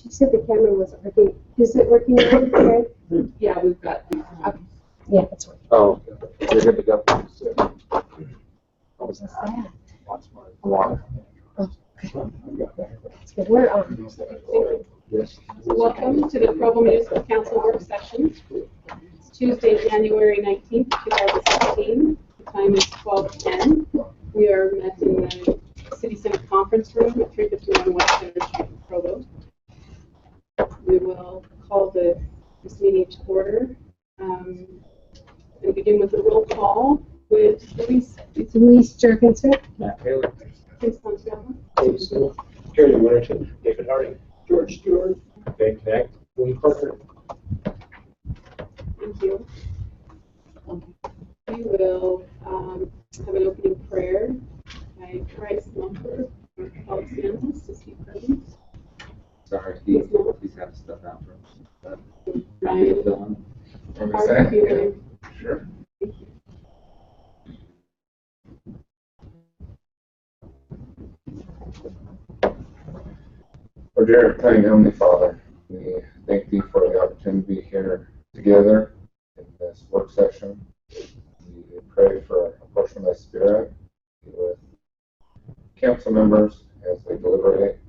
She said the camera wasn't working. Is it working now? Okay. Yeah, we've got. Yeah, it's working. Oh, you're good to go. What was that? Water. Oh, okay. That's good. We're on. Yes. Welcome to the Provo Municipal Council work session. It's Tuesday, January 19th, 2016. The time is 12:10. We are met in the City Center Conference Room at 351 West Center Street in Provo. We will call this meeting to order. We'll begin with a roll call with Louise Jorgensen. Matt Taylor. Tim Santiago. Dave Smith. Gary Winterton. David Harding. George Stewart. Ben Knack. William Parker. Thank you. We will have an opening prayer by Christ Lumper or Policy Analyst. Is he present? Sorry, he's had to step out for us. Ryan, From how are you feeling? Sure. Thank you. Our dear kind Heavenly Father, we thank Thee for the opportunity to be here together in this work session. We pray for a portion of Thy Spirit with council members as they deliberate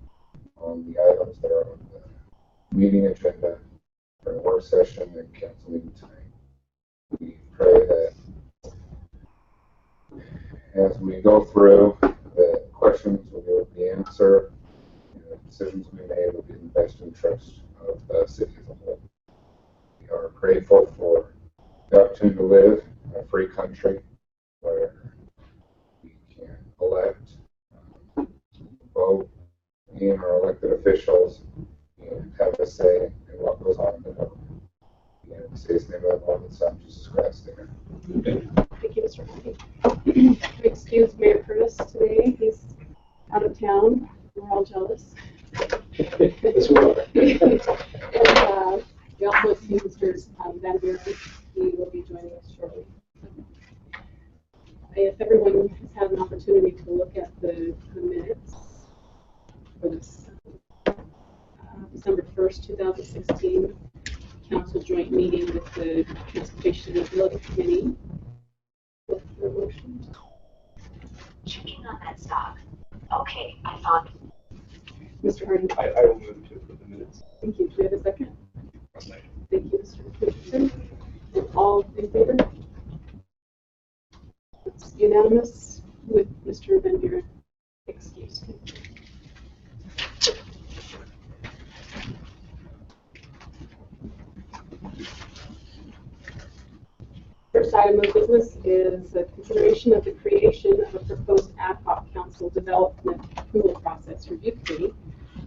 on the items that are on the meeting agenda for the work session and council meeting tonight. We pray that as we go through, the questions will be able to be answered, and the decisions we made will be in the best interest of the city as a whole. We are grateful for the opportunity to live in a free country where we can elect, vote in our elected officials, and have a say in what goes on in the government. And we say His name of the Lord and Son, Jesus Christ. Amen. Thank you, Mr. Hardy. Excuse Mayor Curtis today. He's out of town. We're all jealous. Yes, we are. And we also see Mr. Van Buren. He will be joining us shortly. If everyone has had an opportunity to look at the minutes for this December 1st, 2016 council joint meeting with the Transportation and Mobility Committee. With the motion. Checking on that stock. Okay, I found it. Mr. Harding. I will move to approve the minutes. Thank you. Do we have a second? Second. Thank you, Mr. Richardson. And all in favor? It's unanimous with Mr. Van Buren excused. First item of business is a consideration of the creation of a proposed ad hoc council development approval process review committee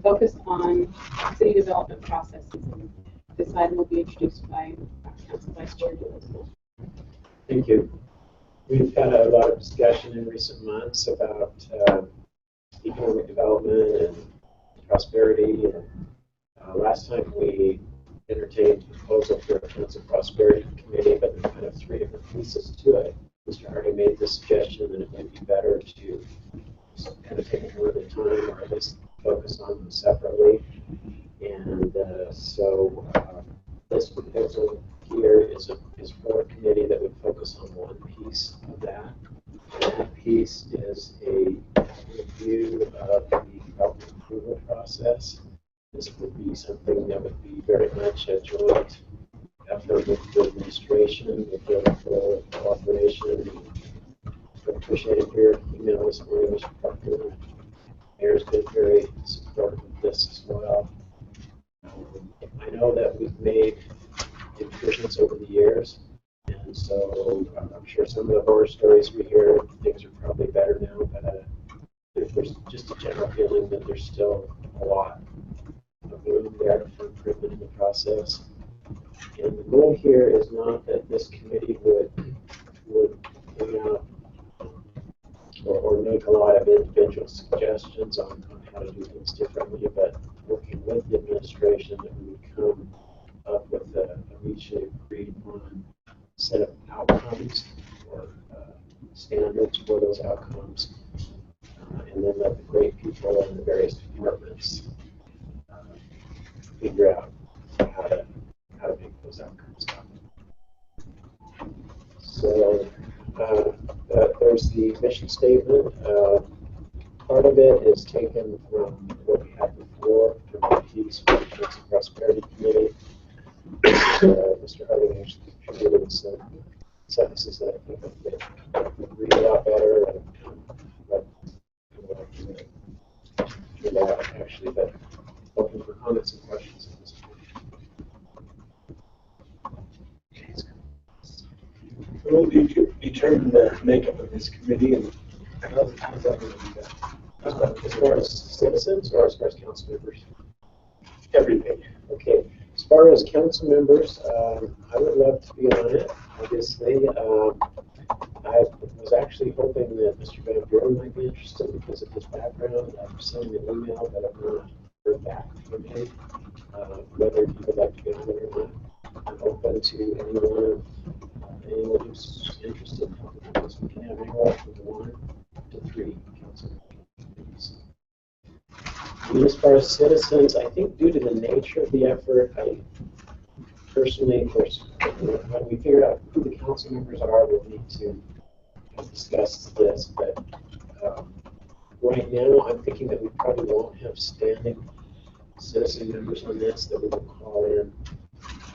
focused on city development processes. And this item will be introduced by Council Vice Chair Elizabeth. Thank you. We've had a lot of discussion in recent months about economic development and prosperity. And last time we entertained a proposal for a council prosperity committee, but there's kind of three different pieces to it. Mr. Harding made the suggestion that it might be better to kind of take it one at a time, or at least focus on them separately. And so this proposal here is for a committee that would focus on one piece of that. And that piece is a review of the development approval process. This would be something that would be very much a joint effort with the administration, with the full cooperation. I appreciate your email this morning, Mr. Parker. The Mayor's been very supportive of this as well. I know that we've made improvements over the years, and so I'm sure some of the horror stories we hear, things are probably better now, but there's just a general feeling that there's still a lot of room there for improvement in the process. And the goal here is not that this committee would bring out or make a lot of individual suggestions on how to do things differently, but working with the administration that we would come up with a mutually agreed on set of outcomes or standards for those outcomes, and then let the great people in the various departments figure out how to make those outcomes happen. So there's the mission statement. Part of it is taken from what we had before from the Peace, Justice, and Prosperity Committee. Mr. Harding actually contributed some sentences that I think would read a lot better and do that actually, but open for comments and questions at this point. Will you determine the makeup of this committee and how's that going to be done? As far as citizens or as far as council members? Everything. Okay, as far as council members, I would love to be on it, obviously. I was actually hoping that Mr. Van Buren might be interested because of his background. I've sent him an email, but I've not heard back from him, whether he would like to be on it or not. I'm open to anyone who's interested in helping with this. We can have anywhere from 1 to 3 council members. And as far as citizens, I think due to the nature of the effort, I personally, of course, when we figure out who the council members are, we'll need to discuss this. But right now, I'm thinking that we probably won't have standing citizen members on this, that we will call in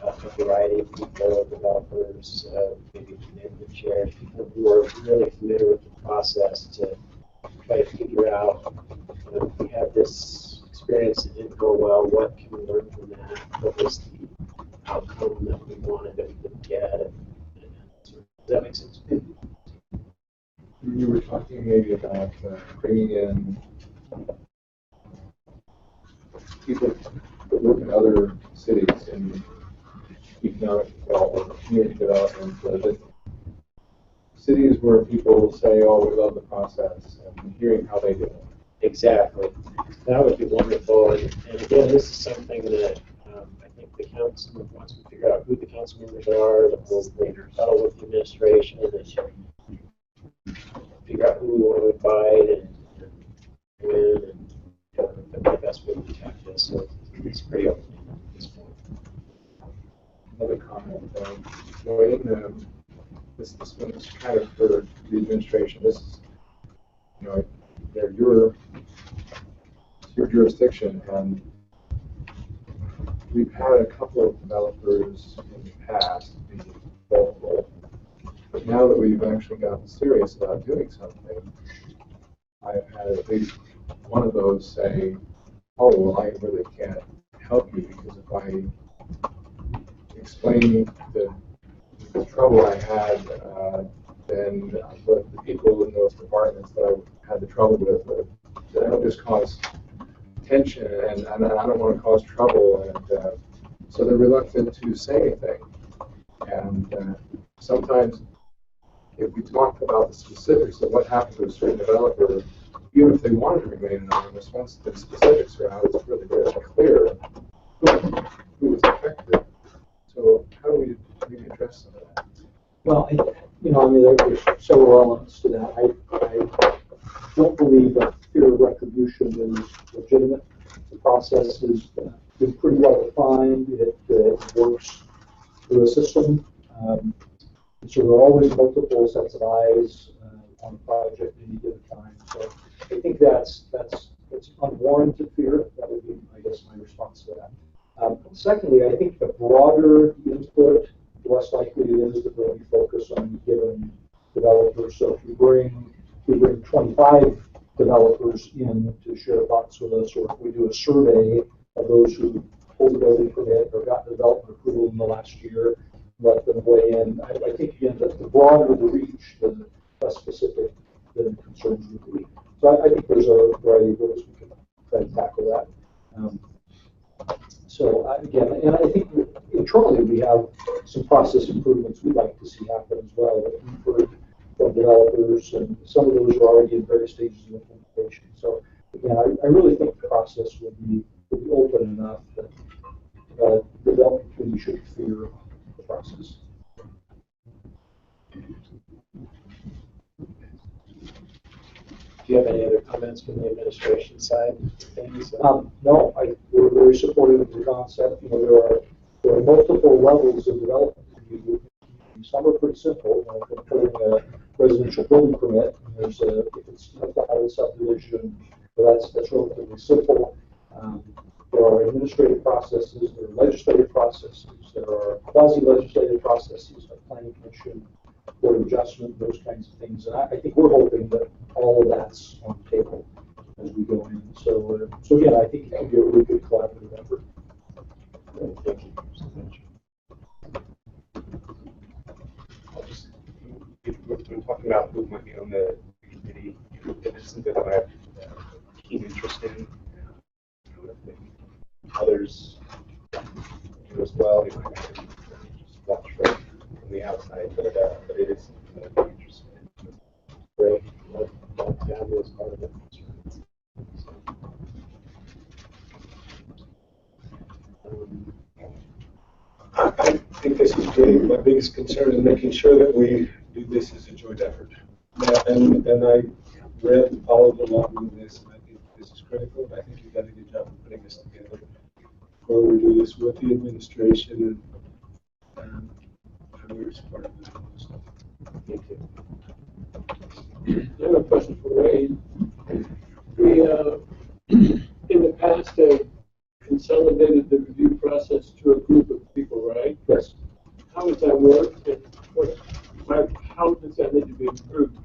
a variety of people, developers, maybe neighborhood chairs, people who are really familiar with the process to try to figure out, if we have this experience that didn't go well, what can we learn from that? What was the outcome that we wanted that we didn't get? Does that make sense? You were talking maybe about bringing in people that work in other cities in economic development, community development, cities where people say, oh, we love the process, and hearing how they do it. Exactly. That would be wonderful. And again, this is something that I think the council, once we figure out who the council members are, that we'll settle with the administration and figure out who we want to invite and when and the best way to attack this. So it's pretty open at this point. Another comment. This one's kind of for the administration. This is, they're your jurisdiction, and we've had a couple of developers in the past be vocal, but now that we've actually gotten serious about doing something, I've had at least one of those say, "Oh, well, I really can't help you because if I explain the trouble I had, then the people in those departments that I had the trouble with, that would just cause tension, and I don't want to cause trouble, and so they're reluctant to say anything. And sometimes, if we talk about the specifics of what happened to a certain developer, even if they wanted to remain anonymous, once the specifics are out, it's really very clear who was affected. So how do we address some of that? Well, there's several elements to that. I don't believe that fear of retribution is legitimate. The process has been pretty well defined. It works through a system. So there are always multiple sets of eyes on a project at any given time. So I think that's unwarranted fear. That would be, I guess, my response to that. Secondly, I think the broader the input, the less likely it is that we'll be focused on given developers. So if we bring 25 developers in to share thoughts with us, or if we do a survey of those who pulled the building permit or got development approval in the last year, let them weigh in. I think again that the broader the reach, the less specific the concerns would be. So I think there's a variety of ways we can try to tackle that. Again, and I think internally we have some process improvements we'd like to see happen as well that we've heard from developers, and some of those are already in various stages of implementation. So again, I really think the process would be open enough that the development community should fear the process. Do you have any other comments from the administration side of things? No, we're very very supportive of the concept. You know, there are multiple levels of development review. Some are pretty simple, you know, putting a residential building permit. And there's if it's not a subdivision, that's relatively simple. There are administrative processes, there are legislative processes, there are quasi-legislative processes like planning commission, board of adjustment, those kinds of things. And I think we're hoping that all of that's on the table as we go in. So, so again, I think it can be a really good collaborative effort. Thank you so much. We've been talking about who might be on the committee. If it's something that I have keen interest in, others do as well. You might have to just watch from the outside, but it is something that I'm interested in. Great. Love to have you as part of it. I think this is great. My biggest concern is making sure that we do this as a joint effort. And I read and followed along with this, and I think this is critical. I think you've done a good job of putting this together. Before we do this with the administration, and we're part of this. Thank you. I have a question for Wade. We, in the past, have consolidated the review process to a group of people, right? Yes. How does that work? And how does that need to be improved?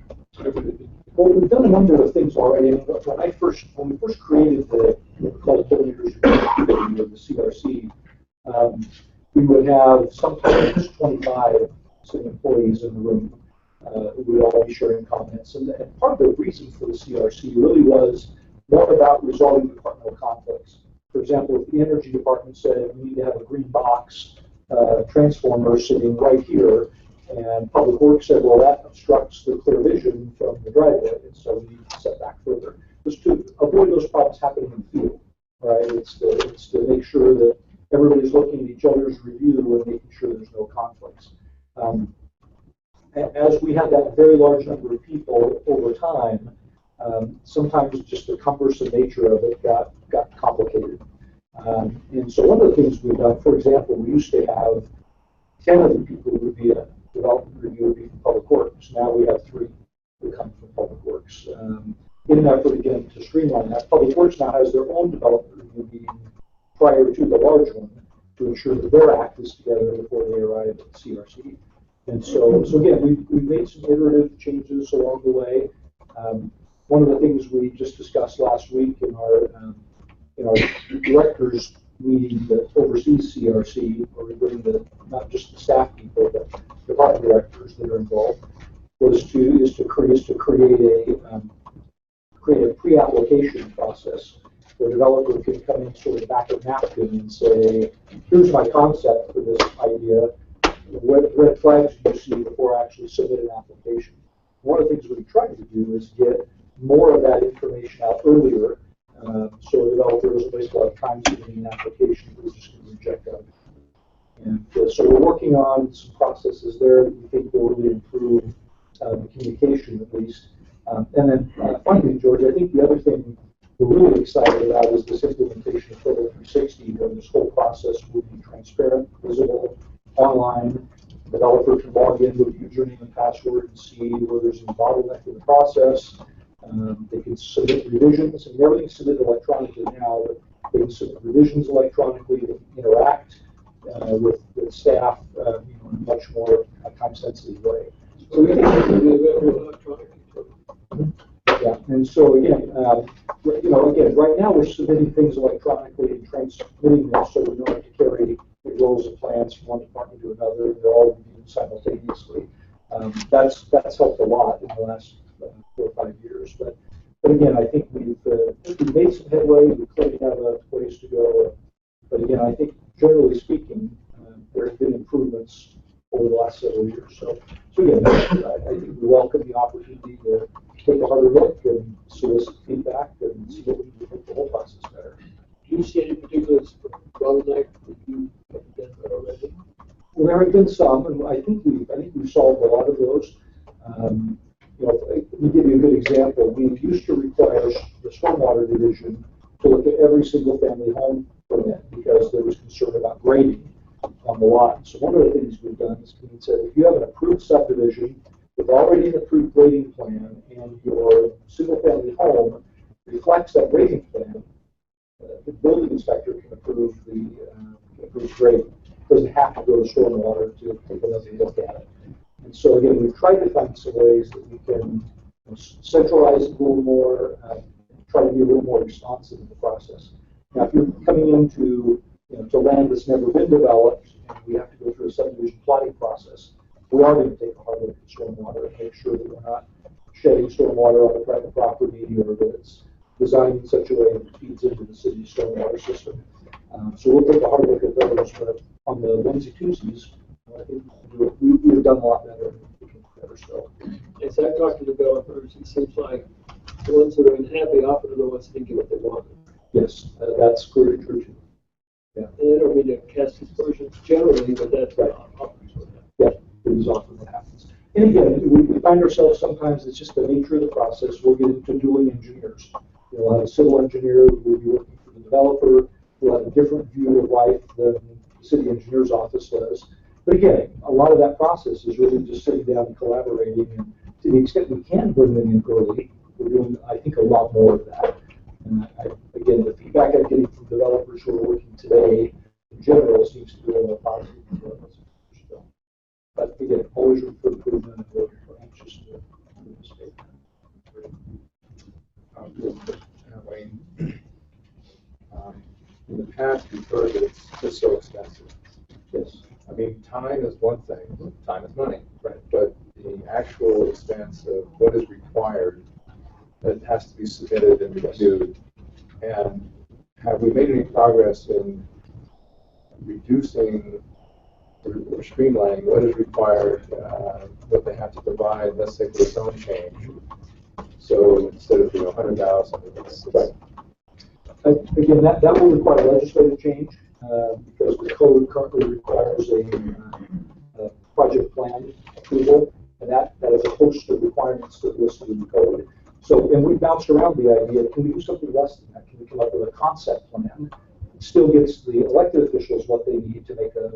Well, we've done a number of things already. When we first created the building review committee, the CRC, we would have sometimes 25 city employees in the room who would all be sharing comments. And part of the reason for the CRC really was more about resolving departmental conflicts. For example, if the energy department said we need to have a green box transformer sitting right here, and Public Works said, well, that obstructs the clear vision from the driveway, and so we need to set back further. Just to avoid those problems happening in the field, right? It's to make sure that everybody's looking at each other's review and making sure there's no conflicts. As we had that very large number of people over time, sometimes just the cumbersome nature of it got complicated. And so one of the things we've done, for example, we used to have 10 of the people who would be a development review would be from Public Works. Now we have 3 who come from Public Works. In an effort again to streamline that, Public Works now has their own development review meeting prior to the large one to ensure that their act is together before they arrive at the CRC. And so again, we've made some iterative changes along the way. One of the things we just discussed last week in our directors meeting that oversees CRC, where we bring not just the staff people, but department directors that are involved, is to create a pre-application process where a developer can come in sort of back of napkin and say, here's my concept for this idea. What red flags do you see before I actually submit an application? One of the things we try to do is get more of that information out earlier, so a developer doesn't waste a lot of time submitting an application that is just going to reject out. And so we're working on some processes there that we think will really improve the communication at least. And then finally, George, I think the other thing we're really excited about is this implementation of Provo 360, where this whole process will be transparent, visible, online. The developer can log in with username and password and see where there's any bottleneck in the process. They can submit revisions, and everything's submitted electronically now, but they can submit revisions electronically, they can interact with staff in a much more time-sensitive way. So we think yeah, and so again, right now we're submitting things electronically and transmitting them so we don't have to carry the rolls of plans from one department to another, and they're all reviewed simultaneously. That's helped a lot in the last 4 or 5 years. But again, I think we've made some headway. We clearly have a ways to go. But again, I think generally speaking, there have been improvements over the last several years. So again, I think we welcome the opportunity to take a harder look and solicit feedback and see what we can make the whole process better. Do you see any particular bottleneck that you have done already? Well, there have been some, and I think we've solved a lot of those. Let me give you a good example. We used to require the stormwater division to look at every single family home permit grading on the lot. So one of the things we've done is we said, if you have an approved subdivision with already an approved grading plan and your single-family home reflects that grading plan, the building inspector can approve the approved grading. Doesn't have to go to stormwater to take another look at it. And so again, we've tried to find some ways that we can centralize it a little more, try to be a little more responsive in the process. Now, if you're coming into to land that's never been developed, and we have to go through a subdivision plotting process, we are going to take a hard look at stormwater and make sure that we're not shedding stormwater on a private property, or that it's designed in such a way that it feeds into the city's stormwater system. So we'll take a hard look at those, but on the onesie-twosies, I think we've done a lot better. We can do better still. As I've talked to developers, it seems like the ones that are unhappy often are the ones that didn't get what they wanted. Yes, that's clearly true too. Yeah. And I don't mean to cast aspersions generally, but that's Right. often what happens. Yeah, it is often what happens. And again, we find ourselves sometimes, it's just the nature of the process. We'll get into dueling engineers. We'll have a civil engineer who will be working for the developer. We'll have a different view of life than the city engineer's office does. But again, a lot of that process is really just sitting down and collaborating. And to the extent we can bring them in early, we're doing, I think, a lot more of that. And again, the feedback I'm getting from developers who are working today, in general, seems to be a little positive. But again, always room for improvement, and we're anxious to participate. Wayne, in the past, we've heard that it's just so expensive. Yes. I mean, time is one thing. Time is money, right? But the actual expense of what is required that has to be submitted and reviewed, and have we made any progress in reducing or streamlining what is required, what they have to provide, let's say for a zone change? So instead of 100,000, it's Again, that will require legislative change because the code currently requires a project plan approval, and that is a host of requirements that are listed in the code. So, and we bounced around the idea, can we do something less than that? Can we come up with a concept plan? It still gets the elected officials what they need to make a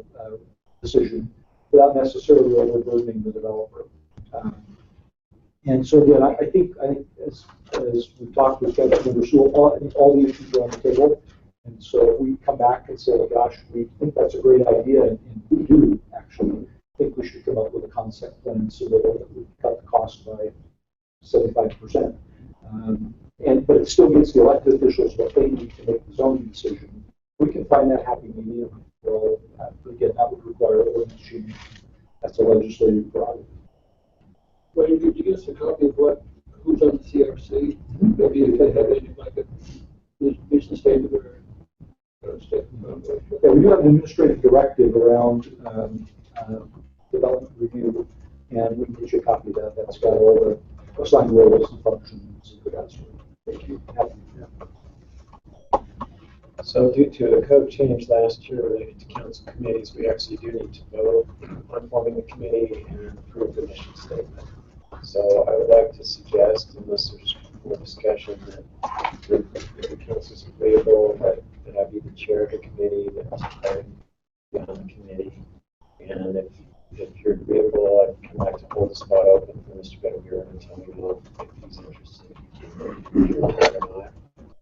decision without necessarily overburdening the developer. And so again, I think as we've talked with Kevin members, all the issues are on the table. And so if we come back and say, oh, gosh, we think that's a great idea, and we do actually think we should come up with a concept plan so that we cut the cost by 75%. But it still gets the elected officials what they need to make the zoning decision. We can find that happy medium for all of that. But again, that would require ordinance change. That's a legislative prerogative. Wayne, could you give us a copy of who's on the CRC? Maybe if they have any, like a business statement or statement. Yeah, we do have an administrative directive around development review, and we can get you a copy of that. That's got all the assigned roles and functions and that sort of thing. Thank you. Happy to do that. So due to a code change last year related to council committees, we actually do need to vote on forming the committee and approve the mission statement. So I would like to suggest, unless there's more discussion, that if the council is agreeable, that I be the chair of the committee, that Mr. Craig be on the committee. And if you're agreeable, I'd come back to hold the spot open for Mr. Benavier until we know if he's interested or not.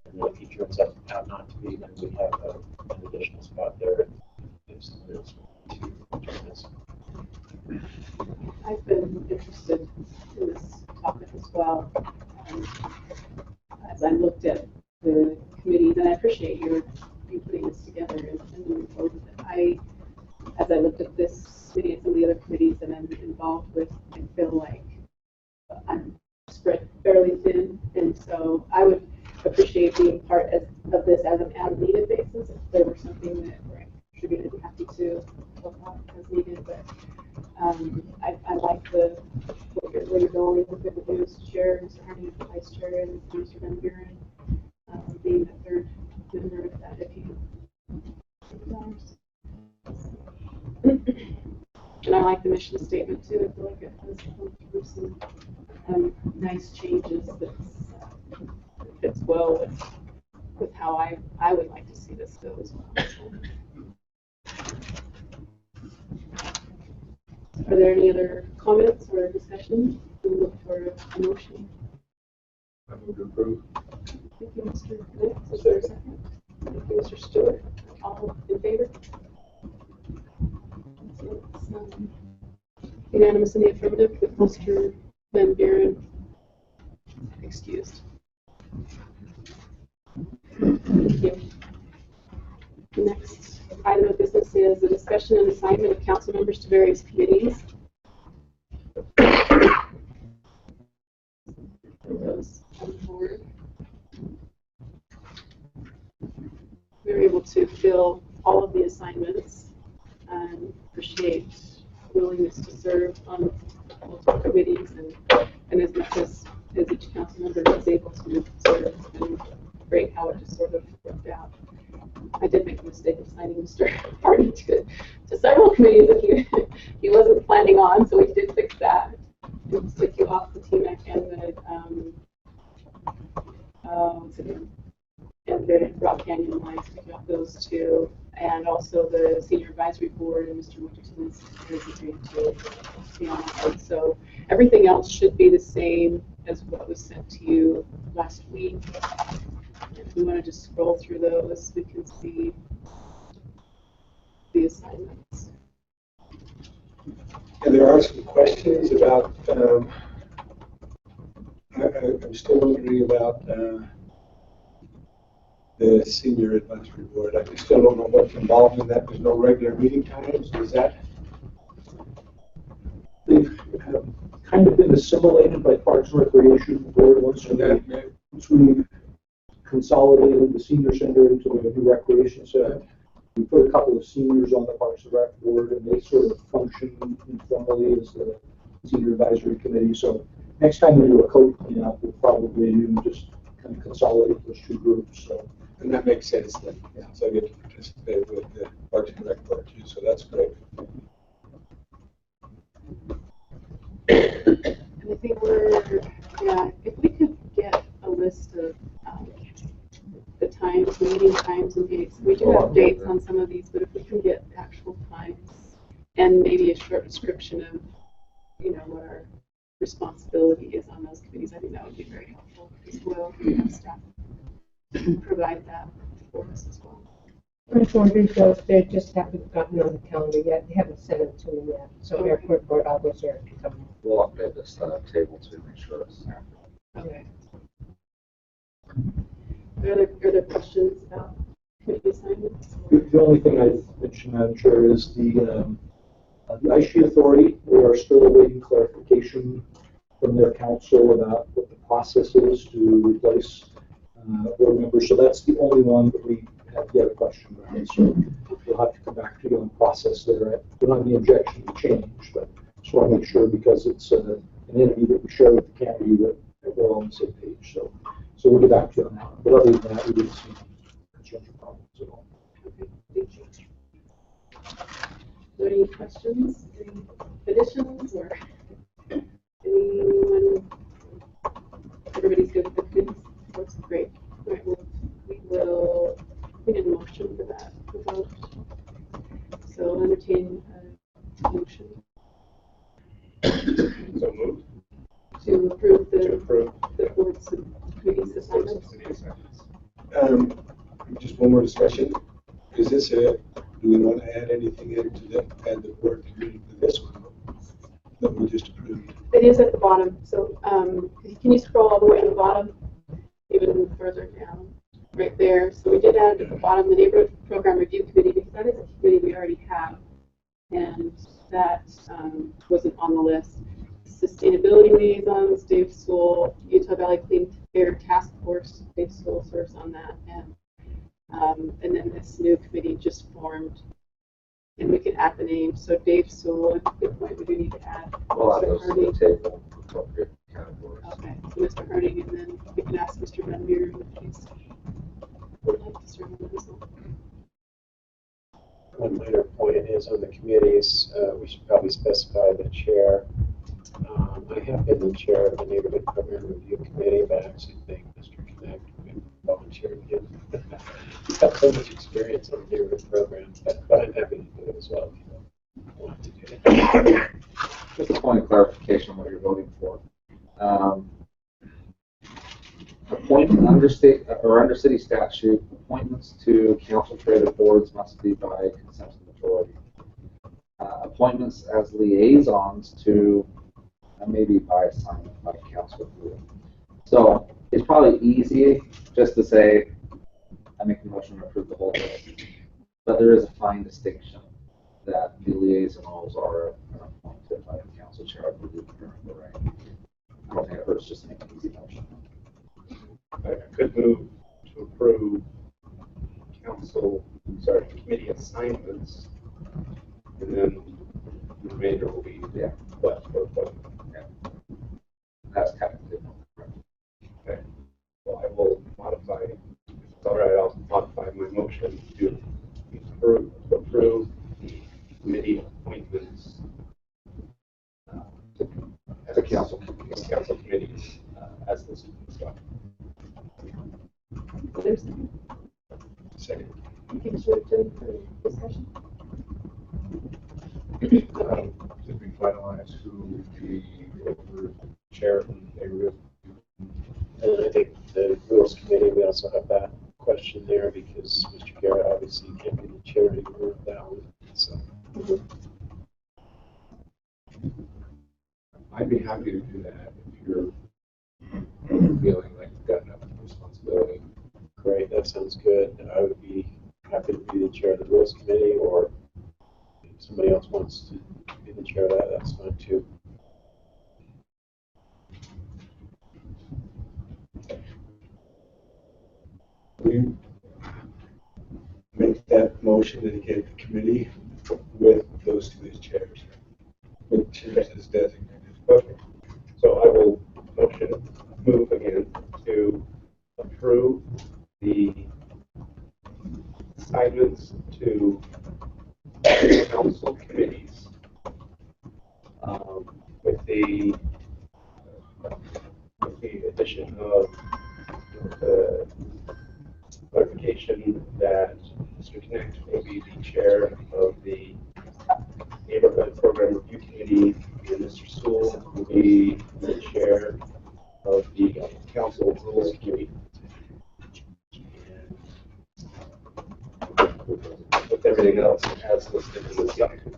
And if he turns out not to be, then we have an additional spot there if someone else wants to join us. I've been interested in this topic as well. As I looked at the committees, and I appreciate you putting this together and moving forward with it. As I looked at this committee and some of the other committees that I'm involved with, I feel like I'm spread fairly thin, and so I would appreciate being part of this as an as-needed basis. If there were something that I contributed, I'd be happy to help out as needed. But I like where you're going with the news chair, Mr. Harney, the vice chair, and Mr. Van Buren being the third member of that, if you desires. And I like the mission statement too. I feel like it has come through some nice changes that fits well with how I would like to see this go as well. So. Are there any other comments or discussion? We'll look for a motion. I move to approve. Thank you, Mr. Knight. Is there a second? Thank you, Mr. Stewart. All in favor? So it's unanimous in the affirmative with Mr. Van Buren excused. Thank you. The next item of business is the discussion and assignment of council members to various committees. Those come forward. We were able to fill all of the assignments and appreciate willingness to serve on multiple committees and as much as each council member was able to serve. It's been great how it just sort of worked out. I did make a mistake of signing Mr. Hardy to several committees that he wasn't planning on, so we did fix that. We'll stick you off the TMAC and the Rock Canyon Lines, stick you off those two, and also the Senior Advisory Board, and Mr. Winterson is agreed to be on that. So everything else should be the same as what was sent to you last week. If we want to just scroll through those, we can see the assignments. And there are some questions about, I'm still wondering about the Senior Advisory Board. I still don't know what's involved in that. There's no regular meeting times. Is that? They've kind of been assimilated by Parks and Recreation Board once we consolidated the senior center into a new recreation center. We put a couple of seniors on the Parks and Rec Board, and they sort of function informally as the Senior Advisory Committee. So next time we do a code cleanup, we'll probably just kind of consolidate those two groups. So. And that makes sense then. Yeah. So I get to participate with the Parks and Rec Board too. So that's great. And I think if we could get a list of the times, meeting times and dates. We do have dates on some of these, but if we can get actual times and maybe a short description of, what our responsibility is on those committees, I think that would be very helpful as well. Have staff provide that for us as well. I was wondering if they just haven't gotten on the calendar yet. They haven't sent it to me yet. So Airport Board, I'll go there to come. We'll update this table to make sure it's Okay. Are there questions about committee assignments? The only thing I'd mention, Madam Chair, is the ISHE Authority. We are still awaiting clarification from their council about what the process is to replace board members. So that's the only one that we have yet a question about. So we'll have to come back to you on the process there. We don't have any objection to change, but just want to make sure because it's an entity that we share with the county that we're all on the same page. So we'll get back to you on that. But other than that, we didn't see any concerns or problems at all. Okay, thank you. Are there any questions, any additions, or anyone? Everybody's good with the committees? That's great. All right, we need a motion for that vote. So I'll entertain a motion. So moved. To approve the board's committees assignments. Just one more discussion. Is this do we want to add anything into add the board committee to this one that we just approved? It is at the bottom. So can you scroll all the way to the bottom, even further down, right there. So we did add at the bottom the Neighborhood Program Review Committee because that is a committee we already have, and that wasn't on the list. Sustainability liaisons, Dave Sewell, Utah Valley Clean Air Task Force, Dave Sewell serves on that, and then this new committee just formed, and we can add the name. So Dave Sewell, at this point, we do need to add Mr. Harding. table for appropriate categories. Okay, so Mr. Harding, and then we can ask Mr. Van Buren if he's would like to serve on that as well. One minor point is on the committees, we should probably specify the chair. I have been the chair of the Neighborhood Program Review Committee, but I actually think Mr. Connect would volunteer again. He's got so much experience on the neighborhood programs, but I'm happy to do it as well. Just a point of clarification on what you're voting for. Appointment under state or under city statute, appointments to council traded boards must be by consent of the majority. Appointments as liaisons to maybe by assignment by council rule. So it's probably easy just to say, I make a motion to approve the whole list. But there is a fine distinction that the liaisons are appointed by the council chair, I believe, right? I don't think it hurts just to make an easy motion. I could move to approve committee assignments, and then the remainder will be left for appointment. Yeah. That's technically Okay. Well, I will modify, if it's all right, I'll modify my motion to approve the committee appointments as a council committees as listed in this document. There's Second. Commissioner Richard for discussion. Did we finalize who would be over chair and neighborhood? And I think the rules committee, we also have that question there because Mr. Garrett obviously can't be the chair anymore of that one. So I'd be happy to do that if you're feeling like you've got enough responsibility. great, that sounds good. I would be happy to be the chair of the rules committee, or if somebody else wants to be the chair of that, that's fine too. We make that motion and get the committee with those two as chairs. With chairs as designated. Okay. So I will move again to approve the assignments to council committees with the addition of the clarification that Mr. Connect will be the chair of the neighborhood program review committee, and Mr. Sewell will be the chair of the council rules committee. With everything else as listed in this document.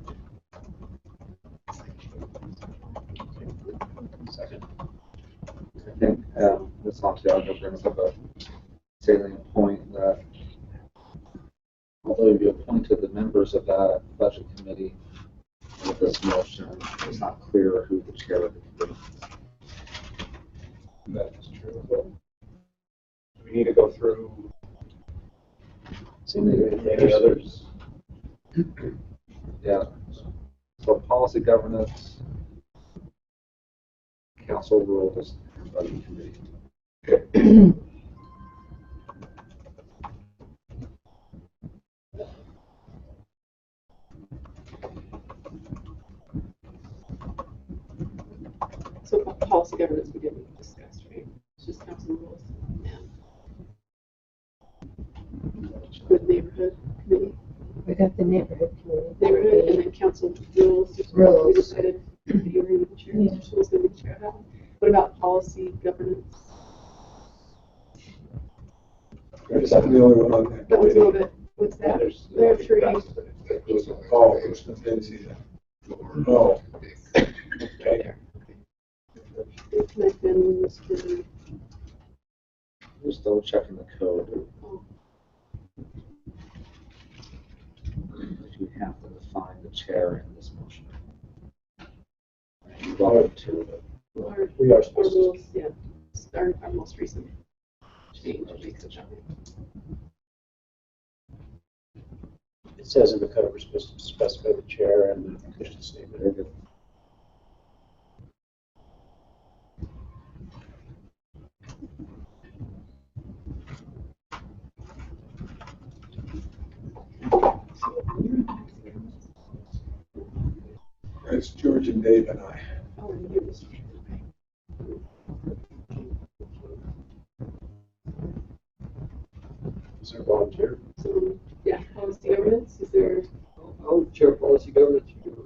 Second. I think Ms. Santiago brings up a salient point that although you appointed the members of that budget committee with this motion, it's not clear who the chair of the committee is. That is true. So, do we need to go through any others? Yeah. So policy governance, council rules, and budget committee. So policy governance we didn't discuss, right? It's just council rules. With neighborhood committee. We got the neighborhood committee. Neighborhood and then council rules. Rules. We decided that you were going to be the chair. Mr. Sewell's going to be the chair of that one. What about policy governance? I'm the only one on that That was a little committee. bit, what's that? There's There are three. Oh, I didn't see that. Oh. Okay. Connect in Mr. Just double checking the code. If you have to define the chair in this motion. You brought it to it. We are Our supposed to. rules, yeah. Our most recent change makes it that way. It says in the code we're supposed to specify the chair and the mission statement. Very good. It's George and Dave and I. Oh, and you, Mr. Chair. Is there a volunteer? So, yeah, policy governance, is there, I'll chair policy governance. You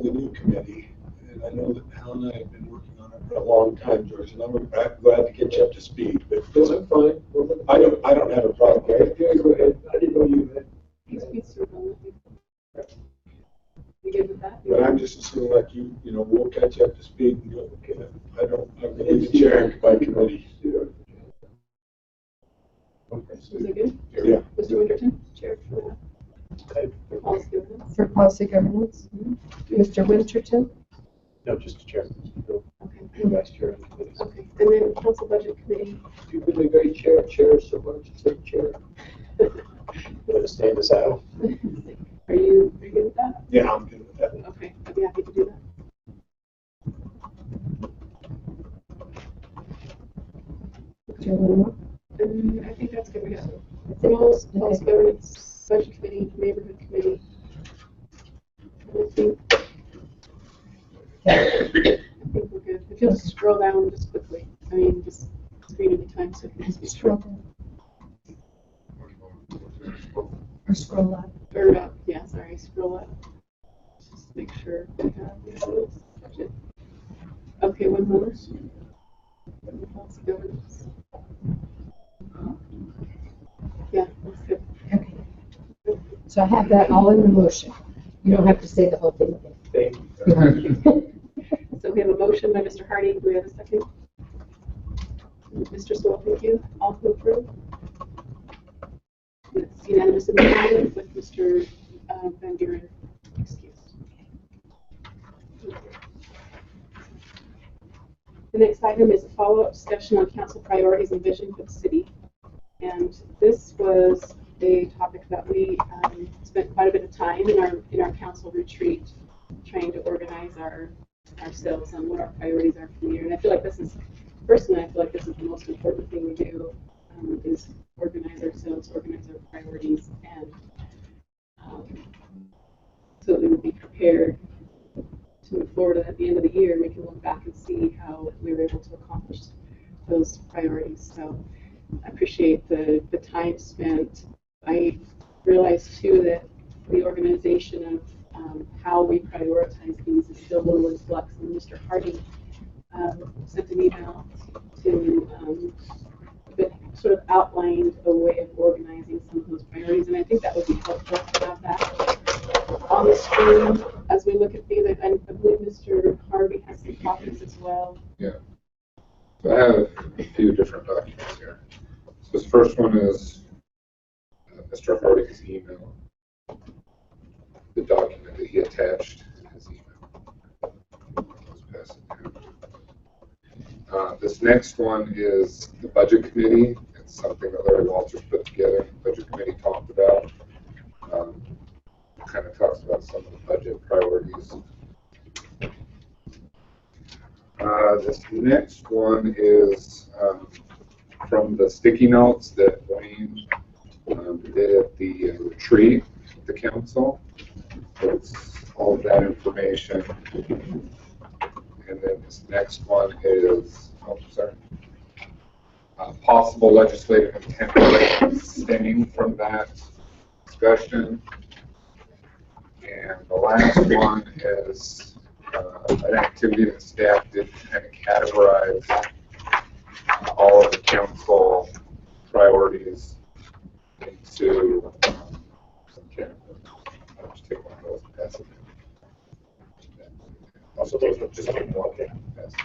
the new committee, and I know that Helen and I have been working on it for a long time, George, and I'm glad to get you up to speed, but I'm fine. I don't have a problem. Okay, go ahead. I didn't know you had. You good with that? But I'm just assuming like you know, we'll catch you up to speed and go, okay, I'm gonna be the chair by committee. Is that good? Yeah. Mr. Winterton, chair for policy governance? For policy governance, Mr. Winterton, No, just chair. Okay. Vice chair. Okay, and then council budget committee. You've been a great chair, so why don't you take chair? We're gonna stand this out. Are you good with that? Yeah, I'm good with that. Okay, I'd be happy to do that. do you want I think that's good. We have rules, policy governance, budget committee, neighborhood committee. And I think we're good. If you'll just scroll down just quickly, I mean, just read any time so you can to scroll down? Or scroll up? Or yeah, sorry, scroll up. Just make sure we have the rules. Budget. Okay, one more. Policy governance. Yeah, that's good. Okay. So I have that all in the motion. You don't have to say the whole thing again. Thank you. So we have a motion by Mr. Hardy. Do we have a second? Mr. Stoll, thank you. All to approve? It's unanimous in the matter with Mr. Van Buren excused. The next item is a follow-up discussion on council priorities and vision for the city. And this was a topic that we spent quite a bit of time in our council retreat trying to organize ourselves on what our priorities are for the year. And I feel like this is the most important thing we do is organize ourselves, organize our priorities, and so that we would be prepared to move forward. And at the end of the year, we can look back and see how we were able to accomplish those priorities. So I appreciate the time spent. I realized too that the organization of how we prioritize these is still a little in flux. And Mr. Hardy sent an email to that sort of outlined a way of organizing some of those priorities. And I think that would be helpful to have that on the screen as we look at these. I believe Mr. Harvey has some copies as well. Yeah. So I have a few different documents here. So this first one is Mr. Hardy's email, the document that he attached in his email. Let's pass it down. This next one is the budget committee. It's something that Larry Walters put together. The budget committee talked about. Kind of talks about some of the budget priorities. This next one is from the sticky notes that Wayne did at the retreat with the council. So it's all of that information. And then this next one is, possible legislative intent stemming from that discussion. And the last one is an activity that staff did to kind of categorize all of the council priorities into some categories. I'll just take one of those and pass it in. Also, those are just one thing. Pass it.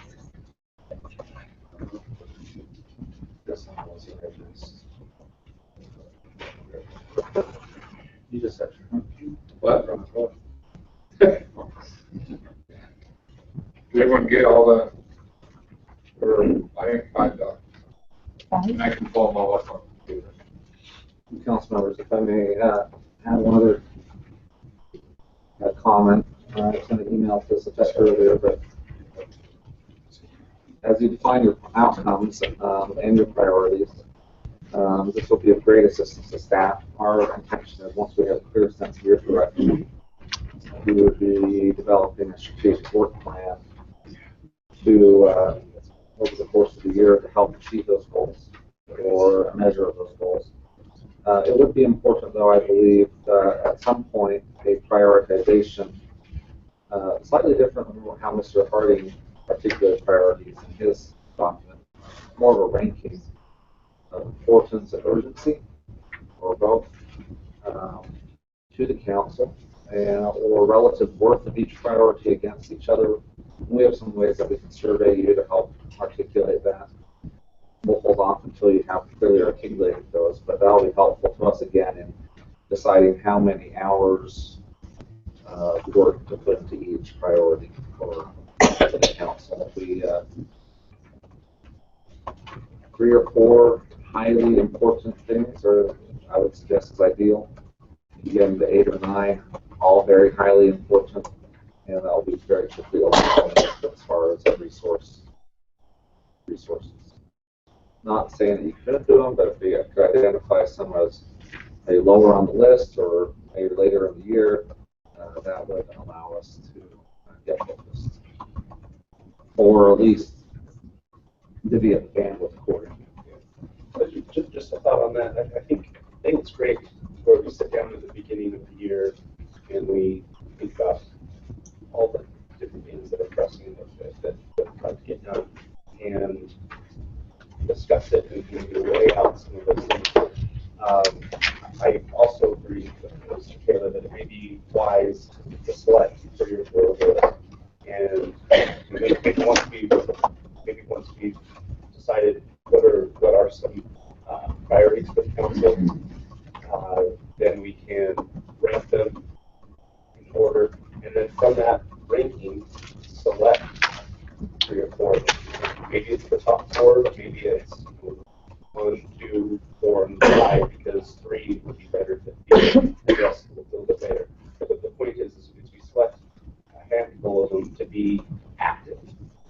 You just said what? Did everyone get all the? Or I have 5 documents. And I can pull them all up on the computer. Council members, if I may add one other comment. I sent an email to this effect earlier, but as you define your outcomes and your priorities, this will be of great assistance to staff. Our intention is once we have a clear sense of your direction, we would be developing a strategic work plan to, over the course of the year, to help achieve those goals or a measure of those goals. It would be important, though, I believe, at some point, a prioritization Slightly different from how Mr. Harding articulated priorities in his document, more of a ranking of importance and urgency, or both, to the council, and or relative worth of each priority against each other. We have some ways that we can survey you to help articulate that. We'll hold off until you have clearly articulated those, but that'll be helpful to us again in deciding how many hours work to put into each priority for the council. If we 3 or 4 highly important things, or I would suggest is ideal. You get into 8 or 9, all very highly important, and that'll be very quickly overwhelmed as far as a resources. Not saying that you couldn't do them, but if you could identify some as maybe lower on the list or maybe later in the year, that would allow us to get focused, or at least divvy up the bandwidth accordingly. Just a thought on that. I think it's great where we sit down at the beginning of the year and we think about all the different things that are pressing that we're trying to get done and discuss it and maybe weigh out some of those things. I also agree with Mr. Taylor that it may be wise to select 3 or 4 of those, and maybe once we've decided what are some priorities for the council, then we can rank them in order, and then from that ranking, select 3 or 4. Maybe it's the top 4, but maybe it's 1, 2, 4, and 5, because 3 would be better than the rest a little bit later. But the point is we select a handful of them to be active,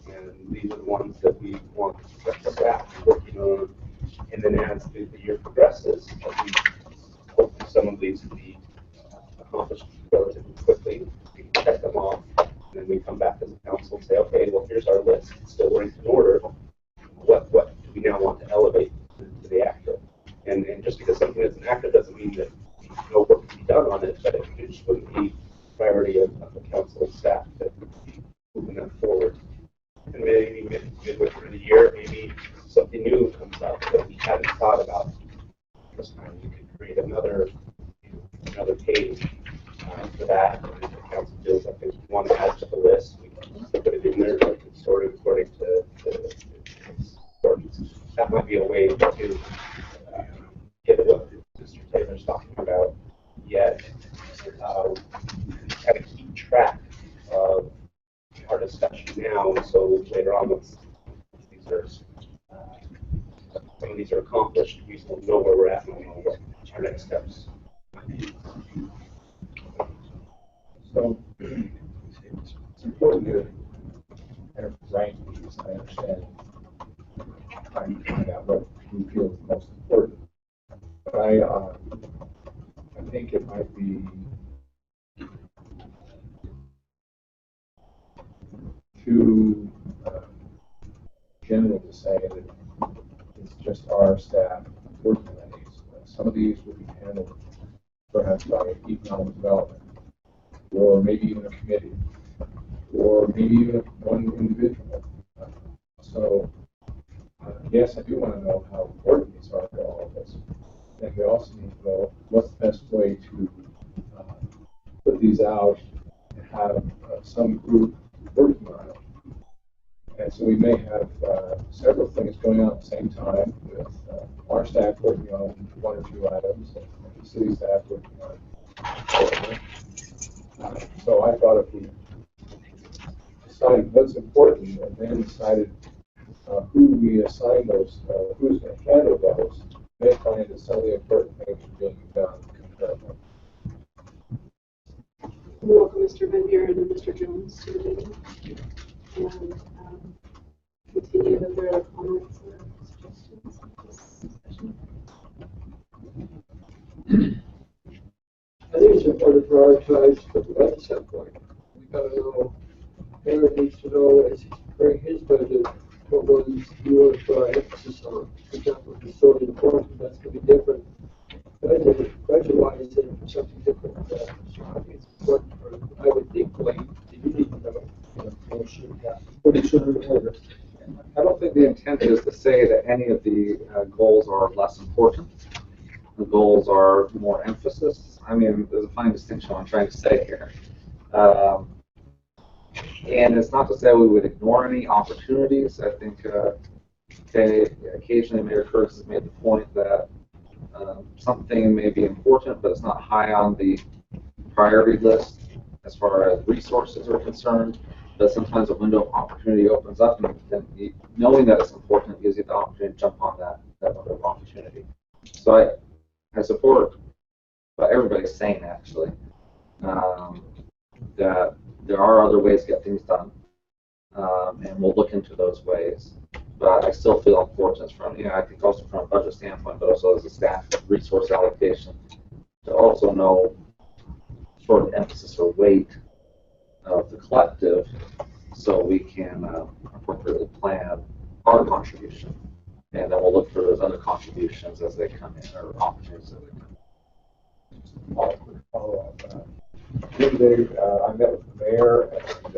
and these are the ones that we want the staff working on. And then as the year progresses, we hope some of these will be accomplished relatively quickly. We can check them off, and then we come back as a council and say, okay, well, here's our list. It's still ranked in order. What do we now want to elevate to the active? And just because something is an active doesn't mean that no work can be done on it, but it just wouldn't be priority of the council and staff to be moving that forward. And maybe midway through the year, maybe something new comes up that we hadn't thought about. This time we could create another page for that. And if the council feels like they want to add to the list, we can put it in there, like it's sorted according to its importance. That might be a way to get what Mr. Taylor's talking about, yet kind of keep track of our discussion now, so later on, once some of these are accomplished, we will know where we're at and we'll know what our next steps might be. So it's important to kind of rank these. I understand trying to find out what we feel is most important. But I think it might be too general to say that it's just our staff working on these. Some of these will be handled perhaps by economic development, or maybe even a committee, or maybe even one individual. So, yes, I do want to know how important these are to all of us. And we also need to know what's the best way to put these out and have some group working on it. And so we may have several things going on at the same time, with our staff working on 1 or 2 items, and the city staff working on 4. So I thought if we decided what's important and then decided who we assign those, who's going to handle those, may find that some of the important things are being done concurrently. Welcome Mr. Van Buren and Mr. Jones to the meeting. And continue with their comments or suggestions in this session. I think it's important to prioritize from the budget standpoint. We gotta know, Aaron needs to know as he's preparing his budget, what ones he wants to put emphasis on. For example, if it's so important, that's gonna be different budget-wise than something different. So I think it's important for, I would think, Blake, to you I don't think the intent is to say that any of the goals are less important. The goals are more emphasis. I mean, there's a fine distinction I'm trying to say here. And it's not to say we would ignore any opportunities. I think occasionally Mayor Curtis has made the point that something may be important, but it's not high on the priority list as far as resources are concerned. But sometimes a window of opportunity opens up, and then knowing that it's important gives you the opportunity to jump on that window of opportunity. So I support what everybody's saying, actually, that there are other ways to get things done, and we'll look into those ways. But I still feel importance from, I think also from a budget standpoint, but also as a staff resource allocation, to also know sort of emphasis or weight of the collective, so we can appropriately plan our contribution, and then we'll look for those other contributions as they come in, or opportunities as they come in. Follow up. The other day, I met with the mayor, and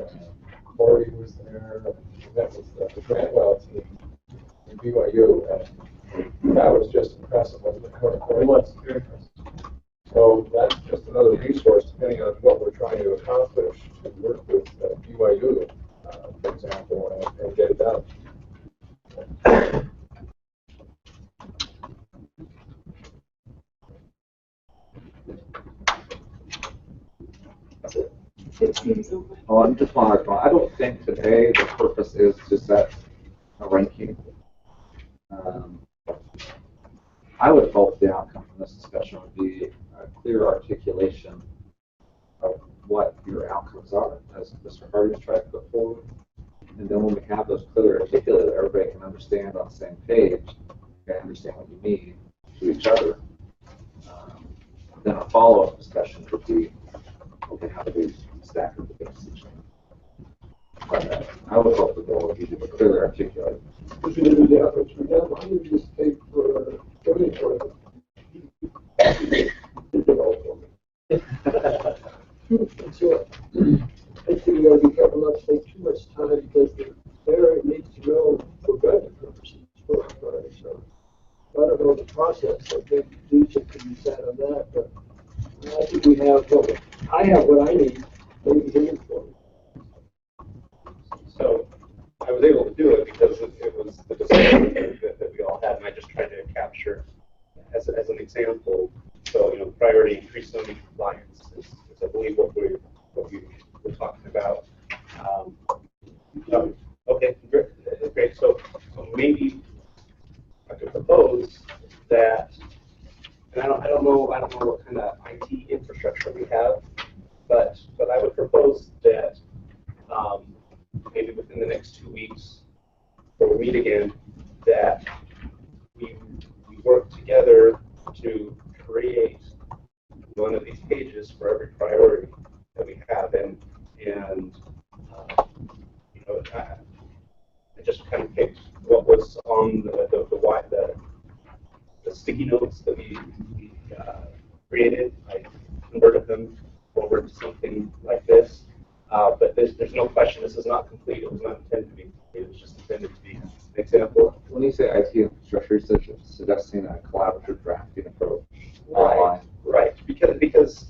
Corey was there, and we met with the Grantwell team in BYU, and that was just impressive, wasn't it, Corey? It was very impressive. So that's just another resource, depending on what we're trying to accomplish, to work with BYU, for example, and get it done. It seems so much. Oh, I'm just want to. I don't think today the purpose is to set a ranking. I would hope the outcome from this discussion would be a clear articulation of what your outcomes are, as Mr. Hardy's tried to put forward. And then when we have those clearly articulated, everybody can understand on the same page, and understand what you mean to each other. Then a follow-up discussion would be, okay, how do we stack the message? But I would hope the goal would be to clearly articulate. If you do the efforts for them, I would just take for voting for it. And so I think we gotta be careful not to take too much time, because the mayor needs to know for budget purposes. So I don't know the process, I think Lisa can decide on that, but I think we have I have what I need, maybe him for me. So I was able to do it because it was the discussion that we all had, and I just tried to capture as an example. So, priority increased zoning compliance is I believe what we were talking about. Okay, great. So maybe I could propose that, and I don't know what kind of IT infrastructure we have, but I would propose that maybe within the next 2 weeks, when we meet again, that we work together to create one of these pages for every priority that we have, and I just kind of picked what was on the sticky notes that we created. I converted them over to something like this. But there's no question this is not complete. It was not intended to be complete. It was just intended to be an example. When you say IT infrastructure, you're suggesting a collaborative drafting approach. Right. Because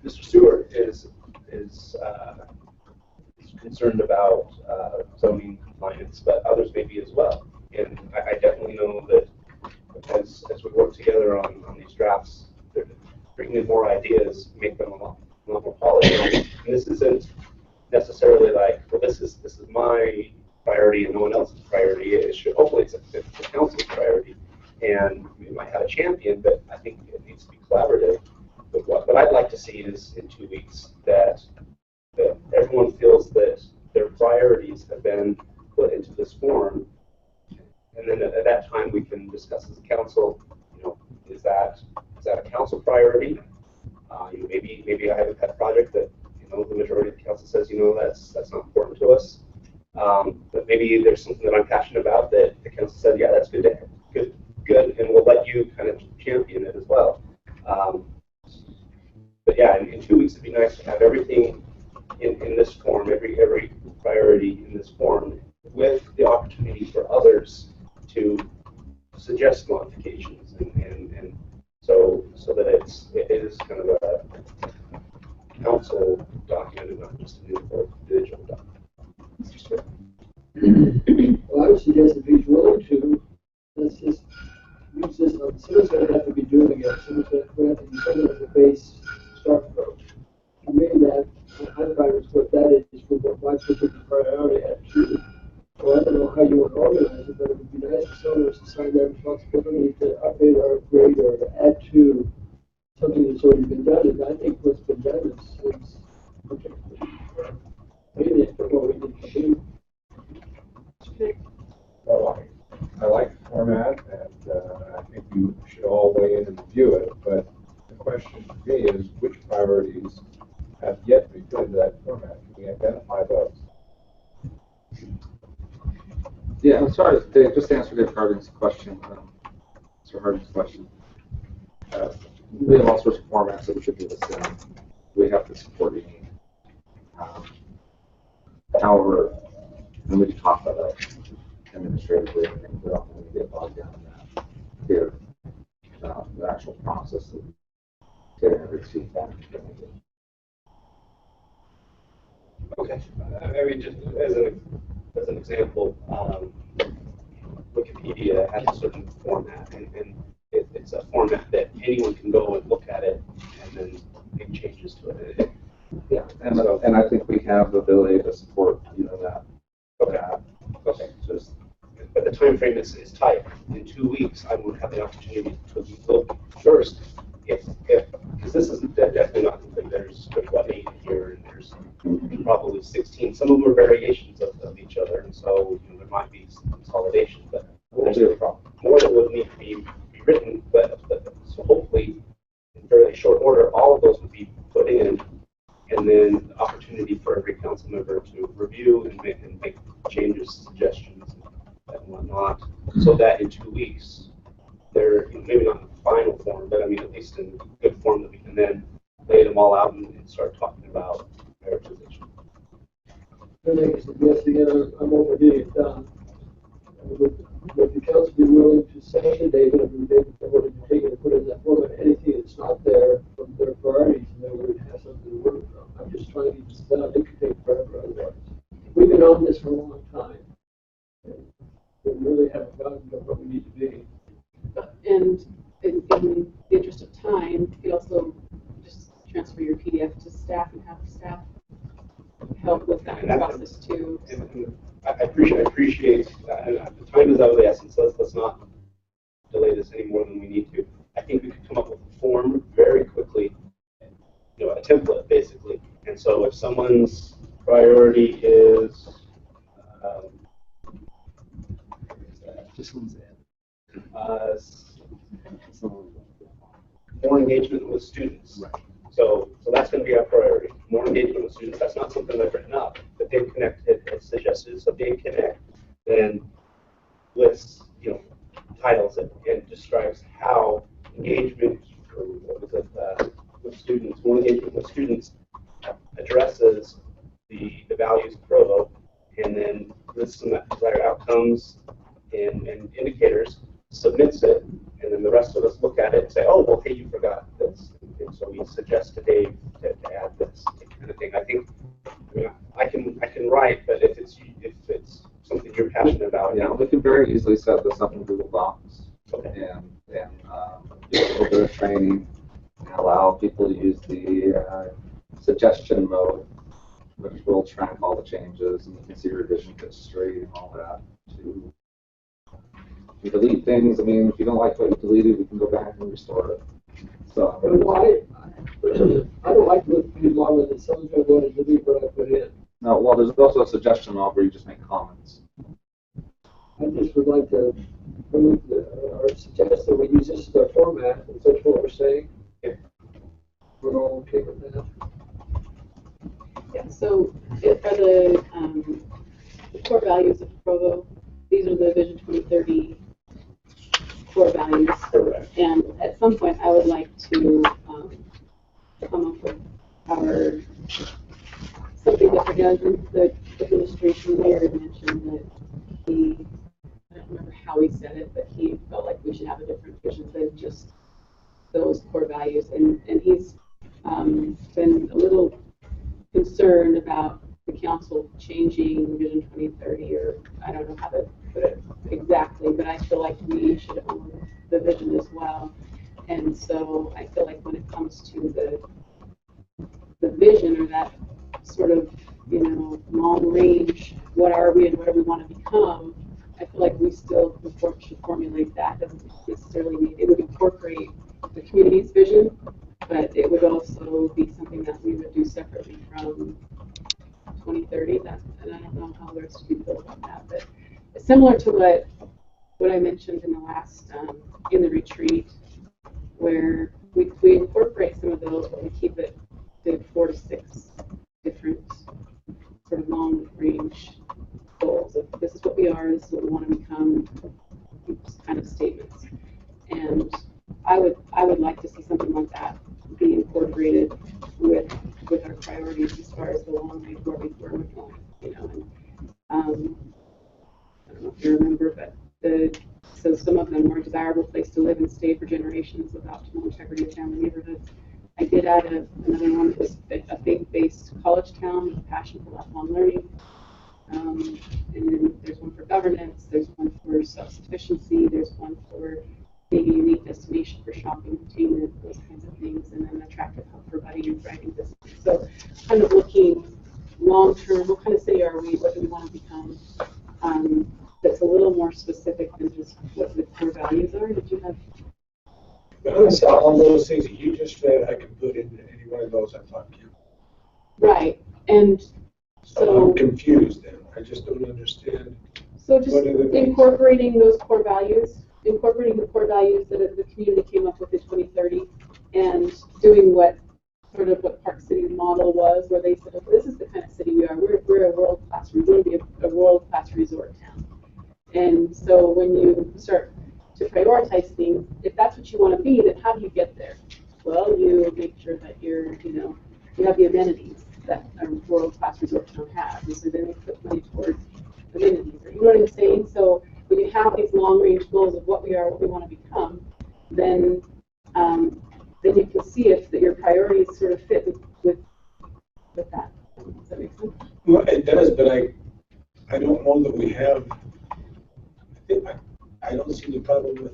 Mr. Stewart is concerned about zoning compliance, but others may be as well. And I definitely know that as we work together on these drafts, they're bringing in more ideas, make them a lot more polished. And this isn't necessarily like, well, this is my priority and no one else's priority. Hopefully it's the council's priority, and we might have a champion, but I think it needs to be collaborative. But what I'd like to see is in 2 weeks that everyone feels that their priorities have been put into this form, and then at that time we can discuss as a council. Is that a council priority? Maybe I have a pet project that the majority of the council says that's not important to us. But maybe there's something that I'm passionate about that the council said, yeah, that's good, and we'll let you kind of champion it as well. But yeah, in 2 weeks it'd be nice to have everything in this form, every priority in this form, with the opportunity for others to suggest modifications, and so that it is kind of a council document and not just an individual document. Well, I would suggest if he's willing to, let's just use this, someone's gonna have to be doing it, someone's gonna have to be doing it as a base start from. To me, that, I find what that is for what my particular priority had to. Well, I don't know how you would organize it, but it would be nice if someone was to sign that responsibility to update or upgrade or add to something that's already been done, and I think what's been done is maybe for what we need to do. Well, I like the format, and I think you should all weigh in and review it, but the question for me is, which priorities have yet to be put into that format? Can we identify those? Yeah, I'm sorry, Dave, just to answer Dave Harding's question, Mr. Harding's question. We have all sorts of formats that we should do this in. We have to support your need. However, and we can talk about that administratively, I think we don't want to get bogged down in that here. The actual process of getting every feedback. Okay. I mean, just as an example, Wikipedia has a certain format, and it's a format that anyone can go and look at it and then make changes to it. Yeah, and I think we have the ability to support that. Okay. Okay. But the time frame is tight. In 2 weeks, I would have the opportunity to look first, because this is definitely not complete. There's what, 8 here, and there's probably 16. Some of them are variations of each other, and so there might be some consolidation, but there's more that would need to be written. But so hopefully, in fairly short order, all of those would be put in, and then the opportunity for every council member to review and make changes, suggestions, and whatnot, so that in 2 weeks, they're maybe not in the final form, but I mean at least in good form that we can then lay them all out and start talking about prioritization. And I suggest again, I'm over getting it done. Would the council be willing to sanction David if David wanted to take it and put it in that format? Anything that's not there from their priorities, and then we would have something to work from. I'm just trying to get this done. It could take forever otherwise. We've been on this for a long time. We really haven't gotten to where we need to be. And in the interest of time, you could also just transfer your PDF to staff and have staff help with that process too. And I appreciate the time is of the essence. Let's not delay this any more than we need to. I think we could come up with a form very quickly, a template basically. And so if someone's priority is This one's it. More engagement with students. Right. So that's going to be our priority. More engagement with students. That's not something I've written up, but Dave Connect had suggested. So Dave Connect then lists, titles it and describes how engagement with students, more engagement with students addresses the values of Provo, and then lists some desired outcomes and indicators, submits it, and then the rest of us look at it and say, oh, well, hey, you forgot this. And so we suggest to Dave to add this kind of thing. I think I can write, but if it's something you're passionate about, Yeah, we can very easily set this up in Google Docs. Okay. And do a little bit of training and allow people to use the suggestion mode, which will track all the changes, and you can see revision history and all that. To delete things. I mean, if you don't like what you deleted, we can go back and restore it. So I don't like to be longer than someone's going to go and delete what I put in. no, well, there's also a suggestion mode where you just make comments. I just would like to remove or suggest that we use this as our format, and that's what we're saying. We're all okay with that. Yeah, so are the core values of Provo, these are the Vision 2030 core values. Correct. And at some point, I would like to come up with some administration, the mayor had mentioned that he, I don't remember how he said it, but he felt like we should have a different vision than just those core values. And he's been a little concerned about the council changing Vision 2030, or I don't know how to put it exactly, but I feel like we should own the vision as well. And so I feel like when it comes to the vision, or that sort of, long range, what are we and what do we want to become, I feel like we still should formulate that. Doesn't necessarily need, it would incorporate the community's vision, but it would also be something that we would do separately from 2030. And I don't know how the rest of you feel about that, but it's similar to what I mentioned in the last, in the retreat, where we incorporate some of those, but we keep it to 4 to 6 different sort of long range goals. Of this is what we are, this is what we want to become, kind of statements. And I would like to see something like that be incorporated with our priorities as far as the long range where we're going. And I don't know if you remember, but so some of them were a desirable place to live and stay for generations with optimal integrity of family neighborhoods. I did add another one that was a faith-based college town with a passion for lifelong learning. And then there's one for governance, there's one for self-sufficiency, there's one for being a unique destination for shopping, entertainment, those kinds of things, and then an attractive hub for budding and thriving business. So kind of looking long-term, what kind of city are we, what do we want to become? That's a little more specific than just what the core values are. Did you have? Honestly, all those things that you just read, I could put into any one of those I thought you. Right, and so I'm confused then. I just don't understand. So just incorporating those core values, incorporating the core values that the community came up with in 2030, and doing what Park City's model was, where they said, okay, this is the kind of city we are. We're a world-class, we want to be a world-class resort town. And so when you start to prioritize things, if that's what you want to be, then how do you get there? Well, you make sure that you have the amenities that a world-class resort town has. And so then they put money towards amenities. You know what I'm saying? So when you have these long-range goals of what we are, what we want to become, then you can see if that your priorities sort of fit with that. Does that make sense? Well, it does, but I don't know that we have. I don't see the problem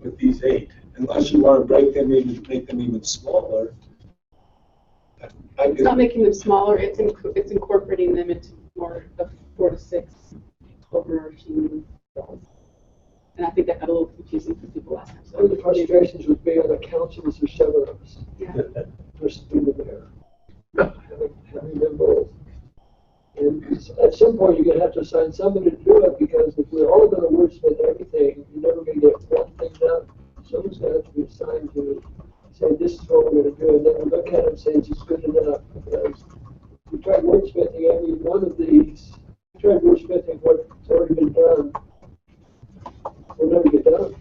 with these 8, unless you want to make them even smaller. It's not making them smaller. It's incorporating them into more of 4 to 6 overarching goals. And I think that got a little confusing for people last time. One of the frustrations with being on the council is there's 7 of us. Yeah. Versus being the mayor. Having them both. And at some point, you're going to have to assign somebody to do it, because if we're all going to wordsmith everything, you're never going to get one thing done. Someone's going to have to be assigned to say, this is what we're going to do, and then we look at it and say, it's just good enough. Because we tried wordsmithing every one of these, wordsmithing what's already been done, we'll never get done.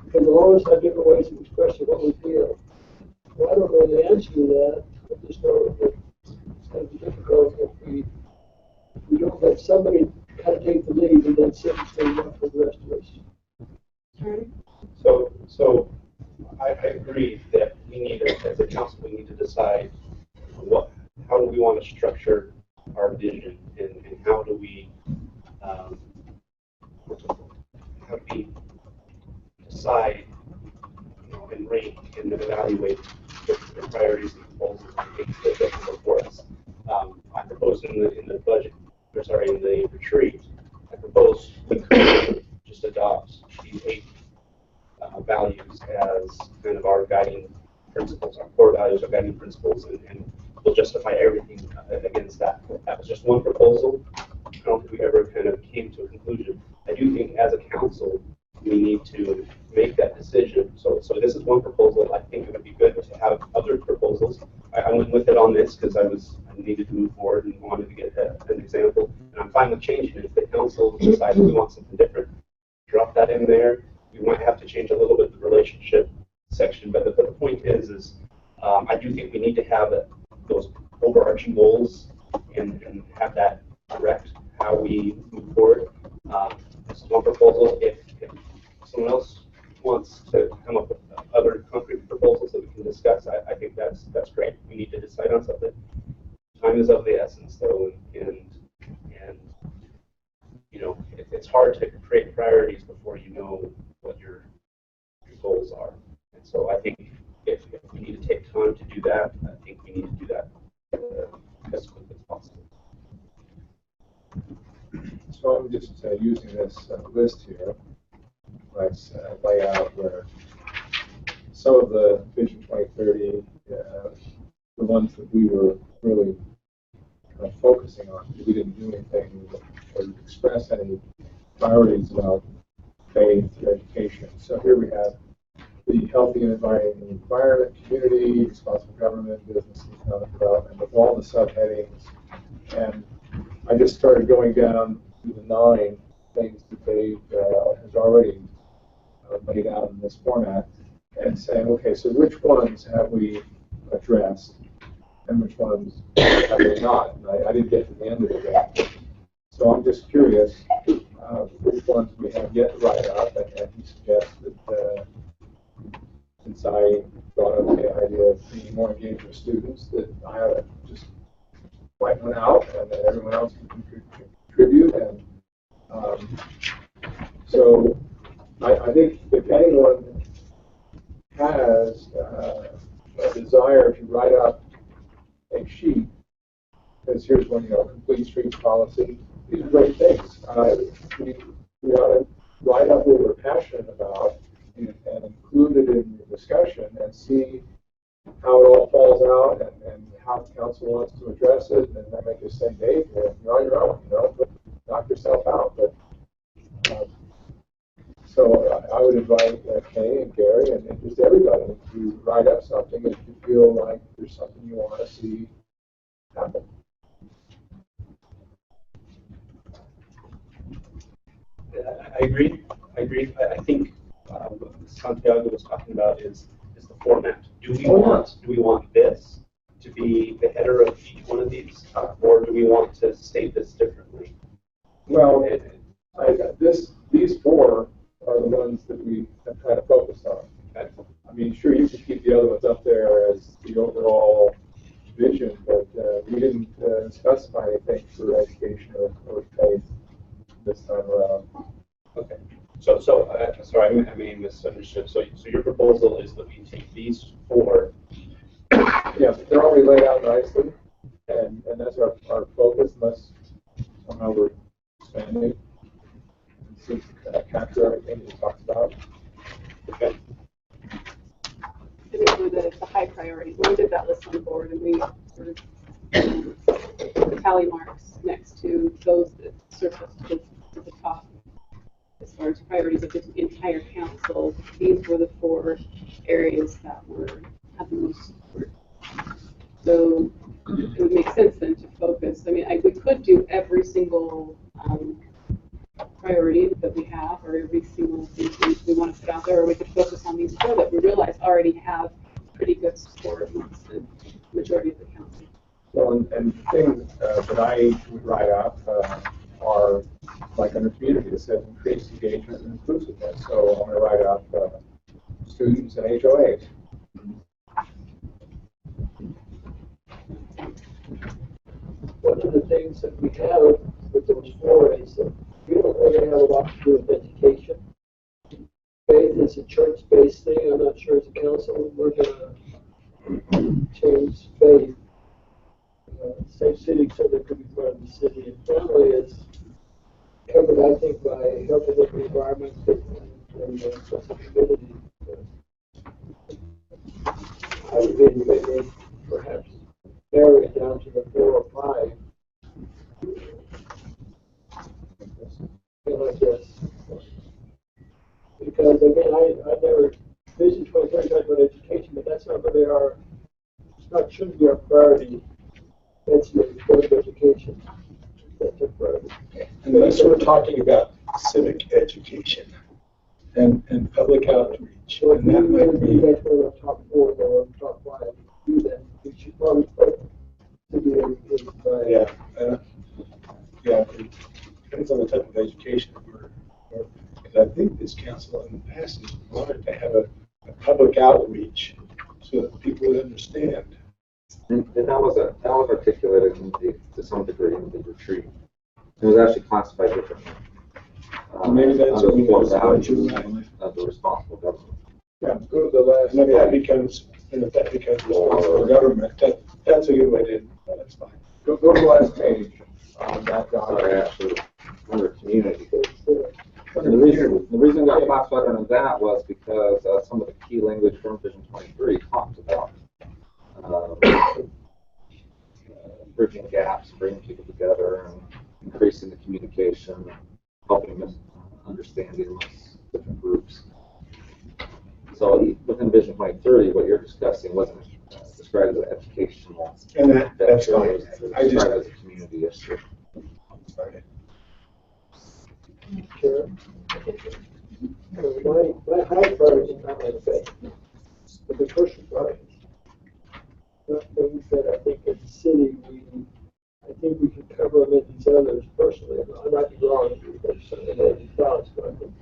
Because we'll always have different ways of expressing what we feel. Well, I don't know the answer to that. I just know that it's going to be difficult if we don't let somebody kind of take the lead and then sit and stand up for the rest of us. So I agree that we need, as a council, we need to decide how do we want to structure our vision, and how do we decide, and rank and evaluate the priorities and proposals that are before us. I proposed in the budget, in the retreat, I proposed we could just adopt these 8 values as kind of our guiding principles, our core values, our guiding principles, and we'll justify everything against that. That was just one proposal. I don't think we ever kind of came to a conclusion. I do think as a council, we need to make that decision. So this is one proposal. I think it would be good to have other proposals. I went with it on this because I needed to move forward and wanted to get an example. And I'm fine with changing it. If the council decides we want something different, drop that in there. We might have to change a little bit the relationship section, but the point is I do think we need to have those overarching goals and have that direct how we move forward. This is one proposal. If someone else wants to come up with other concrete proposals that we can discuss, I think that's great. We need to decide on something. Time is of the essence, though, and you know, it's hard to create priorities before you know what your goals are. And so I think if we need to take time to do that, I think we need to do that as quickly as possible. So I'm just using this list here. Let's lay out where some of the Vision 2030, the ones that we were really focusing on, because we didn't do anything or express any priorities about faith or education. So here we have the healthy and inviting environment, community, responsible government, business and economic development, with all the subheadings. And I just started going down to the 9 things that Dave has already laid out in this format and saying, okay, so which ones have we addressed and which ones have we not? And I didn't get to the end of it yet. So I'm just curious which ones we have yet to write up, and he suggests that since I brought up the idea of being more engaged with students, that I ought to just write one out and then everyone else can contribute. And so I think if anyone has a desire to write up a sheet, because here's one, complete streets policy, these are great things. We ought to write up what we're passionate about and include it in the discussion and see how it all falls out and how the council wants to address it. And then make us say, Dave, you're on your own, knock yourself out. But so I would invite Kay and Gary and just everybody to write up something if you feel like there's something you want to see happen. I agree. I think what Santiago was talking about is the format. Do we want this to be the header of each one of these, or do we want to state this differently? Well, these 4 are the ones that we have kind of focused on. Okay. I mean, sure, you can keep the other ones up there as the overall vision, but we didn't specify anything for education or faith this time around. Okay. So sorry, I may have misunderstood. So your proposal is that we take these 4. Yeah, they're already laid out nicely, and that's our focus, unless somehow we're expanding and capture everything we talked about. Okay. And remember that it's a high priority. When we did that list on the board, and we sort of the tally marks next to those that surfaced to the top as far as priorities of the entire council, these were the 4 areas that had the most support. So it would make sense then to focus. I mean, we could do every single priority that we have, or every single thing we want to put out there, or we could focus on these 4 that we realize already have pretty good support amongst the majority of the council. Well, and the things that I would write up are like under community. It says increased engagement and inclusiveness. So I'm going to write up students and HOAs. One of the things that we have with those 4 is that we don't really have a lot to do with education. Faith is a church-based thing. I'm not sure as a council we're going to change faith. Safe city so that could be part of the city. And family is covered, I think, by health and the environment and accessibility. I would maybe perhaps narrow it down to the 4 or 5. Like this. Because again, I never Vision 2030 talked about education, but that's not really shouldn't be our priority. That's your education. That's our priority. Unless we're talking about civic education and public outreach, So and that might be. That's where our top 4 or top 5 do that. We should probably put to be educated by. Yeah. Yeah, it depends on the type of education because I think this council in the past has wanted to have a public outreach so that people would understand. And that was articulated to some degree in the retreat. It was actually classified differently. Maybe that's what we core want to values do. of the responsible government. Yeah, go to the last. And if that becomes responsible government, that's a good way to. That's fine. Go to the last page on that Sorry, document. actually, under community. And the reason it got classified under that was because some of the key language from Vision 23 talked about bridging gaps, bringing people together, and increasing the communication, helping them understanding amongst different groups. So within Vision 2030, what you're discussing wasn't described as an educational. And that's fine. It was described as a community issue. Sure. My high priority is not like that. But the first priority is things that I think as a city, I think we can cover them in these others personally. I might be wrong, because some of the thoughts, but I think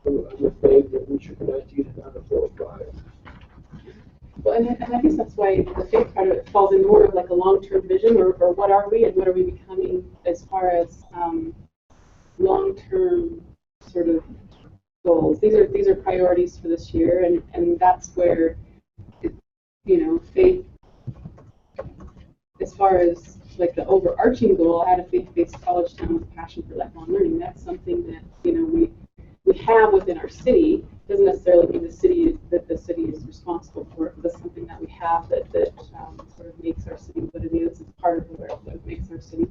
I'm afraid that we should connect to get it down to 4 or 5. Well, and I guess that's why the faith part of it falls in more of like a long-term vision, or what are we and what are we becoming as far as long-term sort of goals. These are priorities for this year, and that's where faith, as far as like the overarching goal, I had a faith-based college town with a passion for lifelong learning. That's something that we have within our city. Doesn't necessarily mean the city is responsible for it, but that's something that we have that sort of makes our city what it is. It's part of what makes our city.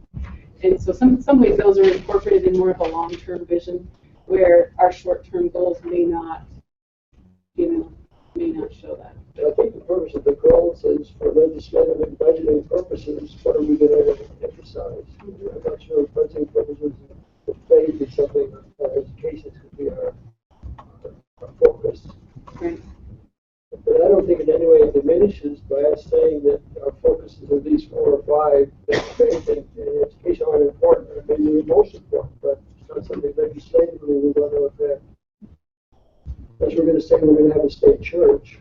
And so some ways those are incorporated in more of a long-term vision, where our short-term goals may not show that. I think the purpose of the goals is for legislative and budgeting purposes. What are we going to emphasize? I'm not sure if budgeting purposes of faith is something, education could be our focus. Right. But I don't think in any way it diminishes by us saying that our focus is at least 4 or 5, that faith and education aren't important, or maybe they're most important, but it's not something legislatively we're going to affect. Unless we're going to say we're going to have a state church,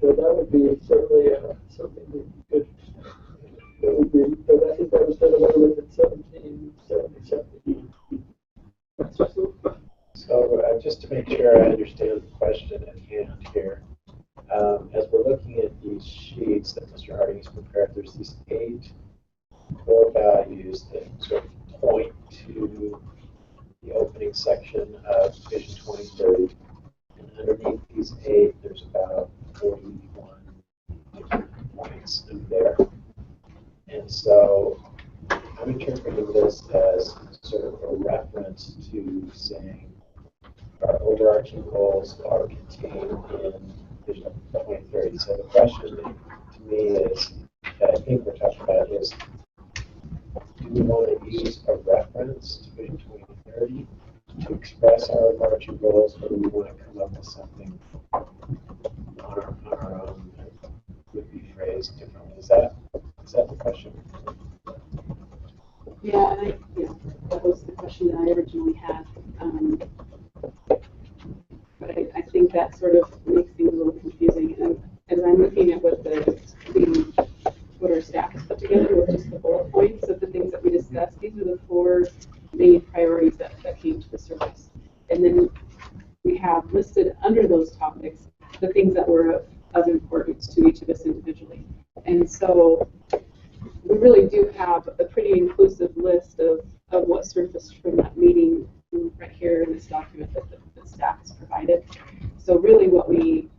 that would be certainly something that would be, but I think that was done away with in 1777. So just to make sure I understand the question at hand here, as we're looking at these sheets that Mr. Harding has prepared, there's these 8 core values that sort of point to the opening section of Vision 2030. And underneath these 8, there's about 41 different points in there. And so I'm interpreting this as sort of a reference to saying our overarching goals are contained in Vision 2030. So the question to me is, that I think we're talking about is, do we want to use a reference to Vision 2030 to express our overarching goals, or do we want to come up with something on our own that would be phrased differently? Is that the question? Yeah, that was the question that I originally had. But I think that sort of makes things a little confusing. And as I'm looking at what our staff has put together with just the bullet points of the things that we discussed, these are the 4 main priorities that came to the surface. And then we have listed under those topics the things that were of importance to each of us individually. And so we really do have a pretty inclusive list of what surfaced from that meeting right here in this document that the staff has provided. So really what we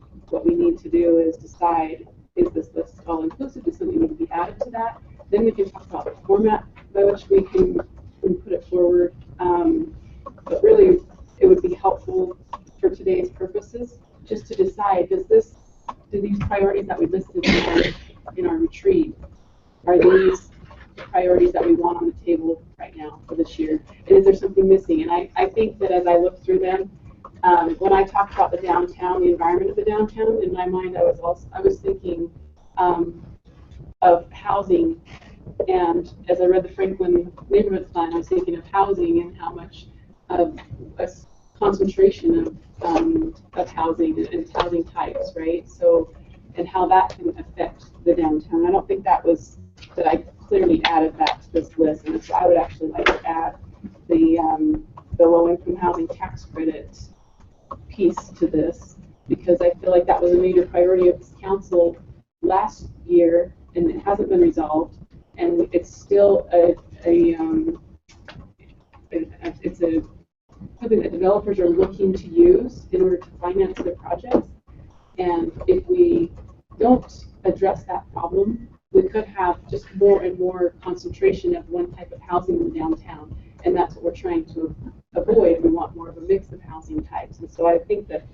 need to do is decide, is this list all inclusive? Does something need to be added to that? Then we can talk about the format by which we can put it forward. But really it would be helpful for today's purposes just to decide, do these priorities that we listed in our retreat, are these priorities that we want on the table right now for this year? And is there something missing? And I think that as I look through them, when I talked about the downtown, the environment of the downtown, in my mind I was thinking of housing And as I read the Franklin neighborhood plan, I was thinking of housing and how much of a concentration of housing and housing types, right? So, and how that can affect the downtown. I don't think that I clearly added that to this list, and so I would actually like to add the low-income housing tax credit piece to this, because I feel like that was a major priority of this council last year, and it hasn't been resolved, and it's still it's something that developers are looking to use in order to finance their projects. And if we don't address that problem, we could have just more and more concentration of one type of housing in the downtown. And that's what we're trying to avoid. We want more of a mix of housing types. And so I think that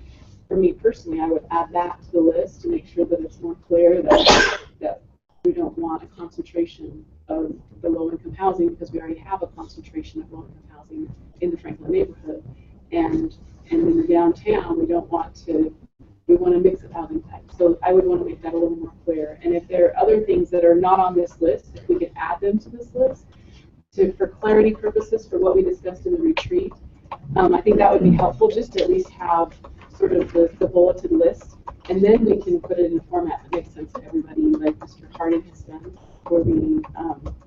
for me personally, I would add that to the list to make sure that it's more clear that we don't want a concentration of the low-income housing, because we already have a concentration of low-income housing in the Franklin neighborhood. And in the downtown, we want to mix of housing types. So I would want to make that a little more clear. And if there are other things that are not on this list, if we could add them to this list for clarity purposes for what we discussed in the retreat, I think that would be helpful, just to at least have sort of the bulleted list. And then we can put it in a format that makes sense to everybody, like Mr. Harding has done,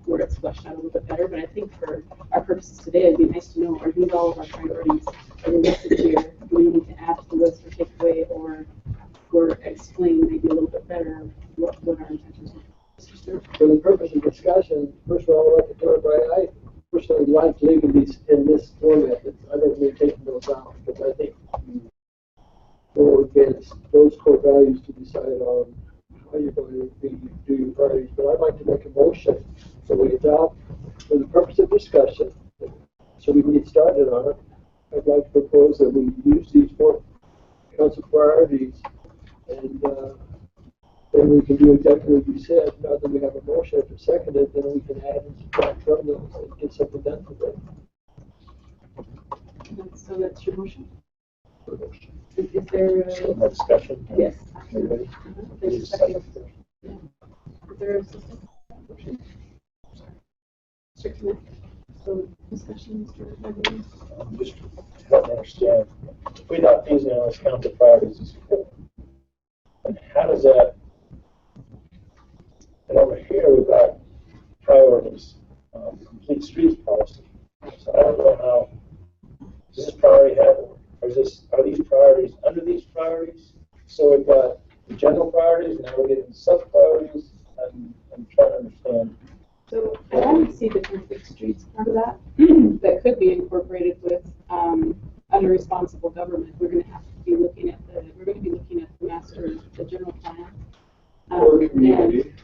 where it's fleshed out a little bit better. But I think for our purposes today, it'd be nice to know, are these all of our priorities? Are they listed here? Do we need to add to the list or take away or explain maybe a little bit better what our intentions are? Mr. Stewart? For the purpose of discussion, first of all, I would like to clarify, I personally like leaving these in this format. I don't mean taking those out, because I think go against those core values to decide on how you're going to do your priorities. But I'd like to make a motion so we adopt, for the purpose of discussion, so we can get started on it. I'd like to propose that we use these 4 council priorities, and then we can do exactly what you said. Now that we have a motion, if it's seconded, then we can add and subtract from those and get something done for them. So that's your motion? Is there Some more discussion? Yes. Everybody? There's a second. Yeah. Is there a second? So discussion, Mr. Harding? Just to help me understand, if we adopt these now as council priorities, and how does that, and over here we've got priorities, complete streets policy. So I don't know how, does this priority have, or are these priorities under these priorities? So we've got the general priorities, now we're getting sub priorities. I'm trying to understand. So I would see the complete streets part of that that could be incorporated with under responsible government. We're going to have to be looking at the general plan. Or community.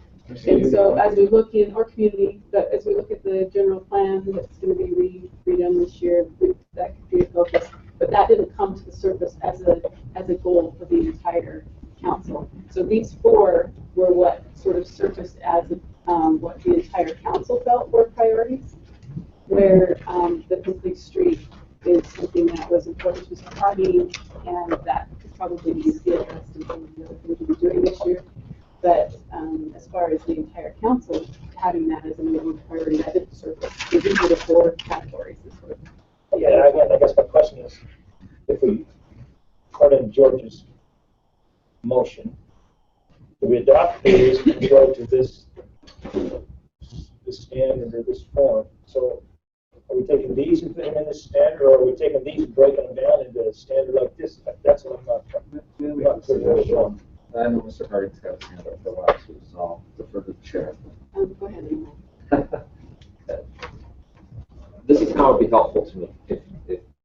And so as we look in our community, but as we look at the general plan that's going to be redone this year, that could be a focus. But that didn't come to the surface as a goal for the entire council. So these 4 were what sort of surfaced as what the entire council felt were priorities, where the complete street is something that was important to Mr. Harding, and that could probably be addressed in some of the other things we'll be doing this year. But as far as the entire council having that as a number 1 priority, that didn't surface. These are the 4 categories. Yeah, again, I guess my question is, if we, according to George's motion, if we adopt these and go to this standard or this form, so are we taking these and putting them in this standard, or are we taking these and breaking them down into a standard like this? That's what I'm not clear on. I know Mr. Harding's got his hand up for a while, so I'll defer to the chair. Go ahead, Emil. This is how it would be helpful to me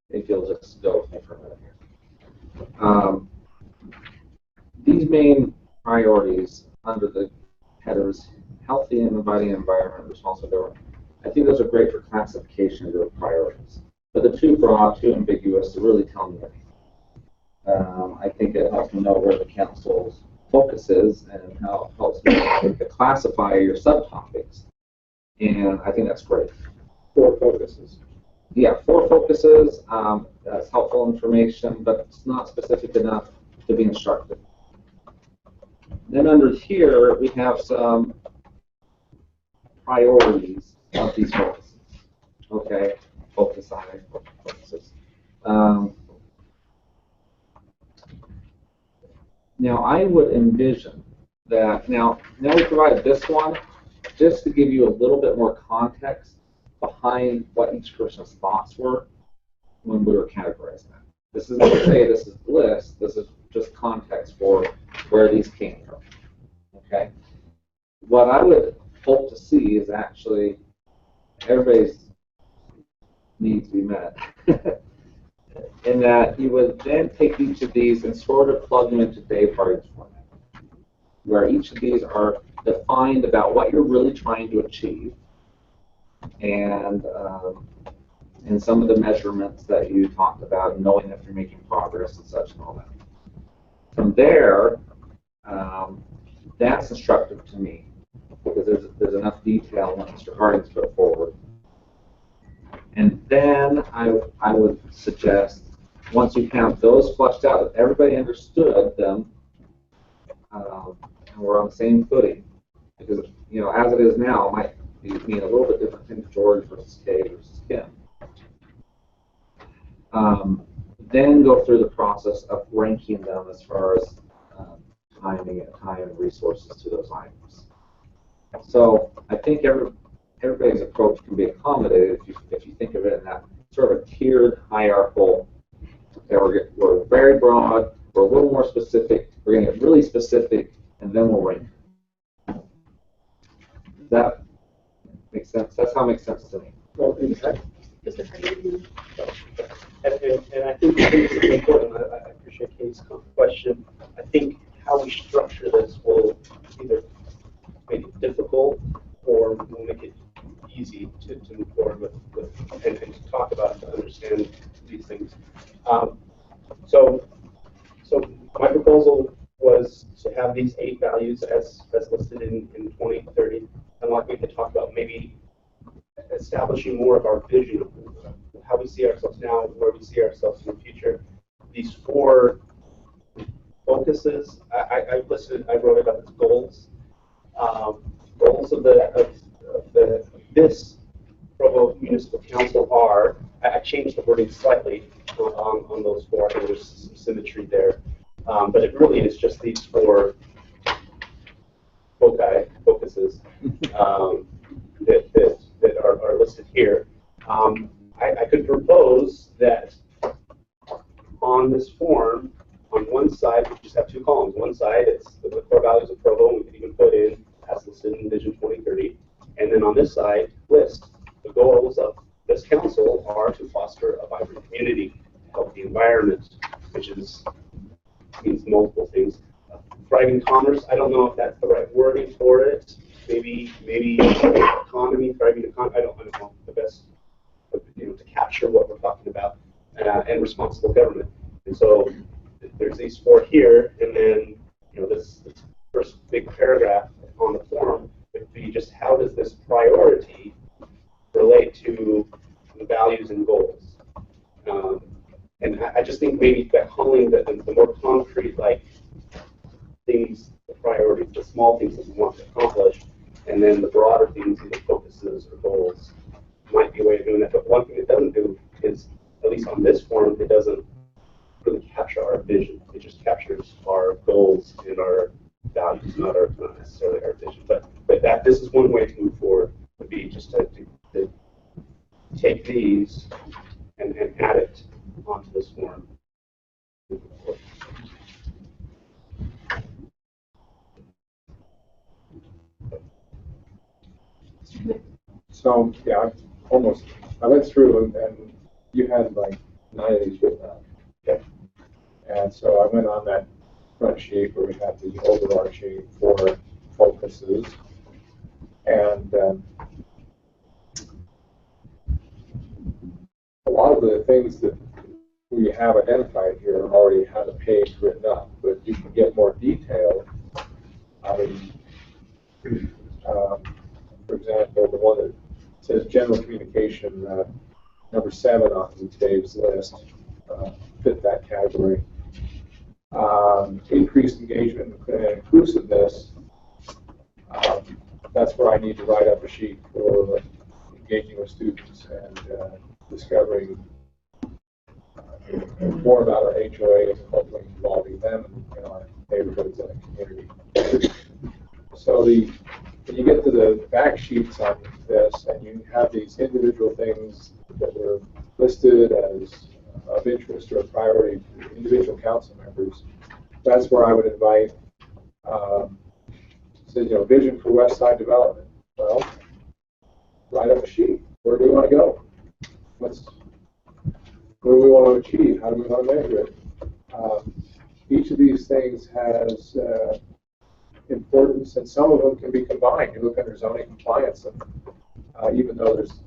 if you'll just go with me for a minute here. These main priorities under the headers, healthy and inviting environment, responsible government, I think those are great for classification of your priorities. But they're too broad, too ambiguous to really tell me anything. I think it helps me know where the council's focus is and how it helps me to classify your subtopics. And I think that's great. 4 focuses. Yeah, 4 focuses. That's helpful information, but it's not specific enough to be instructive. Then under here, we have some priorities of these focuses. Okay, focus on focuses. Now, I would envision that, now we provided this one just to give you a little bit more context behind what each person's thoughts were when we were categorizing that. This isn't to say this is the list, this is just context for where these came from. Okay? What I would hope to see is actually everybody's needs be met. In that you would then take each of these and sort of plug them into Dave Harding's format, where each of these are defined about what you're really trying to achieve, and some of the measurements that you talked about, knowing if you're making progress and such and all that. From there, that's instructive to me, because there's enough detail in what Mr. Harding's put forward. And then I would suggest, once you have those fleshed out, that everybody understood them, and we're on the same footing, because as it is now, it might mean a little bit different thing to George versus Kay versus Kim. Then go through the process of ranking them as far as time and resources to those items. So I think everybody's approach can be accommodated if you think of it in that sort of a tiered, hierarchical. Okay, we're very broad, we're a little more specific, we're going to get really specific, and then we'll rank. Does that make sense? That's how it makes sense to me. Well, exactly. And I think it's important. I appreciate Kate's question. I think how we structure this will either make it difficult or will make it easy to move forward with and to talk about, to understand these things. So my proposal was to have these 8 values as listed in 2030, and like we had talked about, maybe establishing more of our vision of how we see ourselves now, where we see ourselves in the future. These 4 focuses, I wrote it up as goals. Goals of this Provo Municipal Council are, I changed the wording slightly on those 4. I think there's some symmetry there. But it really is just these 4 focuses that are listed here. I could propose that on this form, on one side, we just have 2 columns. One side, it's the core values of Provo, and we can even put in as listed in Vision 2030. And then on this side, list the goals of this council are to foster a vibrant community, a healthy environment, which means multiple things. Thriving commerce, I don't know if that's the right wording for it. Maybe economy, thriving economy. I don't know the best, to capture what we're talking about, and responsible government. And so there's these 4 here, and then this first big paragraph on the form would be just how does this priority relate to the values and goals. And I just think maybe by calling the more concrete, like things, the priorities, the small things that we want to accomplish, and then the broader things, either focuses or goals, might be a way of doing that. But one thing it doesn't do is, at least on this form, it doesn't really capture our vision. It just captures our goals and our values, not necessarily our vision. But this is one way to move forward, would be just to take these and add it onto this form. So yeah, I went through and you had like 9 of these written out. Okay. And so I went on that front sheet where we have the overarching 4 focuses, and a lot of the things that we have identified here already have a page written up, but you can get more detail. I mean, for example, the one that says general communication, number 7 on Dave's list, fit that category. Increased engagement and inclusiveness. that's where I need to write up a sheet for engaging with students and discovering more about our HOAs and hopefully involving them in our neighborhoods and community. So when you get to the back sheets on this and you have these individual things that were listed as of interest or priority to individual council members, that's where I would invite, vision for West Side development. Well, write up a sheet. Where do we want to go? What do we want to achieve? How do we want to measure it? Each of these things has importance, and some of them can be combined. You look under zoning compliance, and even though there's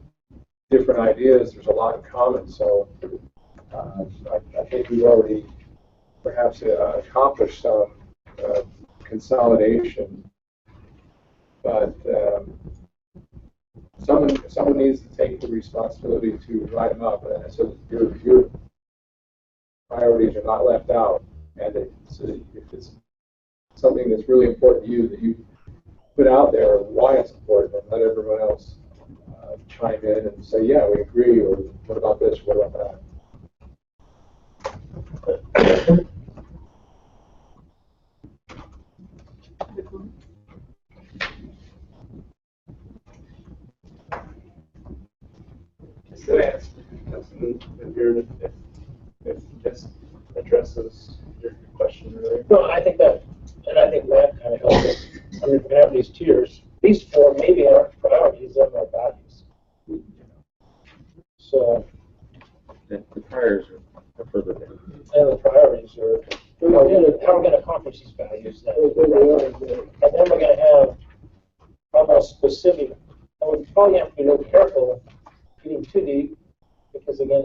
different ideas, there's a lot in common. So I think we've already perhaps accomplished some consolidation, but someone needs to take the responsibility to write them up, and so your priorities are not left out. And if it's something that's really important to you, that you put out there why it's important, and let everyone else chime in and say, yeah, we agree, or what about this, what about that? So ask if this addresses your question earlier. No, I think that, and I think Matt kind of helped us. I mean, we have these tiers. These four maybe aren't priorities, they're our values. So. The priors are further down. And the priorities are, how we're going to accomplish these values. And then we're going to have almost specific, and we probably have to be a little careful getting too deep, because again,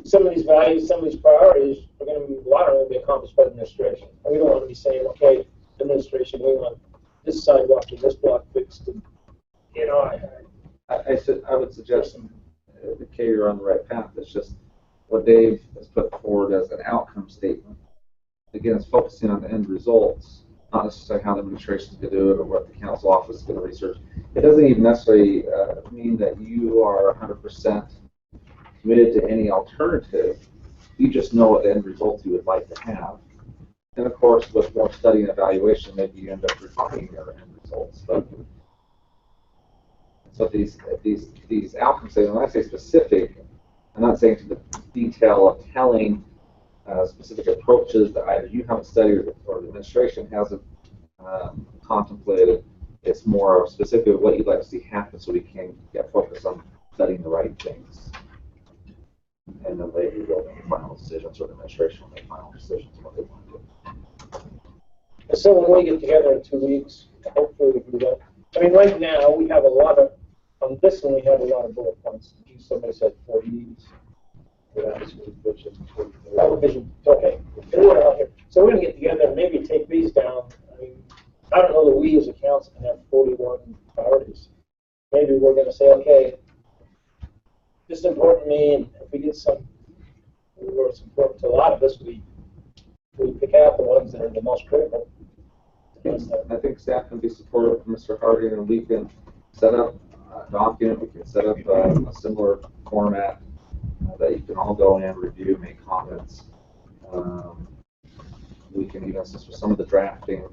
some of these values, some of these priorities are going to be, a lot of them will be accomplished by administration. And we don't want to be saying, okay, administration, we want this sidewalk and this block fixed. And, I would suggest, Kay, you're on the right path. It's just what Dave has put forward as an outcome statement. Again, it's focusing on the end results, not necessarily how the administration is going to do it or what the council office is going to research. It doesn't even necessarily mean that you are 100% committed to any alternative. You just know what the end results you would like to have. And of course, with more study and evaluation, maybe you end up refining your end results. But so these outcome statements, when I say specific, I'm not saying to the detail of telling specific approaches that either you haven't studied or the administration hasn't contemplated. It's more specific of what you'd like to see happen, so we can get focused on studying the right things. And then later we'll make final decisions, or the administration will make final decisions on what they want to do. So when we get together in 2 weeks, hopefully we can do that. I mean, right now we have a lot of, on this one we have a lot of bullet points. Somebody said 40s. Vision. Okay. So we're going to get together and maybe take these down. I mean, I don't know that we as a council can have 41 priorities. Maybe we're going to say, okay, this is important to me, and if we get some, or it's important to a lot of us, we pick out the ones that are the most critical. I think staff can be supportive of Mr. Harding, and we can set up a document, we can set up a similar format that you can all go in, review, make comments. We can even assist with some of the drafting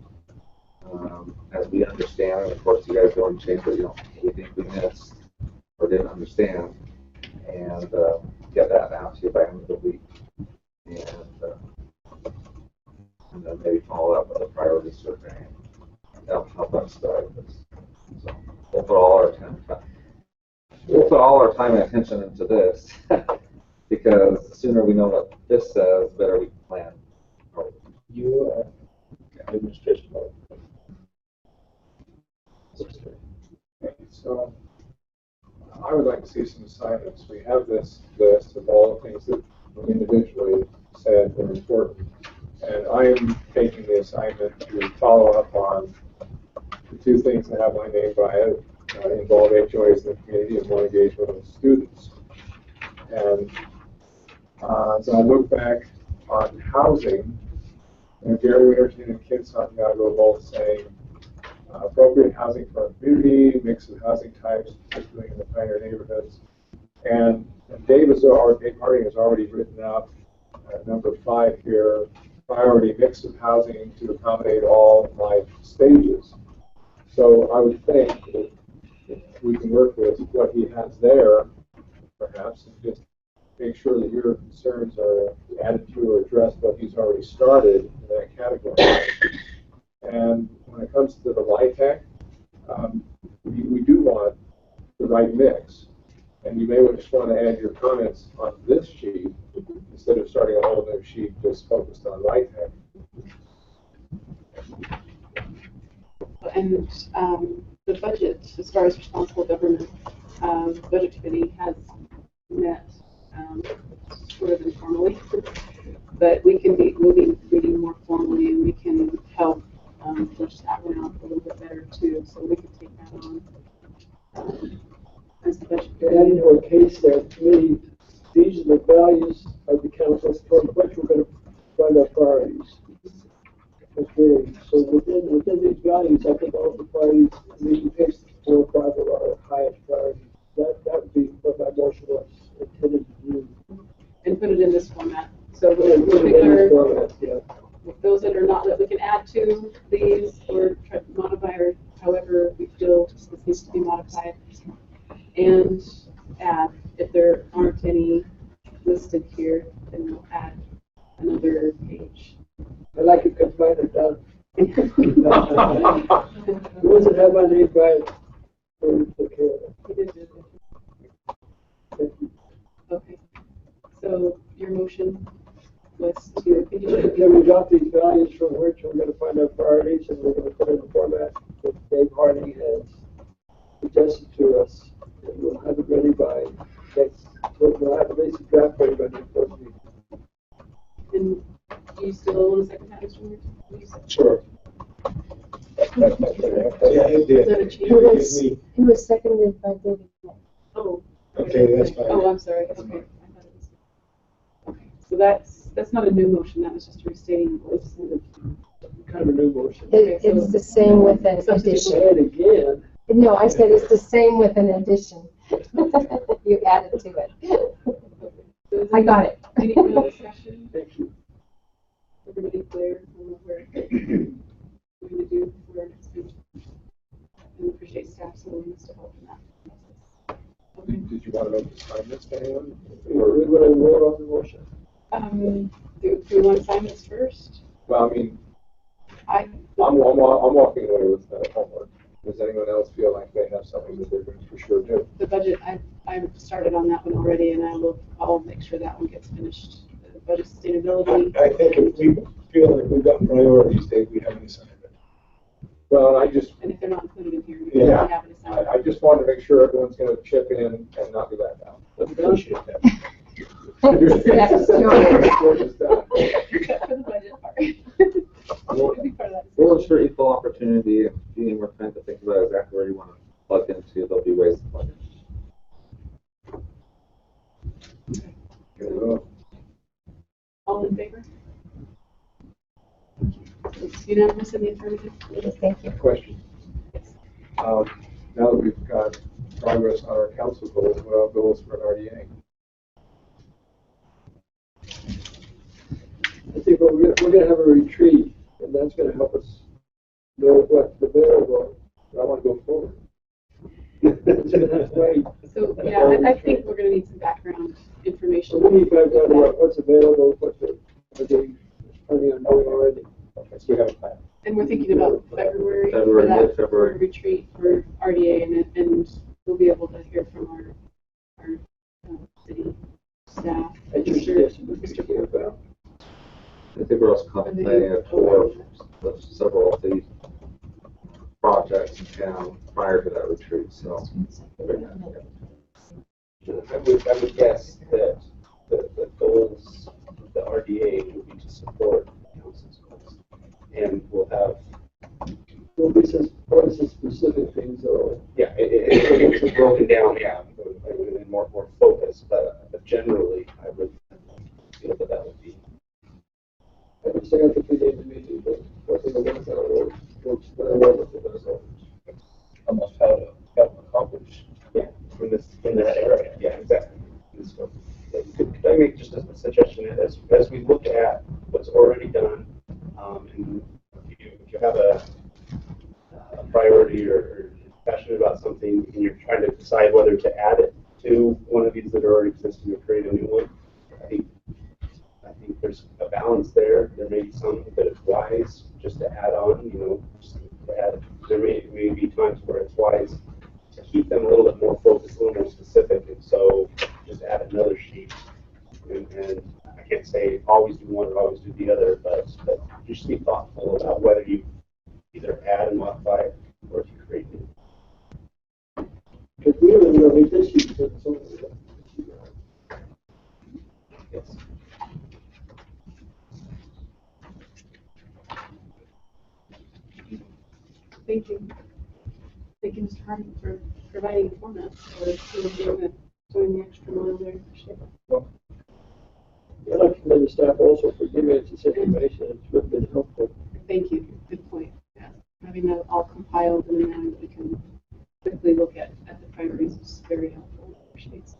as we understand, and of course you guys go and change what we think we missed or didn't understand, and get that out to you by the end of the week. And then maybe follow up with a priority survey. That'll help us start this. So we'll put all our time and attention into this because the sooner we know what this says, the better we can plan. You administration. So I would like to see some assignments. We have this list of all the things that we individually said were important. And I am taking the assignment to follow up on the 2 things that have my name by it, involve HOAs in the community and more engagement with students. And so I look back on housing, and Gary Winterton and Kid Santiago both saying appropriate housing for our community, mix of housing types, particularly in the pioneer neighborhoods. And Dave Harding has already written out number 5 here, priority mix of housing to accommodate all life stages. So I would think that if we can work with what he has there, perhaps, and just make sure that your concerns are added to or addressed what he's already started in that category. And when it comes to the life hack, we do want the right mix. And you may just want to add your comments on this sheet instead of starting a whole new sheet just focused on life hack. And the budget, as far as responsible government, the budget committee has met sort of informally, but we'll be meeting more formally, and we can help flesh that one out a little bit better too, so we can take that on as the budget And committee. in your case, that committee, these are the values of the council from which we're going to find our priorities. Okay, so within these values, I think all the priorities, we can pick 4 or 5 of our highest priorities. That would be what my motion was intended to do. And put it in this format. So Yeah, we'll put it pick in this our, format, yeah. those that are not, that we can add to these or try to modify, or however we feel this needs to be modified. And add, if there aren't any listed here, then we'll add another page. I like it because mine are done. Who doesn't have my name by it? Okay. He did do it. Okay. So your motion was to, could you Then we got these values from which we're going to find our priorities, and we're going to put in the format that Dave Harding has suggested to us. And we'll have it ready by next, we'll have a basic draft ready by next meeting. And you still want to second that, Mr. Moore? Sure. Yeah, it Is that a did. change? It was seconded by David. Oh. Okay, that's fine. Oh, I'm sorry. Okay. I thought it was. Okay. So that's not a new motion. That was just restating what was Kind of a new motion. It's the same with an Substitute addition. Say it again. No, I said it's the same with an addition. You added to it. I got it. Any further discussion? Thank you. Everybody clear on what we're going to do for our next meeting? And appreciate staff's willingness to help in that process. Okay. Did you want to make assignments to anyone? We're going to vote on the motion. Do we want assignments first? Well, I mean, I'm I'm walking away with homework. Does anyone else feel like they have something that they're going to for sure do? the budget, I've started on that one already, and I'll make sure that one gets finished. The budget sustainability. I think if we feel like we've got priorities, Dave, we have an assignment. Well, And if they're not included in here, we Yeah. have an assignment. I just wanted to make sure everyone's going to chip in and not be left out. Appreciate that. Yes, sure. Except for the budget part. It'll be part of that We'll discussion. ensure equal opportunity. If you need more time to think about exactly where you want to plug into, there'll be ways to plug in. All in favor? It's unanimous in the affirmative. Thank you. Question. Now that we've got progress on our council goals, what are our goals for an RDA? I think we're going to have a retreat, and that's going to help us know what's available. I want to go forward. It's going to have to wait. So, yeah, I think we're going to need some background information. We need to find out about what's available, what they planning on doing already. Okay, so we have a plan. And we're thinking about February for February, that mid-February. for retreat for RDA, and we'll be able to hear from our city staff. That's your suggestion, Mr. Campbell. I think we're also contemplating a tour of several of the projects in town prior to that retreat, so. I would guess that the goals of the RDA would be to support council's goals. And we'll have, There'll be some specific things though. yeah, it's broken down, yeah, and more focused, but generally, I would feel that would be. I just think I think we need to meet, but what are the ones that are works very well with it, so. suggestion as we look at what's already done, and if you have a priority or passionate about something and you're trying to decide whether to add it to one of these that are already existing or create a new one, I think there's a balance there. There may be some that it's wise just to add on, just to add. There may be times where it's wise to keep them a little bit more focused, a little more specific, and so just add another sheet. And I can't say always do one or always do the other, but just be thoughtful about whether you either add and modify or if you create new. If we really need this, you can put Yes. Thank you. Thank you, Mr. Harmon, for providing the format for doing the extra mile there. Appreciate it. I'd like to commend the staff also for giving us this information. It's really been helpful. Thank you. Good point. Yeah. Having that all compiled in a manner that we can quickly look at the priorities is very helpful. Appreciate that.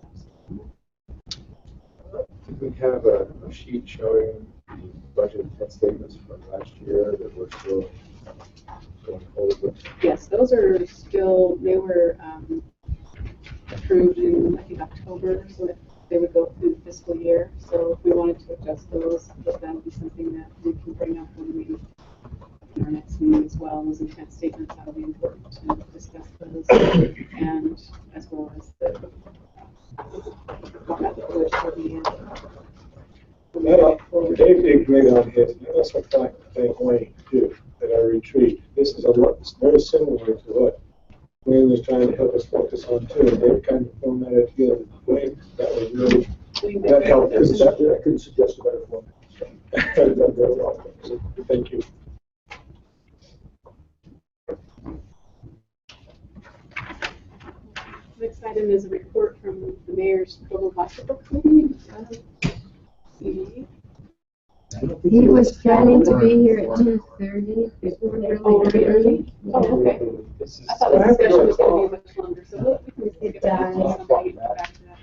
Did we have a sheet showing the budget intent statements from last year that we're still going forward with? Yes, those are still, they were approved in, I think, October, so that they would go through the fiscal year. So if we wanted to adjust those, that would be something that we can bring up when we, in our next meeting as well. Those intent statements, that'll be important to discuss those, and as well as the format that we're studying. Dave did great on his, and I also thank Wayne too, at our retreat. This is it's very similar to what Wayne was trying to help us focus on too, and Dave kind of formatted it together. Wayne, that was really, that helped. I couldn't suggest a better format. So, thank you. Next item is a report from the mayor's Provo basketball committee. He was planning to be here at 2:30. Oh, very early? Oh, okay. I thought the discussion was going to be much longer, so we can get back to somebody and come back to that.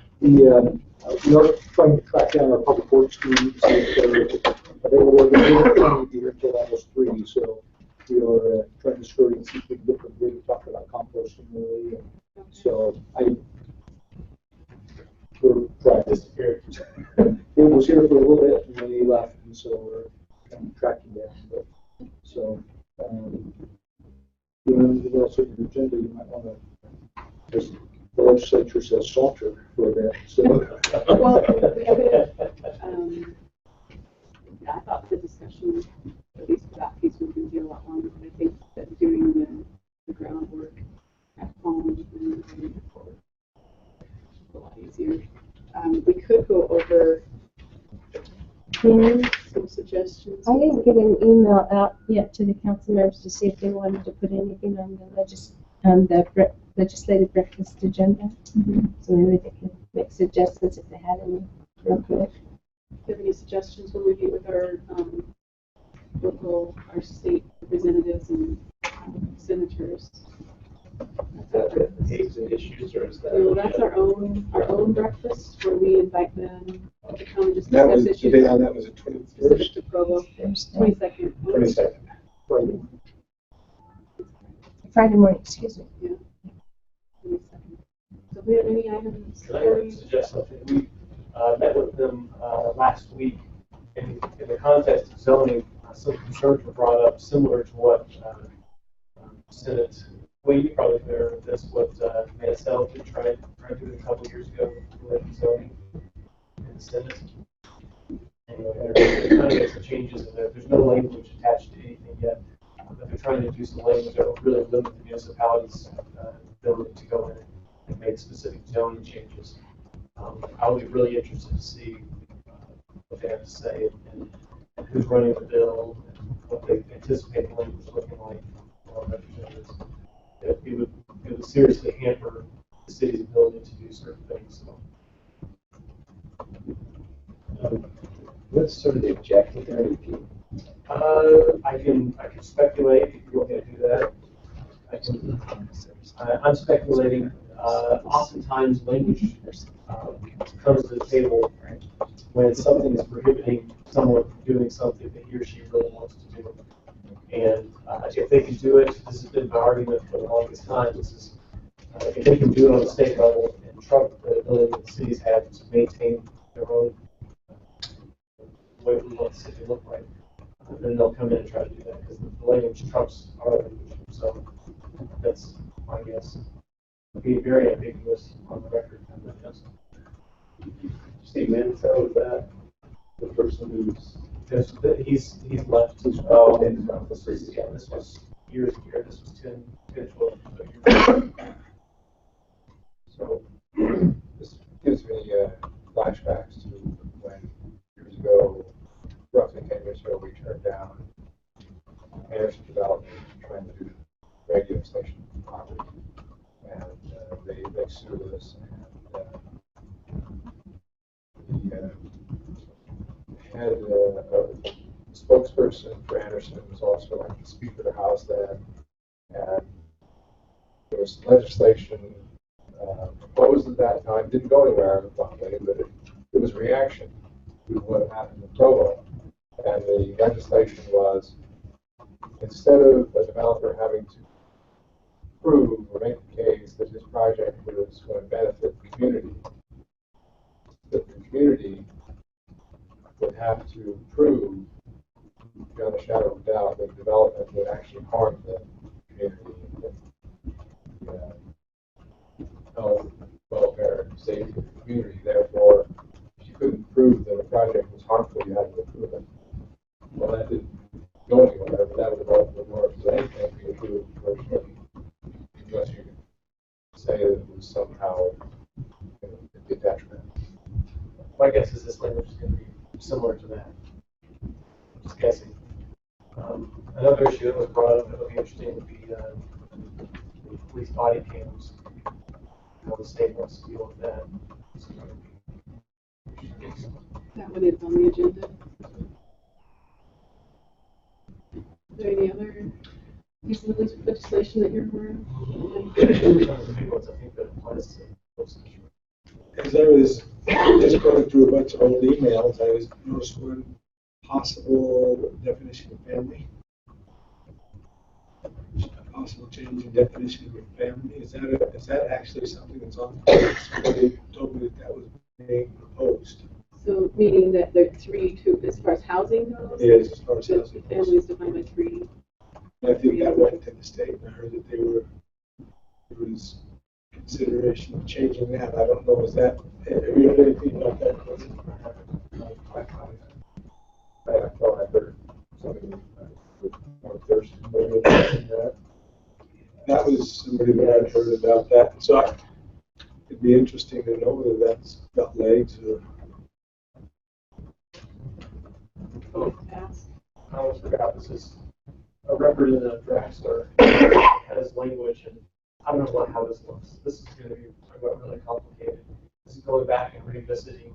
We are trying to track down our public works team, see if they're available. They're going to be here until almost 3, so we are trying to scurry and see if we can get them here to talk about composting early. So we're trying to disappear. He was here for a little bit and then he left, and so we're kind of tracking down. But so, anything else on your agenda you might want to? Because the legislature says salter for a bit. So. Well, I thought the discussion, at least for that piece, was going to be a lot longer. But I think that doing the groundwork at home and a lot easier. We could go over some suggestions. I didn't get an email out yet to the council members to see if they wanted to put anything on the legislative breakfast agenda. So maybe they could make suggestions if they had any real quick. Do you have any suggestions when we meet with our our state representatives and senators? Is that the aids and issues, or is that? No, that's our own breakfast where we invite them to come and just That discuss was the issues. day on that was the 21st. Specific to Provo, 22nd. 22nd. Friday morning, excuse me. Yeah. 22nd. So do we have any items? Can I suggest something? We met with them last week in the context of zoning. Some concerns were brought up similar to what Senate. Well, you probably familiar with this, what Mansell did try to do a couple of years ago with zoning in the Senate. Anyway, they're trying to make some changes, and there's no language attached to anything yet. But they're trying to do some language that will really limit the municipality's ability to go in and make specific zoning changes. I'll be really interested to see what they have to say and who's running the bill and what they anticipate the language looking like for our representatives. It would seriously hamper the city's ability to do certain things. So. What's sort of the objective there? I can speculate if you want me to do that. I'm speculating. Oftentimes, language comes to the table when something is prohibiting someone from doing something that he or she really wants to do. And if they can do it, this has been my argument for the longest time, this is if they can do it on the state level and trump the ability that the cities have to maintain their own way we want the city to look like, then they'll come in and try to do that because the language trumps our language. So that's my guess. Be very ambiguous on the record. Steve Mansell, is that the person who's He's left. oh, okay, this is Yeah, this was years ago. This was 10, 12 years ago. So this gives me flashbacks to when years ago, roughly 10 years ago, we turned down Anderson Development trying to do radio station property. And they sued us, and the head spokesperson for Anderson was also like the Speaker of the House then, and there was legislation proposed at that time, didn't go anywhere, luckily, but it was a reaction to what happened in Provo. And the legislation was, instead of a developer having to prove or make the case that this project was going to benefit the community, that the community would have to prove, beyond a shadow of doubt, that development would actually harm the community, the health, welfare, safety of the community. Therefore, if you couldn't prove that a project was harmful, you had to approve it. Well, that didn't go anywhere, but that would open the door to anything being approved commercially, unless you can say that it was somehow a detriment. My guess is this language is going to be similar to that. I'm just guessing. Another issue that was brought up that would be interesting would be police body cams. How the state wants to deal with that. That one is on the agenda. Is there any other pieces of legislation that you're aware of? As I was just going through a bunch of old emails, I was noticed one possible definition of family. A possible change in definition of family. Is that actually something that's on? Somebody told me that was being proposed. So meaning that there are three, as far as housing goes? Yes, as far as housing goes. Family is defined by three. I think that went to the state, and I heard that there was consideration of changing that. I don't know, is that, have you heard anything about that? I thought I heard something with more thirst. That was somebody that I'd heard about that. So it'd be interesting to know whether that's got legs or. I almost forgot this is a representative drafter has language, and I don't know how this looks. This is going to be really complicated. This is going back and revisiting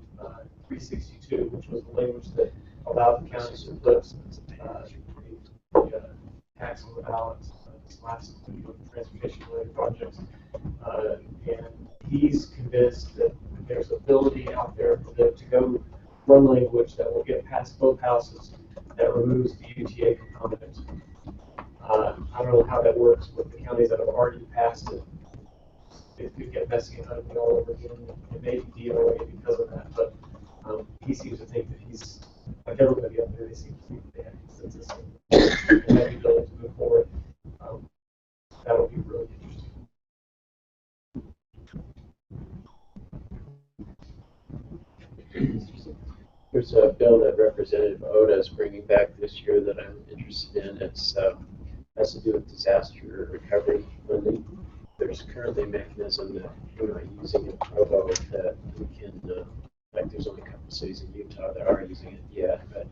362, which was the language that allowed the counties to put the tax on the ballot, this last transportation-related projects. And he's convinced that there's ability out there for them to go run language that will get past both houses that removes the UTA component. I don't know how that works with the counties that have already passed it. It could get messy and ugly all over again. It may be DOA because of that, but he seems to think that he's, like everybody up there, they seem to think that they have consensus and have the ability to move forward. That would be really interesting. There's a bill that Representative Oda is bringing back this year that I'm interested in. It's has to do with disaster recovery funding. There's currently a mechanism that we're not using in Provo that we can, like there's only a couple of cities in Utah that are using it yet, but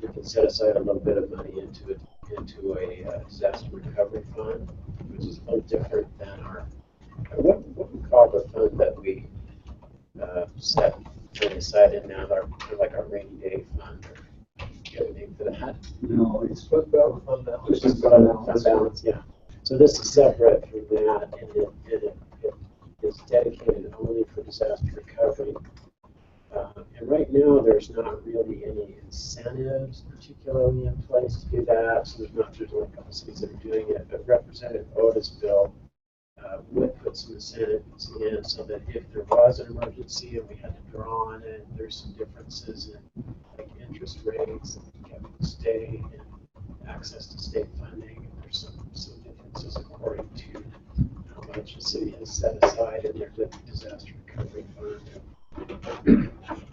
we can set aside a little bit of money into a disaster recovery fund, which is a little different than our, what we call the fund that we set aside in now, kind of like our rainy day fund. Do you have a name for that? No, it's fund balance. This is fund balance, yeah. So this is separate from that, and it is dedicated only for disaster recovery. And right know, there's not really any incentives particularly in place to do that. So there's only a couple cities that are doing it. But Representative Oda's bill would put some incentives in so that if there was an emergency and we had to draw on it, there's some differences in like interest rates and capital state and access to state funding. And there's some differences according to how much the city has set aside in their disaster recovery fund.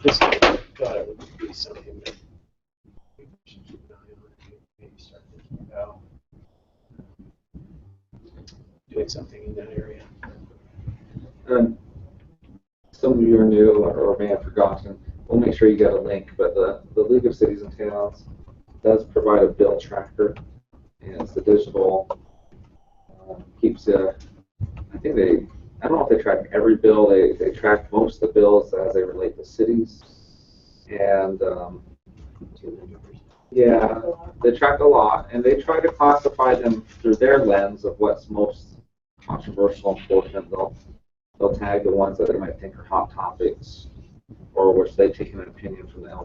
Just thought it would be something that we should keep an eye on and maybe start thinking about doing something in that area. Some of you are new or may have forgotten. We'll make sure you get a link, but the League of Cities and Towns does provide a bill tracker, and it's the digital, keeps I think I don't know if they track every bill, they track most of the bills as they relate to cities, and yeah, they track a lot, and they try to classify them through their lens of what's most controversial and important. They'll tag the ones that they might think are hot topics, or which they've taken an opinion from the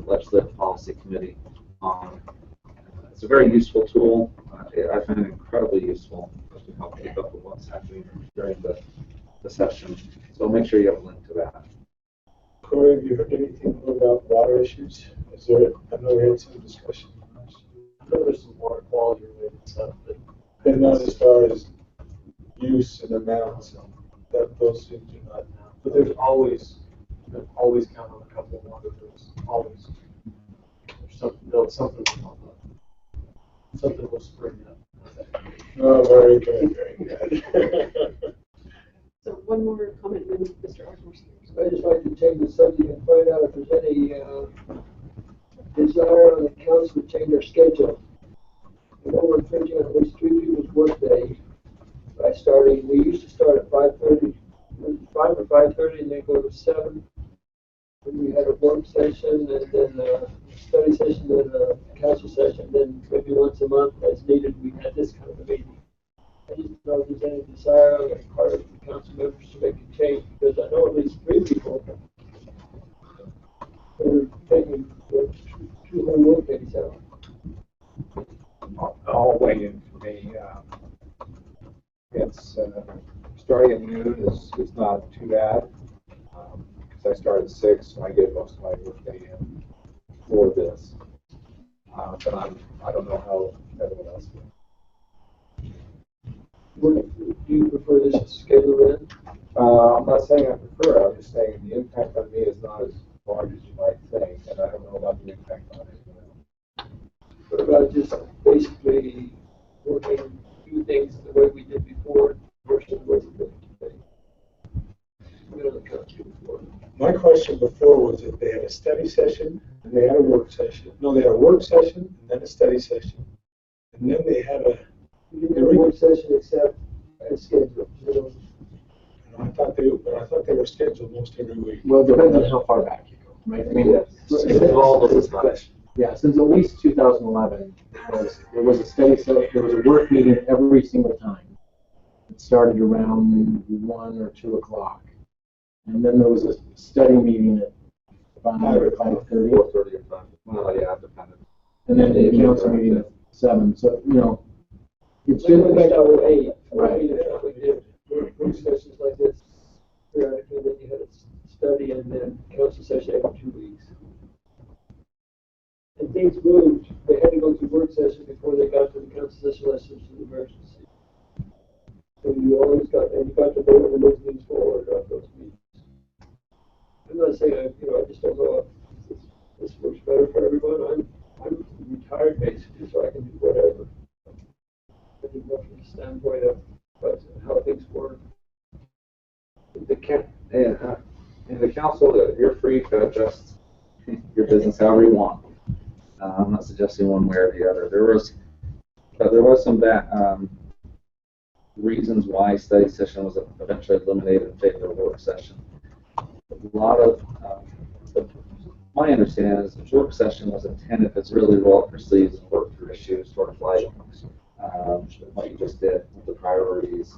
Legislative Policy Committee on. It's a very useful tool. I find it incredibly useful to help keep up with what's happening during the session. So make sure you have a link to that. Corey, have you heard anything about water issues? I know we had some discussion. I know there's some water quality related stuff, but And not as far as use and amounts, that those things do not. but there's always count on a couple of water bills. Always. There's something will spring up. Oh, very good, very good. So one more comment, then Mr. Ardmore. I just like to change the subject and find out if there's any desire on the council to change their schedule. And we're infringing on at least 3 people's workday by starting. We used to start at 5:30, 5 or 5:30, and then go to 7. When we had a work session, and then a study session, then a council session, then maybe once a month as needed, we had this kind of a meeting. I just don't know if there's any desire on the part of the council members to make a change, because I know at least 3 people are taking 2 whole work days out. I'll weigh in for me. It's starting at noon is not too bad, because I start at 6, so I get most of my work day in for this. But I don't know how everyone else feels. Do you prefer this schedule then? I'm not saying I prefer it, I'm just saying the impact on me is not as large as you might think, and I don't know about the impact on anyone else. What about just basically working, do things the way we did before versus the way we did today? We don't come to before. My question before was if they had a study session and they had a work session. No, they had a work session and then a study session. And then they had a We didn't have a work session except as scheduled. I thought they were scheduled most every week. Well, it depends on how far back you go, right? I mean, yeah, since at least 2011, there was a study session, there was a work meeting every single time. It started around 1 or 2 o'clock. And then there was a study meeting at 5 or 5:30. 4:30 or 5. Well, yeah, depending. And then the council meeting at 7. So, it's We went back been, to 8. right. We did work sessions like this periodically, then you had a study and then council session every 2 weeks. And things moved. They had to go through work session before they got to the council session unless it was an emergency. So you always got to vote on those things forward on those meetings. I'm not saying I just don't know if this works better for everyone. I'm retired basically, so I can do whatever. I think from the standpoint of how things work. In the council, you're free to adjust your business however you want. I'm not suggesting one way or the other. There was some reasons why study session was eventually eliminated in favor of work session. A lot of my understanding is the work session was intended as really roll up your sleeves and work through issues, sort of like what you just did with the priorities.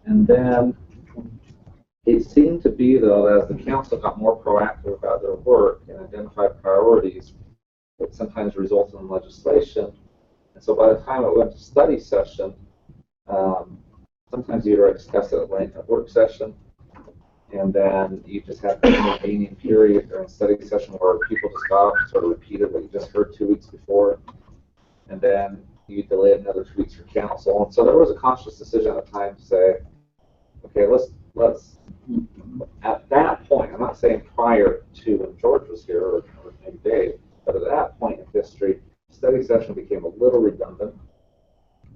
And then It seemed to be, though, that as the council got more proactive about their work and identified priorities, it sometimes resulted in legislation. And so by the time it went to study session, sometimes you'd already discussed it at length at work session, and then you just had an intervening period during study session where people just got up and sort of repeated what you just heard 2 weeks before, and then you delayed another 2 weeks for council. And so there was a conscious decision at the time to say, okay, let's at that point, I'm not saying prior to when George was here or maybe Dave, but at that point in history, study session became a little redundant,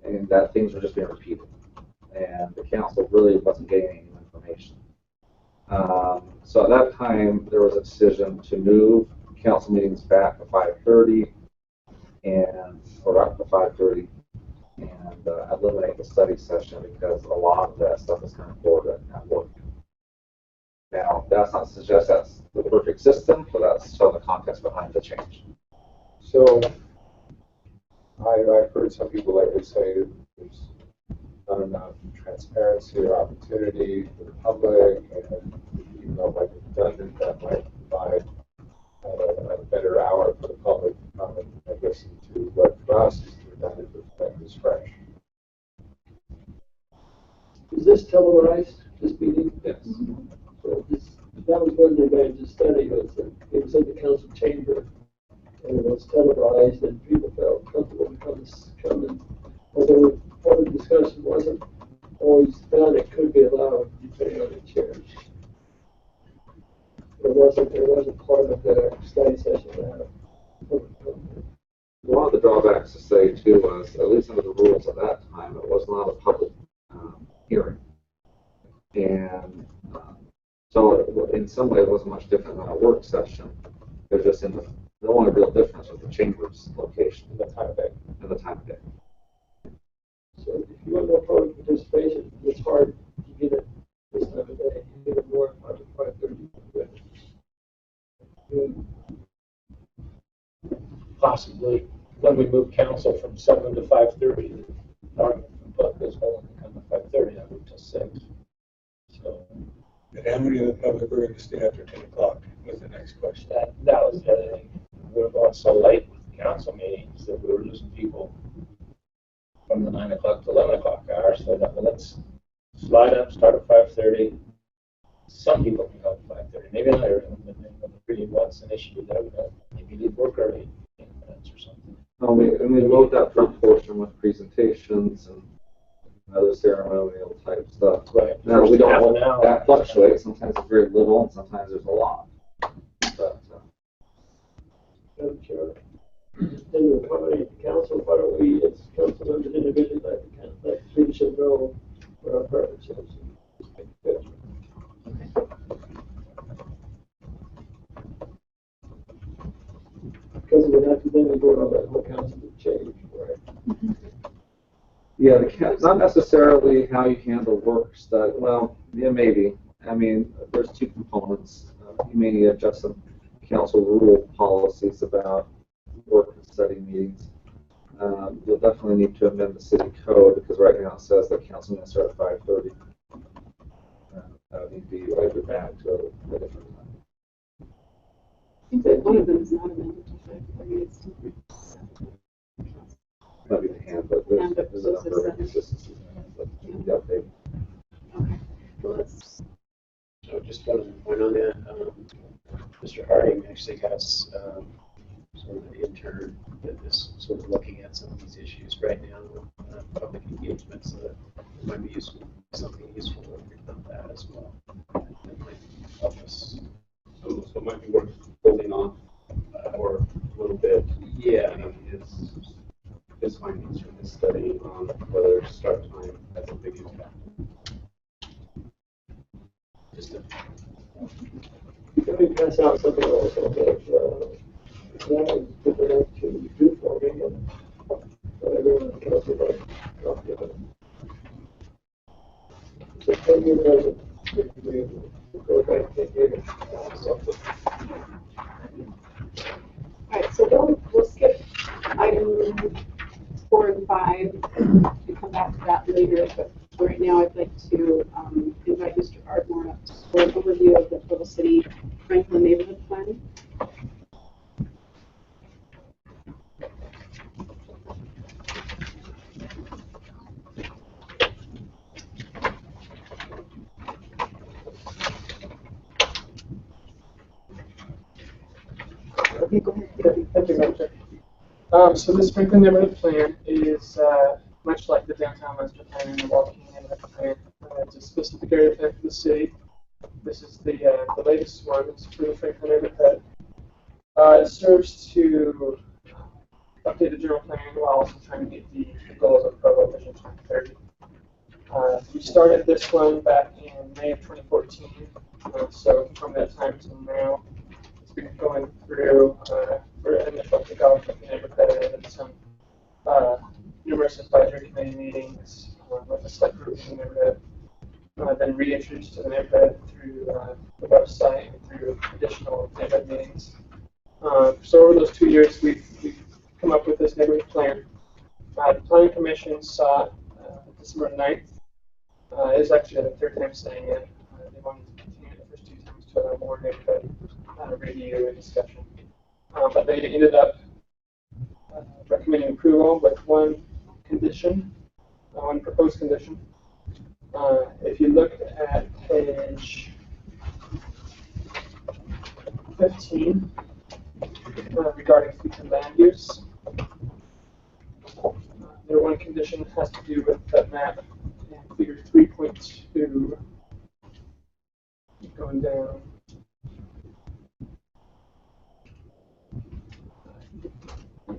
and that things were just being repeated, and the council really wasn't getting any new information. So at that time, there was a decision to move council meetings back to 5:30 or up to 5:30 and eliminate the study session because a lot of that stuff is kind of forward at work. Now, that's not to suggest that's the perfect system, but that's some of the context behind the change. So I've heard some people like to say there's not enough transparency or opportunity for the public, and even though it might be redundant, that might provide a better hour for the public to come and listen to what for us is redundant, but is fresh. Is this televised, this meeting? Yes. So that was one of the guys to study, it was in the council chamber, and it was televised, and people felt comfortable to come and, although part of the discussion wasn't always done, it could be allowed depending on the chairs. It wasn't part of the study session to have public comment. One of the drawbacks to say too was, at least under the rules at that time, it was not a public hearing, and so in some way it wasn't much different than a work session. It was just the only real difference was the chamber's location and the time of day. So if you want more public participation, it's hard to get it this time of day. You get it more at 5:30. Possibly when we move council from 7 to 5:30, our public is going to come to 5:30, I move till 6. So And how many of the public are going to stay after 10 o'clock was the next question. that was the other thing. We were going so late with the council meetings that we were losing people from the 9 o'clock to 11 o'clock hour. So let's slide up, start at 5:30. Some people can go at 5:30, maybe not everyone, but really what's an issue that maybe leave work early, 10 minutes or something. We load that front portion with presentations and other ceremonial type stuff. Right. Now, we don't Half an know, hour. that fluctuates. Sometimes it's very little, and sometimes there's a lot. But, Madam Chair, in the accommodate the council, why don't we, as council members individually, like we should know what our preference is. Because it would have to then we vote on that whole council to change, right? yeah, not necessarily how you handle work study. Well, yeah, maybe. I mean, there's two components. You may need to adjust some council rule policies about work and study meetings. You'll definitely need to amend the city code because right now it says that council meetings start at 5:30. That would need to be right back to a different time. I think that one of them is not amended to 5:30, it's to 7. Might be the handbook. There's a number of inconsistencies in the handbook. Yeah, update. Okay. Well, let's. So just one point on that. Mr. Harding actually has sort of an intern that is sort of looking at some of these issues right now with public engagement, so that it might be useful, something useful about that as well. That might help us. So it might be worth holding on for a little bit. Yeah. His findings from this study on whether start time has a big impact. Let me pass out something also that would put it up to do for me and everyone in the council might copy of it. So 10-year present, we go back 10 years. All right, so we'll skip item 4 and 5 and come back to that later. But right now, I'd like to invite Mr. Ardmore up to Okay, go ahead. Thank you, Madam Chair. So the Sprinkler Neighborhood Plan is much like the Downtown Master Plan and the Walking Neighborhood Plan. It's a specific area plan for the city. This is the latest one. It's for the Sprinkler Neighborhood. It serves to update the general plan while also trying to meet the goals of Provo Vision 2030. We started this one back in May of 2014. So from that time till now, it's been going through for initial kickoff of the neighborhood and some numerous advisory committee meetings with a select group in the neighborhood. Then reintroduced to the neighborhood through the website and through additional neighborhood meetings. So over those 2 years, we've come up with this neighborhood plan. The Planning Commission saw December 9th. It was actually the third time saying it. They wanted to continue the first 2 times to allow more neighborhood review and discussion. But they ended up recommending approval with one condition, one proposed condition. If you look at page 15, regarding future land use, their one condition has to do with that map in figure 3.2, going down.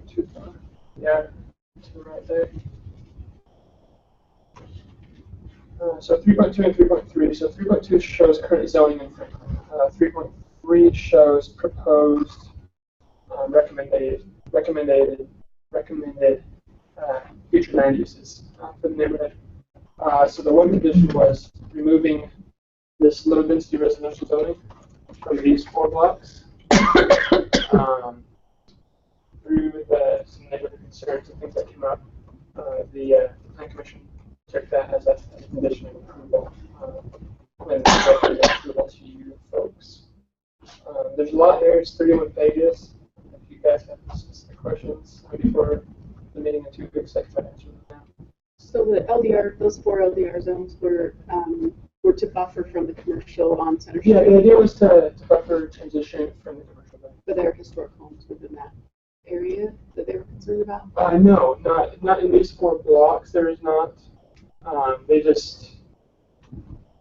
Too far. Yeah, to right there. So 3.2 and 3.3. So 3.2 shows current zoning in Franklin. 3.3 shows proposed recommended future land uses for the neighborhood. So the one condition was removing this low density residential zoning from these 4 blocks. Through some neighborhood concerns and things that came up, the Planning Commission took that as a condition of approval when recommending approval to you folks. There's a lot here. It's 31 pages. If you guys have specific questions before the meeting in 2 weeks, I can try to answer them now. So the LDR, those 4 LDR zones were to buffer from the commercial on Center Street. Yeah, the idea was to buffer transition from the commercial. But there are historic homes within that area that they were concerned about? No, not in these 4 blocks. There is not.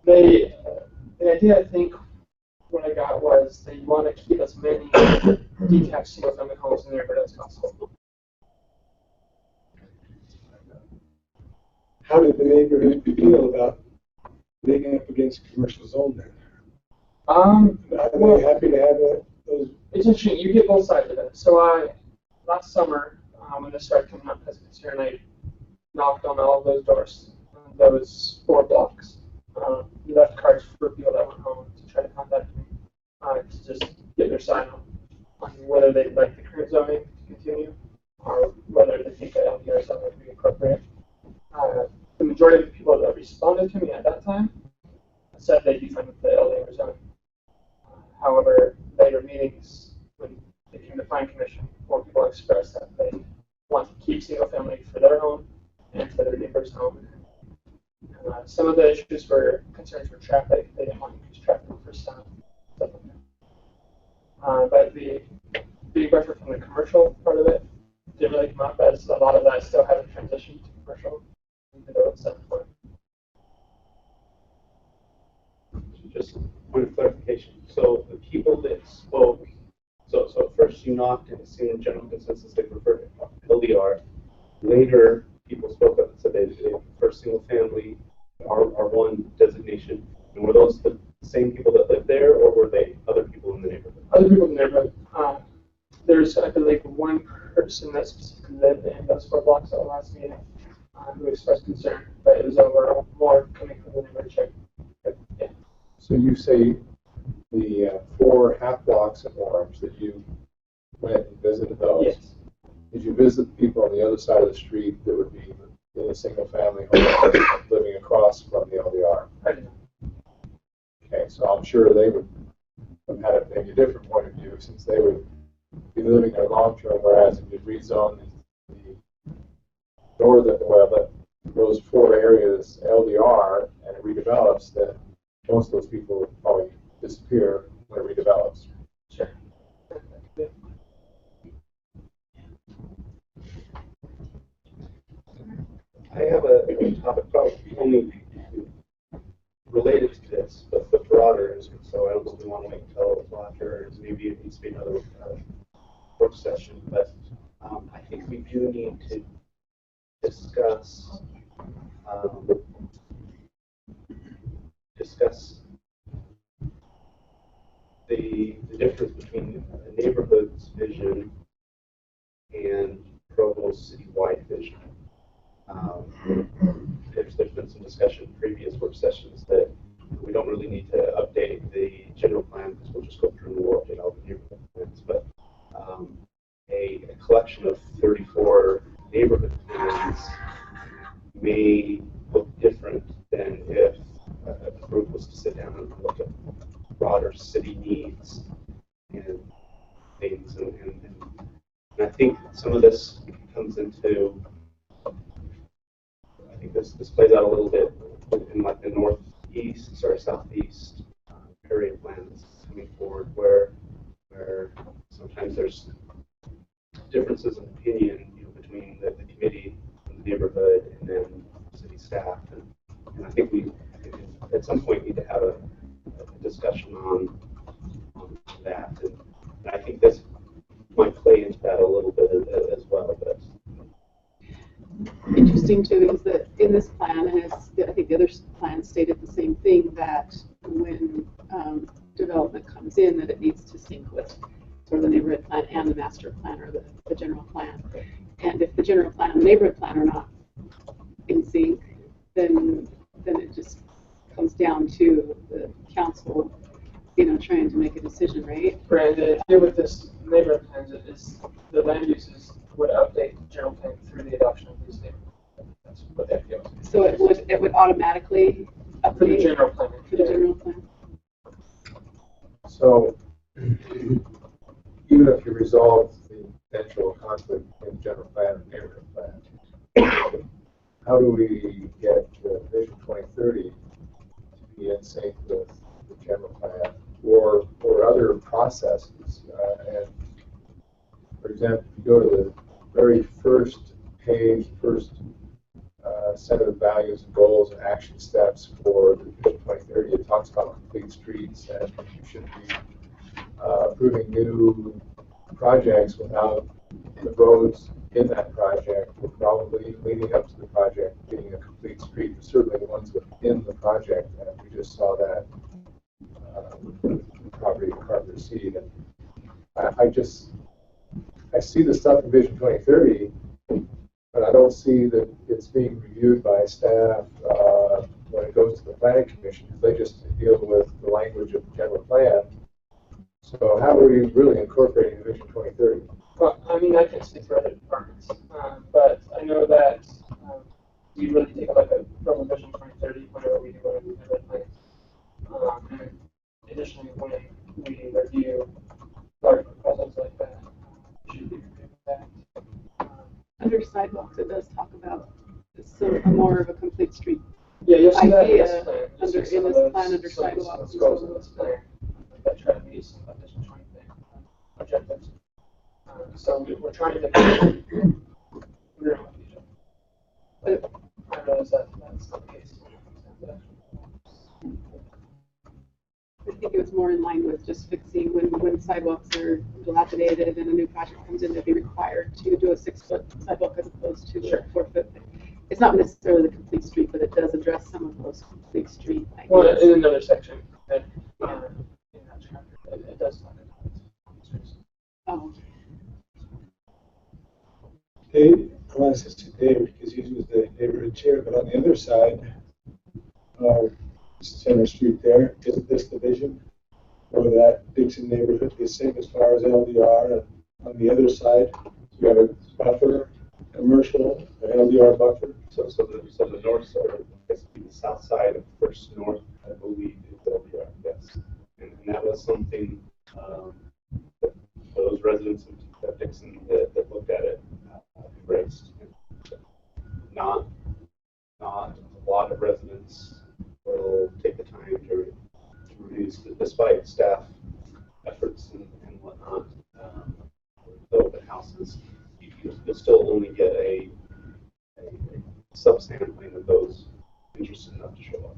The idea, I think, what I got was they want to keep as many detached single-family homes in the neighborhood as possible. How did the neighborhood feel about being up against a commercial zone then? Are they happy to have those? It's interesting. You get both sides of it. So last summer, when this started coming up as a concern, I knocked on all of those doors, those 4 blocks. Left cards for people that went home to try to contact me to just get their sign on whether they'd like the current zoning to continue or whether they think that LDR zoning would be appropriate. The majority of the people that responded to me at that time said they'd be fine with the LDR zoning. However, later meetings, when they came to Planning Commission, more people expressed that they want to keep single family for their home and for their neighbor's home. Some of the issues were concerns for traffic. They didn't want to increase traffic for stuff like that. But the big buffer from the commercial part of it didn't really come up, as a lot of that still hasn't transitioned to commercial, even though it's set for. Just point of clarification. So the people that spoke, so first you knocked and it seemed general consensus they preferred LDR. Later, people spoke up and said they prefer single family, R1 designation. And were those the same people that lived there, or were they other people in the neighborhood? Other people in the neighborhood. There's, I believe, one person that specifically lived in those 4 blocks at the last meeting who expressed concern, but it was overall more coming from the neighborhood check. Yeah. So you say the 4 half blocks in Orange that you went and visited those? Yes. Did you visit the people on the other side of the street that would be in a single family home living across from the LDR? I did. Okay, so I'm sure they would have had maybe a different point of view since they would be living there long term, whereas if you rezone the northern, those 4 areas LDR and it redevelops, then most of those people would probably disappear when it redevelops. Sure. chapter, maybe it needs to be another work session, but I think we do need to discuss the difference between a neighborhood's vision and Provo's citywide vision. There's been some discussion in previous work sessions that we don't really need to update the general plan because we'll just go through and we'll update all the neighborhood plans. But a collection of 34 neighborhood plans may look different than if a group was to sit down and look at broader city needs and things. And I think some of this comes into, I think this plays out a little bit in like the southeast area plans coming forward, where sometimes there's differences in opinion, between the committee and the neighborhood and then city staff, and I think we at some point need to have a discussion on that, and I think this might play into that a little bit as well. But interesting too is that in this plan, and I think the other plan stated the same thing, that when development comes in, that it needs to sync with sort of the neighborhood plan and the master plan or the general plan. And if the general plan and the neighborhood plan are not in sync, then it just comes down to the council, trying to make a decision, right? Right. The idea with this neighborhood plans is the land uses would update the general plan through the adoption of these neighborhood plans. That's what that feels. So it would automatically update for the general plan. For the general plan. So, even if you resolve the potential conflict between general plan and neighborhood plan, how do we get Vision 2030 to be in sync with the general plan or other processes? And for example, if you go to the very first page, first set of values and goals and action steps for the Vision 2030, it talks about complete streets, and you should be approving new projects without the roads in that project, or probably leading up to the project being a complete street, certainly the ones within the project, and we just saw that property Carver Seed. And I see the stuff in Vision 2030, but I don't see that it's being reviewed by staff when it goes to the planning commission, because they just deal with the language of the general plan. So how are we really incorporating Vision 2030? Well, I mean, I can speak for other departments, but I know that we really take a look at Provo Vision 2030 whenever we do our neighborhood plans. And additionally, when we review large proposals like that, we should be reviewing that. Under sidewalks, it does talk about more of a complete street. Yeah, you'll see that in this plan. Under sidewalks. Goals in this plan that try to meet some of Vision 2030 objectives. So we're trying to agree on each other. But I realize that's not the case. I think it was more in line with just fixing when sidewalks are dilapidated and a new project comes in, they'd be required to do a 6-foot sidewalk as opposed to a 4-foot. It's not necessarily the complete street, but it does address some of those complete street ideas. Well, in another section, in that chapter, it does talk about streets. Oh. Dave, I want to say Dave because he was the neighborhood chair, but on the other side, Center Street there, isn't this the vision for that Dixon neighborhood the same as far as LDR? And on the other side, you have a buffer, commercial, an LDR buffer. So the north side, basically the south side of First North, I believe, is LDR, yes. And that was something that those residents of Dixon that looked at it embraced. Not a lot of residents will take the time to reduce, despite staff efforts and whatnot, the open houses. You'll still only get a subsampling of those interested enough to show up.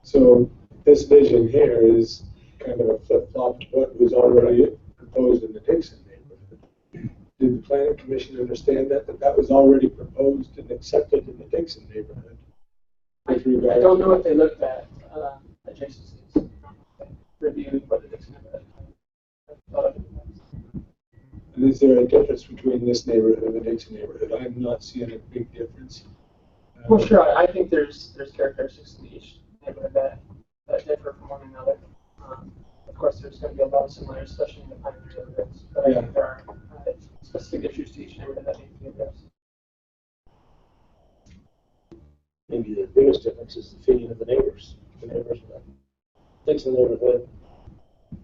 So this vision here is kind kind of a flip-flop of what was already proposed in the Dixon neighborhood. Did the planning commission understand that was already proposed and accepted in the Dixon neighborhood? I don't know if they looked at adjacencies, reviewed what the Dixon neighborhood. And is there a difference between this neighborhood and the Dixon neighborhood? I'm not seeing a big difference. Well, sure. I think there's characteristics in each neighborhood that differ from one another. Of course, there's going to be a lot of similarities, especially in the pioneer neighborhoods. But I think there are specific issues to each neighborhood that need to be addressed. Maybe the biggest difference is the feeling of the neighbors. The neighbors in the Dixon neighborhood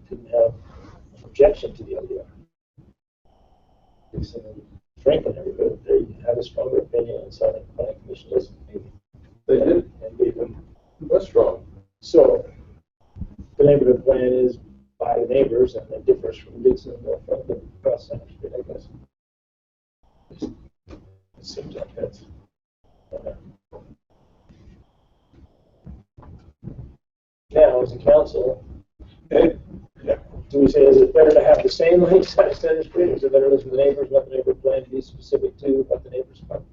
didn't have an objection to the LDR. Dixon and Franklin neighborhood, they had a stronger opinion, and so I think the planning commission doesn't maybe. They did. And gave them. That's strong. So the neighborhood plan is by the neighbors, and it differs from Dixon and Franklin across Center Street, I guess. It seems like that's. Now, as a council, do we say, is it better to have the same links on Center Street, or is it better to listen to the neighbors, what the neighbor plan to be specific to, what the neighbors plan?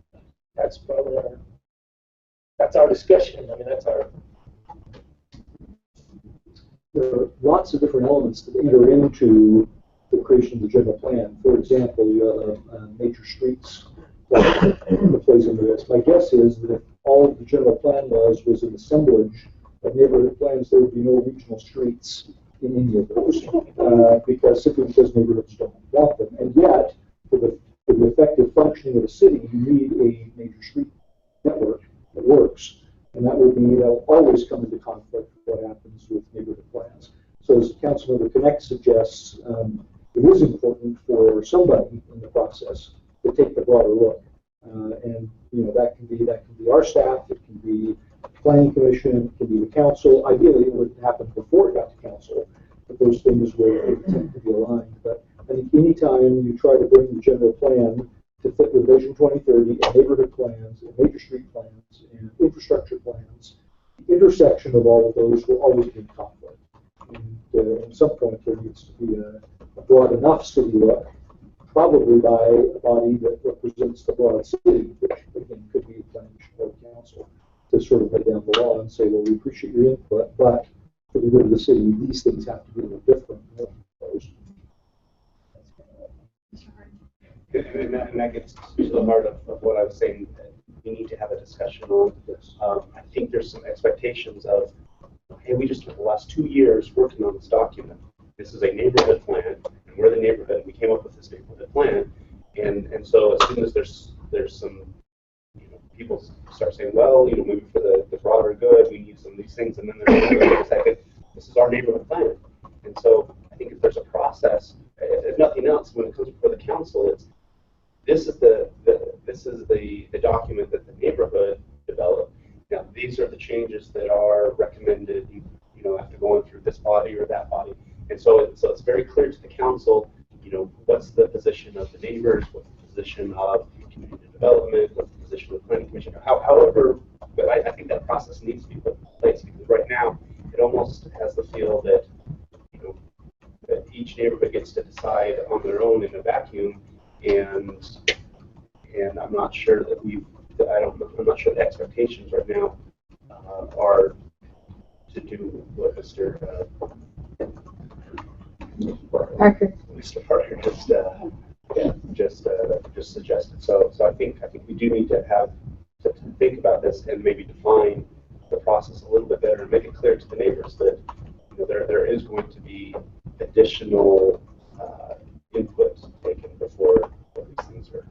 That's probably our discussion. I mean, that's our. There are lots of different elements that enter into the creation of the general plan. For example, you have a major streets plan that plays into this. My guess is that if all the general plan was an assemblage of neighborhood plans, there would be no regional streets in any of those, simply because neighborhoods don't want them. And yet, for the effective functioning of the city, you need a major street network that works, and that'll always come into conflict with what happens with neighborhood plans. So, as Councilmember Connect suggests, it is important for somebody in the process to take the broader look, and that can be our staff, it can be planning commission, it can be the council. Ideally, it would happen before it got to council, but those things will tend to be aligned. But I think anytime you try to bring the general plan to fit with Vision 2030 and neighborhood plans and major street plans and infrastructure plans, the intersection of all of those will always be in conflict. And at some point, there needs to be a broad enough city look, probably by a body that represents the broad city, which again could be the planning or council, to sort of lay down the law and say, well, we appreciate your input, but for the good of the city, these things have to be a little different than what we proposed. And that gets to the heart of what I was saying, that we need to have a discussion on. I think there's some expectations of, hey, we just spent the last 2 years working on this document. This is a neighborhood plan, and we're the neighborhood. We came up with this neighborhood plan, and so as soon as there's some, people start saying, well, maybe for the broader good, we need some of these things, and then there's a second, this is our neighborhood plan. And so I think if there's a process, if nothing else, when it comes before the council, this is the document that the neighborhood developed. Now, these are the changes that are recommended, after going through this body or that body. And so it's very clear to the council, what's the position of the neighbors, what's the position of community development, what's the position of the planning commission. However, but I think that process needs to be put in place, because right now it almost has the feel that, that each neighborhood gets to decide on their own in a vacuum, and I'm not sure that I'm not sure the expectations right now are to do what Mr. Parker just suggested. So I think we do need to have to think about this and maybe define the process a little bit better and make it clear to the neighbors that there is going to be additional input taken before these things are.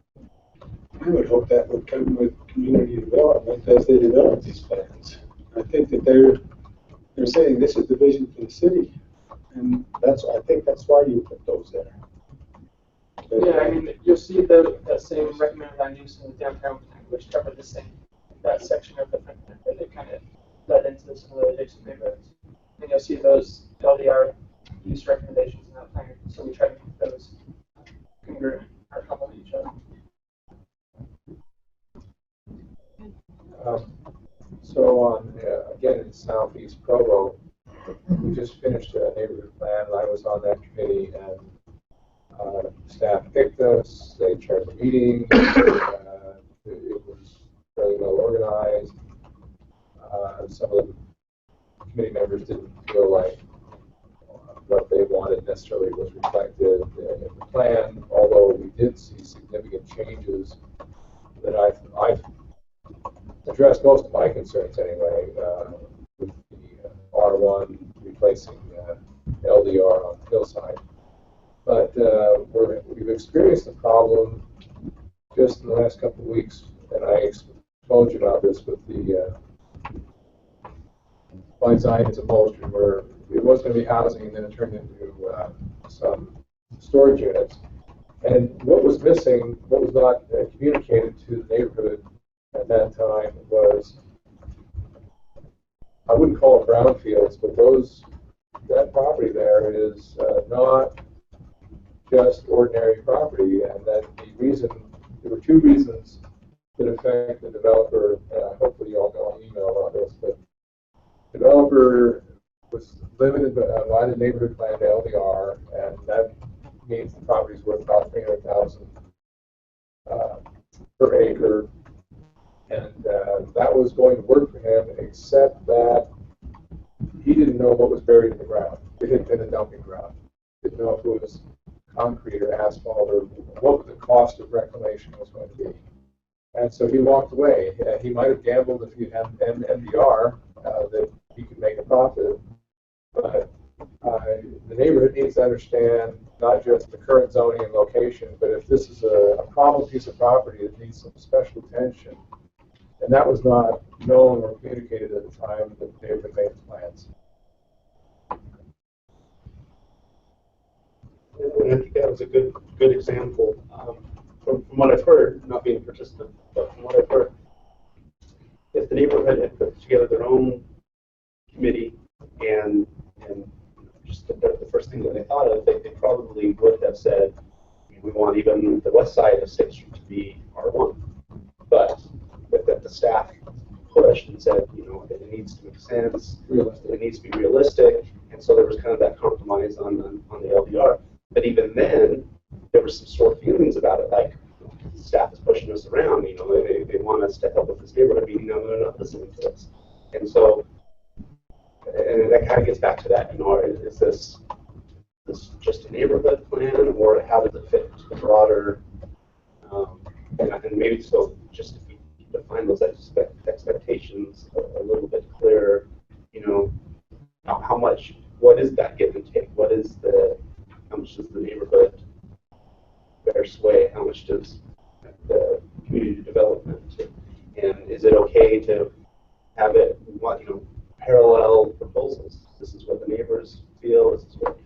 I would hope that would come with community development as they develop these plans. I think that they're saying this is the vision for the city, and I think that's why you put those there. Yeah, I mean, you'll see that same recommended land use in the downtown plan, which covered the same, that section of the plan, where they kind of led into some of the adjacent neighborhoods. And you'll see those LDR use recommendations in that plan. So we try to keep those congruent or complement each other. So on, again, in Southeast Provo, we just just finished a neighborhood plan, and I was on that committee, and staff picked us, they chaired the meeting, it was very well organized. Some of the committee members didn't feel like what they wanted necessarily was reflected in the plan, although we did see significant changes that I've addressed most of my concerns anyway, with the R1 replacing LDR on the hillside. But we've experienced the problem just in the last couple of weeks, and I told you about this with the White Zions upholstery, where it was going to be housing, and then it turned into some storage units. And what was missing, what was not communicated to the neighborhood at that time was, I wouldn't call it brownfields, but that property there is not just ordinary property, and that there were two reasons that affect the developer. Hopefully you all got an email about this, but the developer was limited by the neighborhood plan to LDR, and that means the property is worth about $300,000 per acre, and that was going to work for him, except that he didn't know what was buried in the ground. It had been a dumping ground. Didn't know if it was concrete or asphalt or what the cost of reclamation was going to be. And so he walked away. He might have gambled if he had MDR that he could make a profit, but the neighborhood needs to understand not just the current zoning and location, but if this is a problem piece of property that needs some special attention, and that was not known or communicated at the time that the neighborhood made its plans. And I think that was a good example. From what I've heard, not being a participant, but from what I've heard, if the neighborhood had put together their own committee and just the first thing that they thought of, they probably would have said, we want even the west side of Sixth Street to be R1. But that the staff pushed and said, it needs to make sense, it needs to be realistic, and so there was kind of that compromise on the LDR. But even then, there were some sore feelings about it, like staff is pushing us around, they want us to help with this neighborhood meeting, now they're not listening to us. And so, and that kind of gets back to that, is this just a neighborhood plan, or how does it fit into the broader, and maybe so just if we define those expectations a little bit clearer, how much, what is that give and take? How much does the neighborhood bear sway? How much does the community development? And is it okay to have it, parallel proposals? This is what the neighbors feel. This is what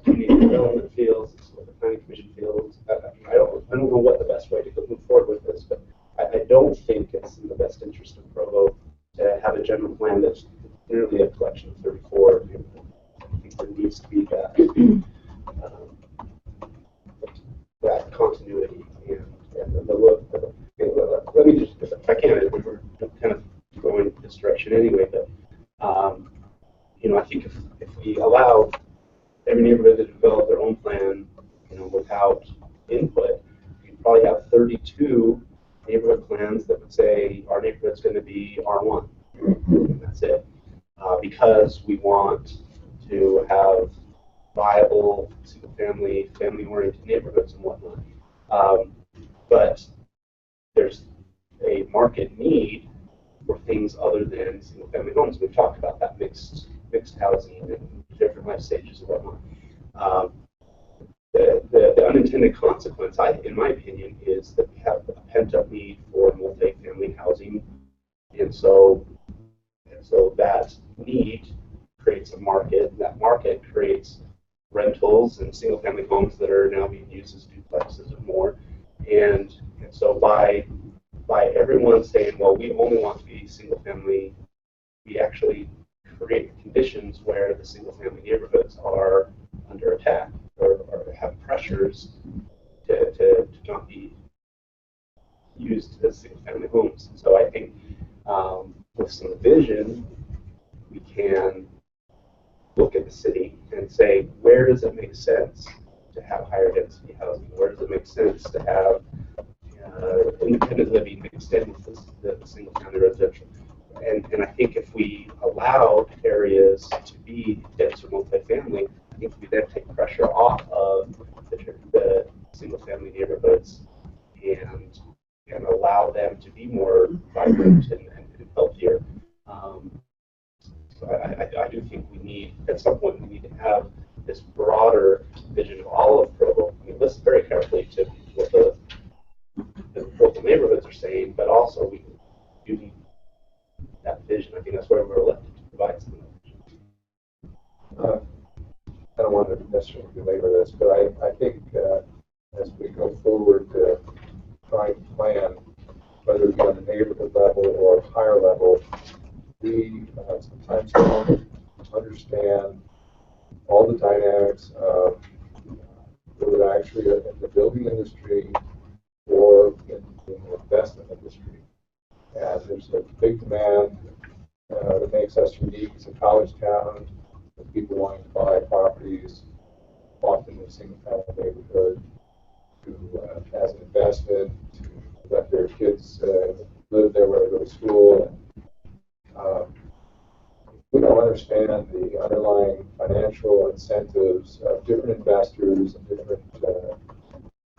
community development feels. This is what the planning commission feels. I don't know what the best way to move forward with this, but I don't think it's in the best interest of Provo to have a general plan that's nearly a collection of 34. I think there needs to be that continuity and the look. Let me just, if I can, we're kind of going this direction anyway, but I think if we allow every neighborhood to develop their own plan, without input, you'd probably have 32 neighborhood plans that would say our neighborhood's going to be R1. And that's it. Because we want to have viable, single-family, family-oriented neighborhoods and whatnot. But there's a market need for things other than single-family homes. We've talked about that mixed housing and different life stages and whatnot. The unintended consequence, in my opinion, is that we have a pent-up need for multi-family housing, and so that need creates a market. That market creates rentals and single-family homes that are now being used as duplexes or more, and so by everyone saying, well, we only want to be single-family, we actually create conditions where the single-family neighborhoods are under attack or have pressures to not be used as single-family homes. So I think with some vision, we can city and say, where does it make sense to have higher density housing? Where does it make sense to have independent living mixed in with the single family residential? And I think if we allow areas to be denser multifamily, I think we then take pressure off of the single family neighborhoods and allow them to be more vibrant and healthier. So I do think we need, at some point, we need to have this broader vision of all of Provo. I mean, listen very carefully to what the neighborhoods are saying, but also we do need that vision. I think that's where we're elected to provide some of that vision. I don't want to necessarily belabor this, but I think as we go forward to trying to plan, whether it be on the neighborhood level or higher level, we sometimes don't understand all the dynamics of whether actually in the building industry or in the investment industry. And there's a big demand that makes us unique as a college town, with people wanting to buy properties, often in a single-family neighborhood, to as an investment, to let their kids live there where they go to school. We don't understand the underlying financial incentives of different investors and different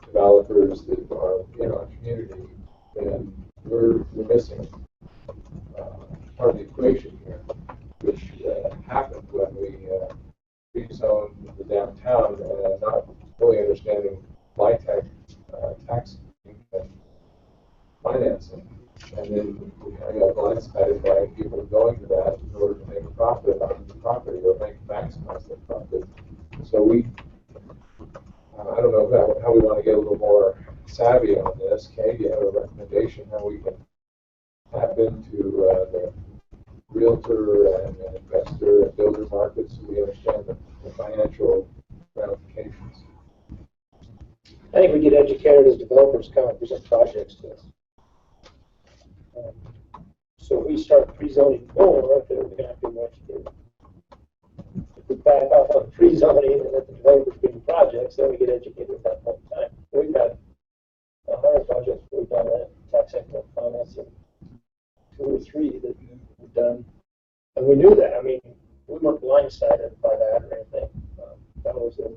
developers that are in our community, and we're missing part of the equation here, which happened when we rezoned the downtown, not fully understanding LIHTC tax and financing. And then I got blindsided by people going to that in order to make a profit on the property or maximize their profit. So I don't know how we want to get a little more savvy on this. Kay, do you have a recommendation how we can tap into the realtor and investor and builder markets so we understand the financial ramifications? I think we get educated as developers come and present projects to us. So if we start pre-zoning more, then we're going to have to be more educated. If we back off on pre-zoning and let the developers bring projects, then we get educated at that point in time. We've had 100 projects we've done at tax equitable financing, 2 or 3 that we've done. And we knew that. I mean, we weren't blindsided by that or anything. That was a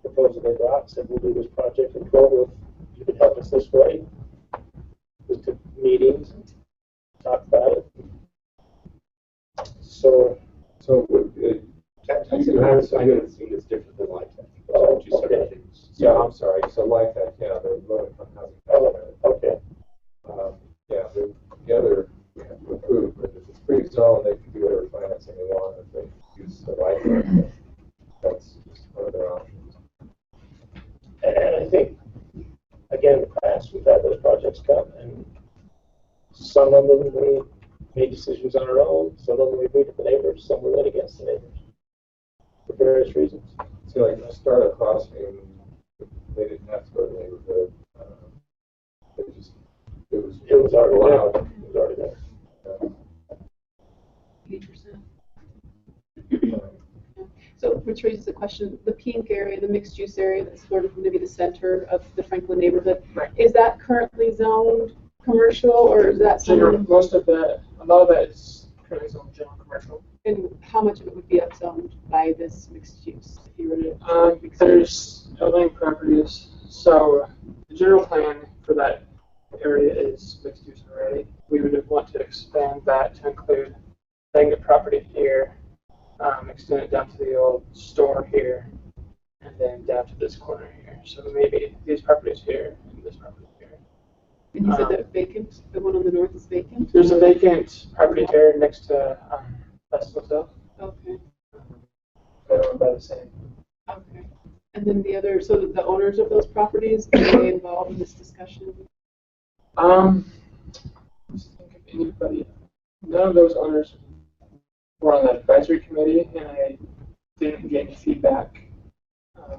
proposal they brought, said we'll do this project in Provo if you can help us this way. Just took meetings and talked about it. So tax equitable financing is different than LIHTC. Oh, two separate things. Yeah, I'm sorry. So LIHTC, yeah, they're low-income housing. Okay. Yeah, they're together we have to approve, but if it's pre-zoned, they can do whatever financing they want if they use the LIHTC. That's just one of their options. And I think, again, in the past, we've had those projects come, and some of them we made decisions on our own, some of them we agreed with the neighbors, some we went against the neighbors for various reasons. So like the startup crossing, they didn't have to go to the neighborhood. It was already allowed. there. It was already there. 8%. So, which raises the question: the pink area, the mixed-use area, that's sort of going to be the center of the Franklin neighborhood. Right. Is that currently zoned commercial, or is that General, zoned? a lot of that is currently zoned general commercial. And how much of it would be upzoned by this mixed use? If you were to There's building properties. So the general plan for that area is mixed use already. We would want to expand that to include the property here, extend it down to the old store here, and then down to this corner here. So maybe these properties here and this property here. And you said that vacant, the one on the north is vacant? There's a vacant property here next to Best Hotel. Okay. They're owned by the same. Okay. And then the other, so the owners of those properties, are they involved in this discussion? Just think of anybody. None of those owners were on the advisory committee, and I didn't get any feedback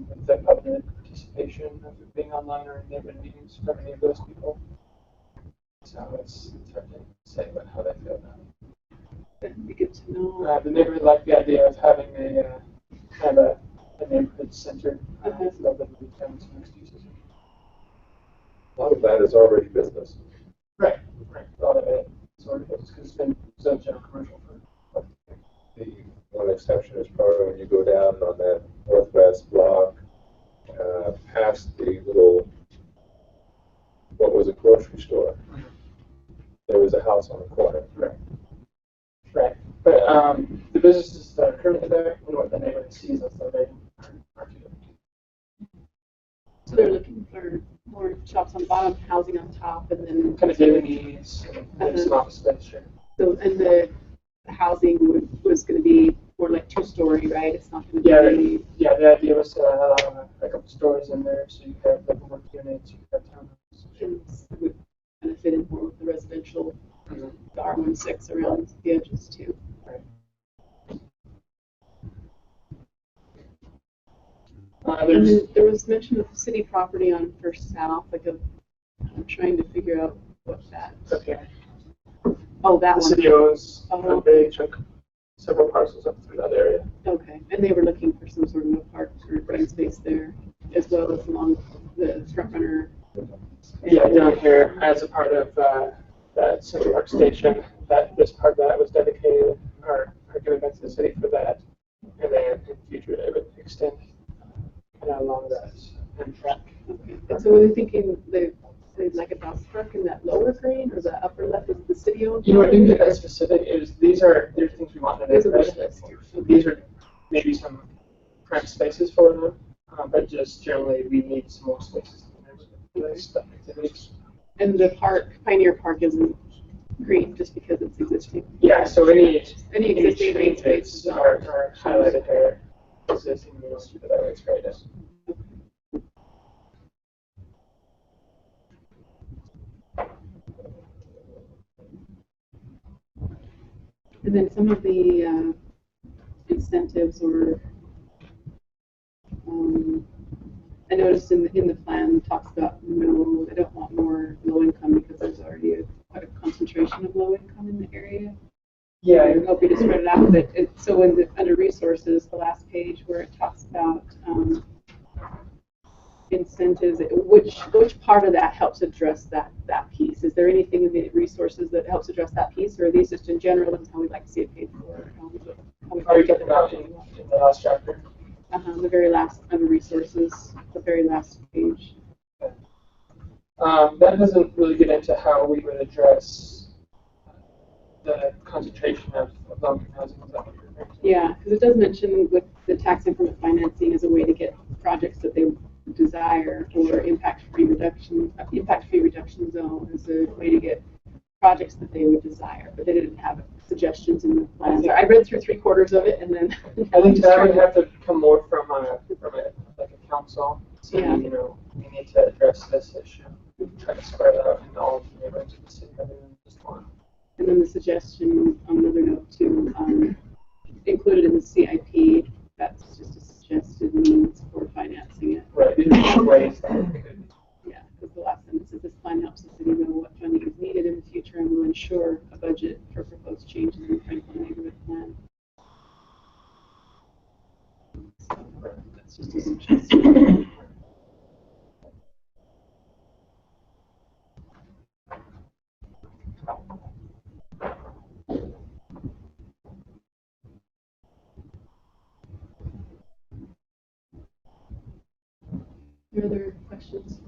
with the public participation of it being online or in neighborhood meetings from any of those people. So it's hard to say about how they feel about it. That'd be good to know. The neighborhood liked the idea of having a kind of a neighborhood center. So that would be kind of some mixed uses. A lot of that is already business. Right. A lot of it sort of is because it's been zoned general commercial for. The one exception is probably when you go down on that northwest block, past the little, what was a grocery store. There was a house on the corner. Right. But the businesses that are currently there, and what the neighborhood sees as they are too. So they're looking for more shops on bottom, housing on top, and then Kind of daily needs, and some office space, sure. So, and the housing was going to be more like 2-story, right? It's not going to be. Yeah, the idea was to have a couple stories in there, so you have living work units, you have townhouses. It would kind of fit in more with the residential, the R16 around the edges too. Right. And then there was mention of city property on First South, I'm trying to figure out what that. Okay. Oh, that The one. city owns a big chunk, several parcels up through that area. Okay, and they were looking for some sort of a park or green space there, as well as along the front runner. Yeah, down here as a part of that Central Park Station, that this part that was dedicated or given back to the city for that, and then in the future it would extend kind of along that end track. Okay. And so were they thinking they like a dog park in that lower green or the upper left is the city owned? You know, I didn't get that specific. It was these are things we want in the neighborhood. These are maybe some cramped spaces for them, but just generally we need some more spaces in the neighborhood. Stuff activities. And the park, Pioneer Park, isn't green just because it's existing. Yeah, so any existing green spaces are highlighted there. Existing middle street that way great. And then some of the incentives or I noticed in the plan talks about no, I don't want more low income because there's already quite a concentration of low income in the area. Yeah, I hope you to spread it out. But so in under resources, the last page where it talks about incentives, which part of that helps address that piece? Is there anything in the resources that helps address that piece, or are these just in general and how we'd like to see it paid for? Are you talking about in the last chapter? The very last under resources, the very last page. That doesn't really get into how we would address the concentration of low-income housing. Yeah, because it does mention with the tax increment financing as a way to get projects that they desire, or impact-free reduction zone as a way to get projects that they would desire, but they didn't have suggestions in the plan. So I read through 3/4 of it, and then I think that would have to come more from a council. So, yeah. You know, we need to address this issue. Try to spread it out in all of the neighborhoods of the city rather than just one. And then the suggestion on another note too, included in the CIP, that's just a suggested means for financing it. Right, these are ways that we could. Yeah, because the last sentence says this plan helps the city know what funding is needed in the future and will ensure a budget for proposed changes in the Franklin neighborhood plan. So that's just a suggestion. Any other questions?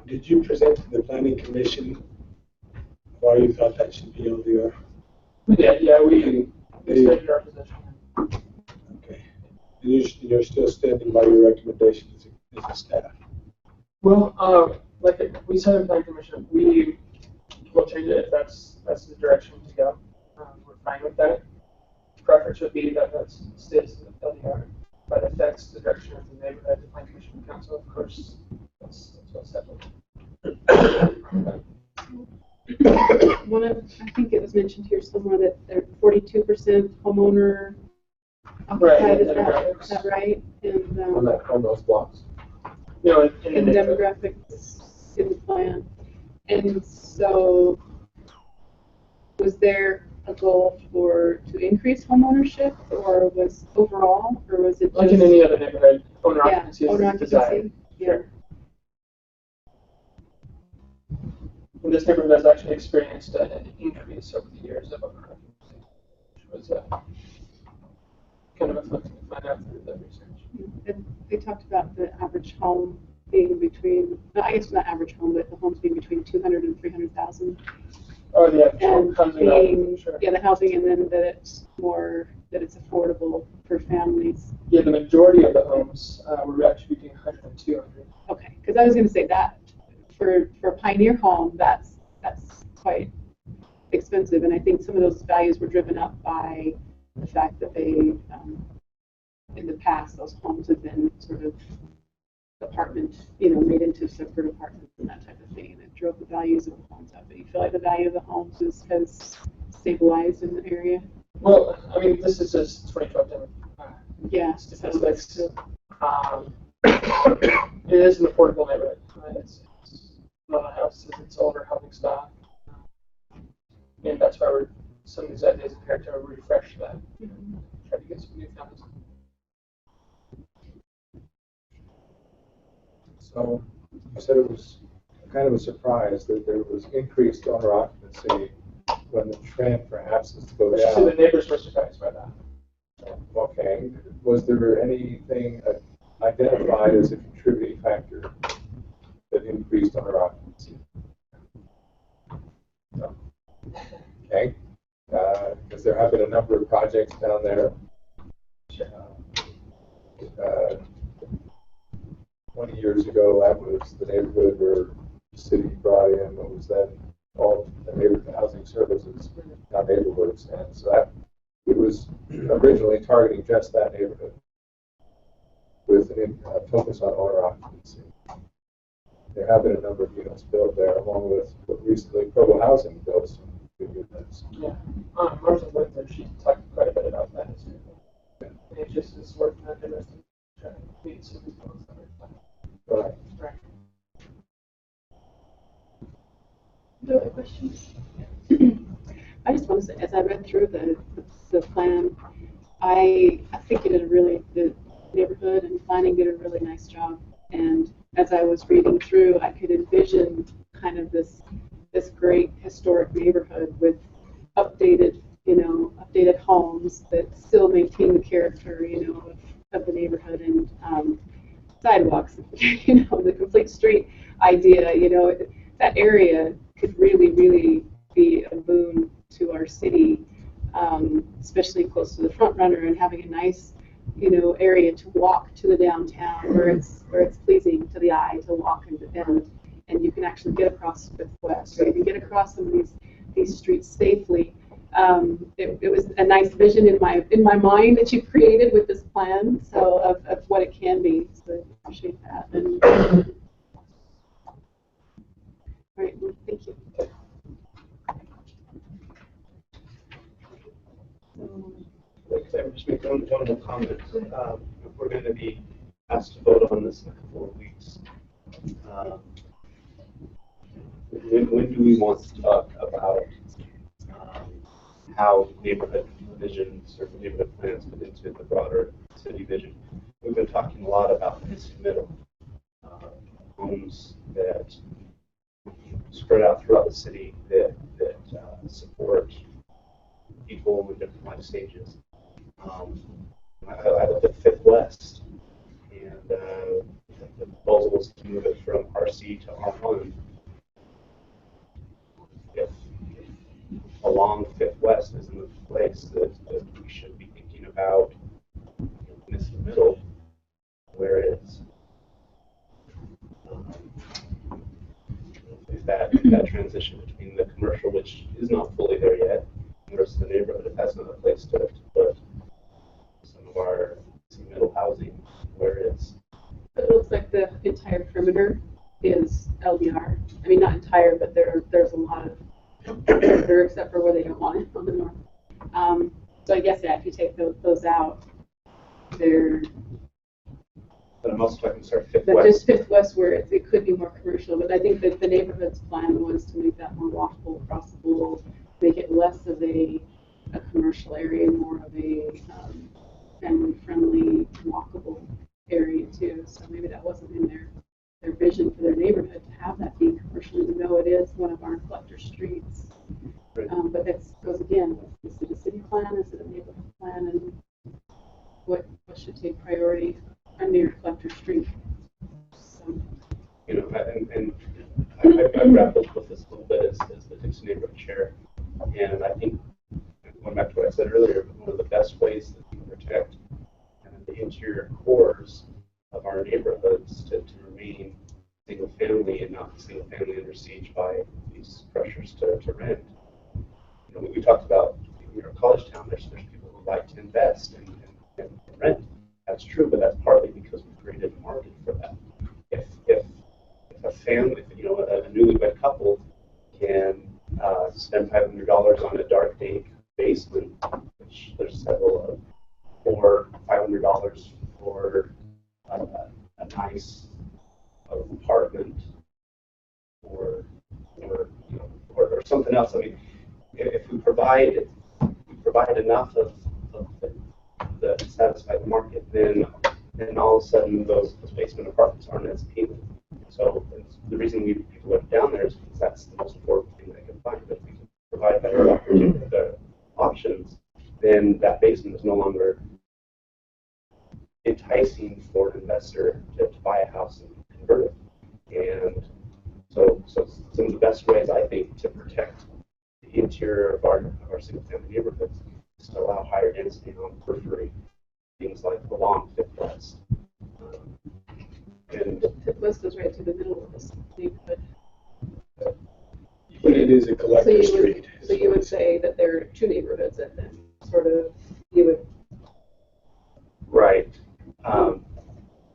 Did you present to the planning commission why you thought that should be LDR? Yeah, we stated our position. Okay. And you're still standing by your recommendation as a staff? Well, like we said in planning commission, we will change it if that's the direction to go. We're fine with that. Preference would be that that stays in the LDR, but if that's the direction of the neighborhood, the planning commission and council, of course, that's what's settled. I think it was mentioned here somewhere that they're 42% homeowner occupied. Right, is that right? And on those blocks. No, in the demographics in the plan. And so, was there a goal to increase home ownership, or was overall, or was it just, Like in any other neighborhood, owner yeah, occupancy is owner desired. occupancy? Yeah. And this neighborhood has actually experienced an increase over the years of owner occupancy, which was kind of a fun thing to find out through the research. And they talked about the average home being between, no, I guess not average home, but the homes being between 200 and 300,000. Oh, yeah, And housing, being, sure. yeah, the housing, and then that it's affordable for families. Yeah, the majority of the homes were actually between 100 and 200. Okay, because I was going to say that for a Pioneer home, that's quite expensive, and I think some of those values were driven up by the fact that they, in the past, those homes have been sort of apartment, made into separate apartments and that type of thing, and it drove the values of the homes up. But you feel like the value of the homes has stabilized in the area? Well, I mean, this is just 2012 demo. Yeah. Statistics. It is an affordable neighborhood. It's a lot of houses, it's older housing stock. And that's why some of these ideas are to refresh that. Try to get some new families. So you said it was kind of a surprise that there was increased owner occupancy when the trend perhaps is to go down. So the neighbors were surprised by that. Okay. Was there anything identified as a contributing factor that increased owner occupancy? No. Okay. Because there have been a number of projects down there. 20 years ago, that was the neighborhood where the city brought in what was then called the neighborhood housing services, now neighborhoods, and so that it was originally targeting just that neighborhood with a focus on owner occupancy. There have been a number of units built there, along with what recently Provo Housing built some good units. Yeah, Martha lived there. She talked quite a bit about that. It just is working on it. Trying to meet some people. Right. No other questions? I just want to say, as I read through the plan, I think the neighborhood and planning did a really nice job. And as I was reading through, I could envision kind of this great historic neighborhood with updated homes that still maintain the character, of the neighborhood, and sidewalks, the complete street idea, that area could really, really be a boon to our city, especially close to the front runner, and having a nice, area to walk to the downtown where it's pleasing to the eye to walk and you can actually get across Fifth West, or you can get across some of these streets safely. It was a nice vision in my mind that you created with this plan, so of what it can be. So I appreciate that. And, all right, well, thank you. I'm just making one more comment. We're going to be asked to vote on this in a couple of weeks. When do we want to talk about how neighborhood visions or neighborhood plans fit into the broader city vision? We've been talking a lot about this middle homes that spread out throughout the city that support people in different life stages. I looked at Fifth West, and the proposal was to move it from RC to R1. If along Fifth West isn't the place that we should be thinking about in this middle, whereas if that transition between the commercial, which is not fully there yet, versus the neighborhood, if that's not a place to put some of our middle housing, whereas it looks like the entire perimeter is LDR. I mean, not entire, but there's a lot of perimeter, except for where they don't want it on the north. So I guess, yeah, if you take those out, they're But I'm also talking, sorry, Fifth But West. just Fifth West where it could be more commercial, but I think that the neighborhood's plan was to make that more walkable, crossable, make it less of a commercial area, more of a family-friendly, walkable area too. So maybe that wasn't in their vision for their neighborhood to have that be commercial, even though it is one of our collector streets. Right. But that goes again, is it a city plan, is it a neighborhood plan, and what should take priority under your collector street? So, You know, and I grappled with this a little bit as the Dixon neighborhood chair, and I think, going back to what I said earlier, one of the best ways that we can protect the interior cores of our neighborhoods to remain single family and not single family under siege by these pressures to rent. You know, we talked about our college town. There's people who like to invest and rent. That's true, but that's partly because we've created a market for that. If a family, you know, a newlywed couple can spend $500 on a dark dank basement, which there's several of, or $500 for a nice apartment, or something else. I mean, if we provide enough of the to satisfy the market, then all of a sudden those basement apartments aren't as appealing. So the reason people go down there is because that's the most affordable thing they can find. But if we can provide better options, then that basement is no longer enticing for an investor to buy a house and convert it. And so some of the best ways, I think, to protect the interior of our single-family neighborhoods is to allow higher density on periphery, things like along Fifth West. And Fifth West goes right to the middle of this neighborhood. But it is a collector street. So you would say that there are two neighborhoods that then sort of you would. Right.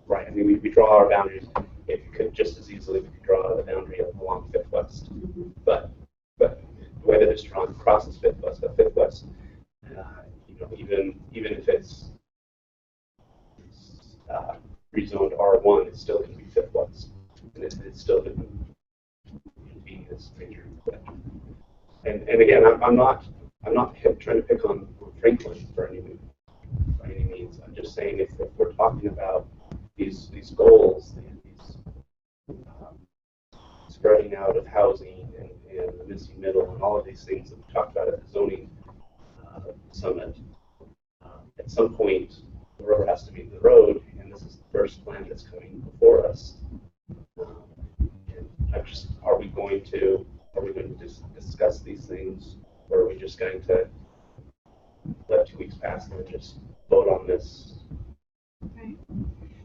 Right. I mean, we draw our boundaries. It could just as easily we could draw the boundary along Fifth West, but the way that it's drawn crosses Fifth West. But Fifth West, you know, even if it's rezoned R1, it's still going to be Fifth West, and it's still going to be this major collector. And again, I'm not trying to pick on Franklin for any means. I'm just saying if we're talking about these goals, these spreading out of housing and the missing middle and all of these things that we talked about at the zoning summit, at some point the road has to meet the road, and this is the first plan that's coming before us. Are we going to discuss these things, or are we just going to let 2 weeks pass and just vote on this? Okay.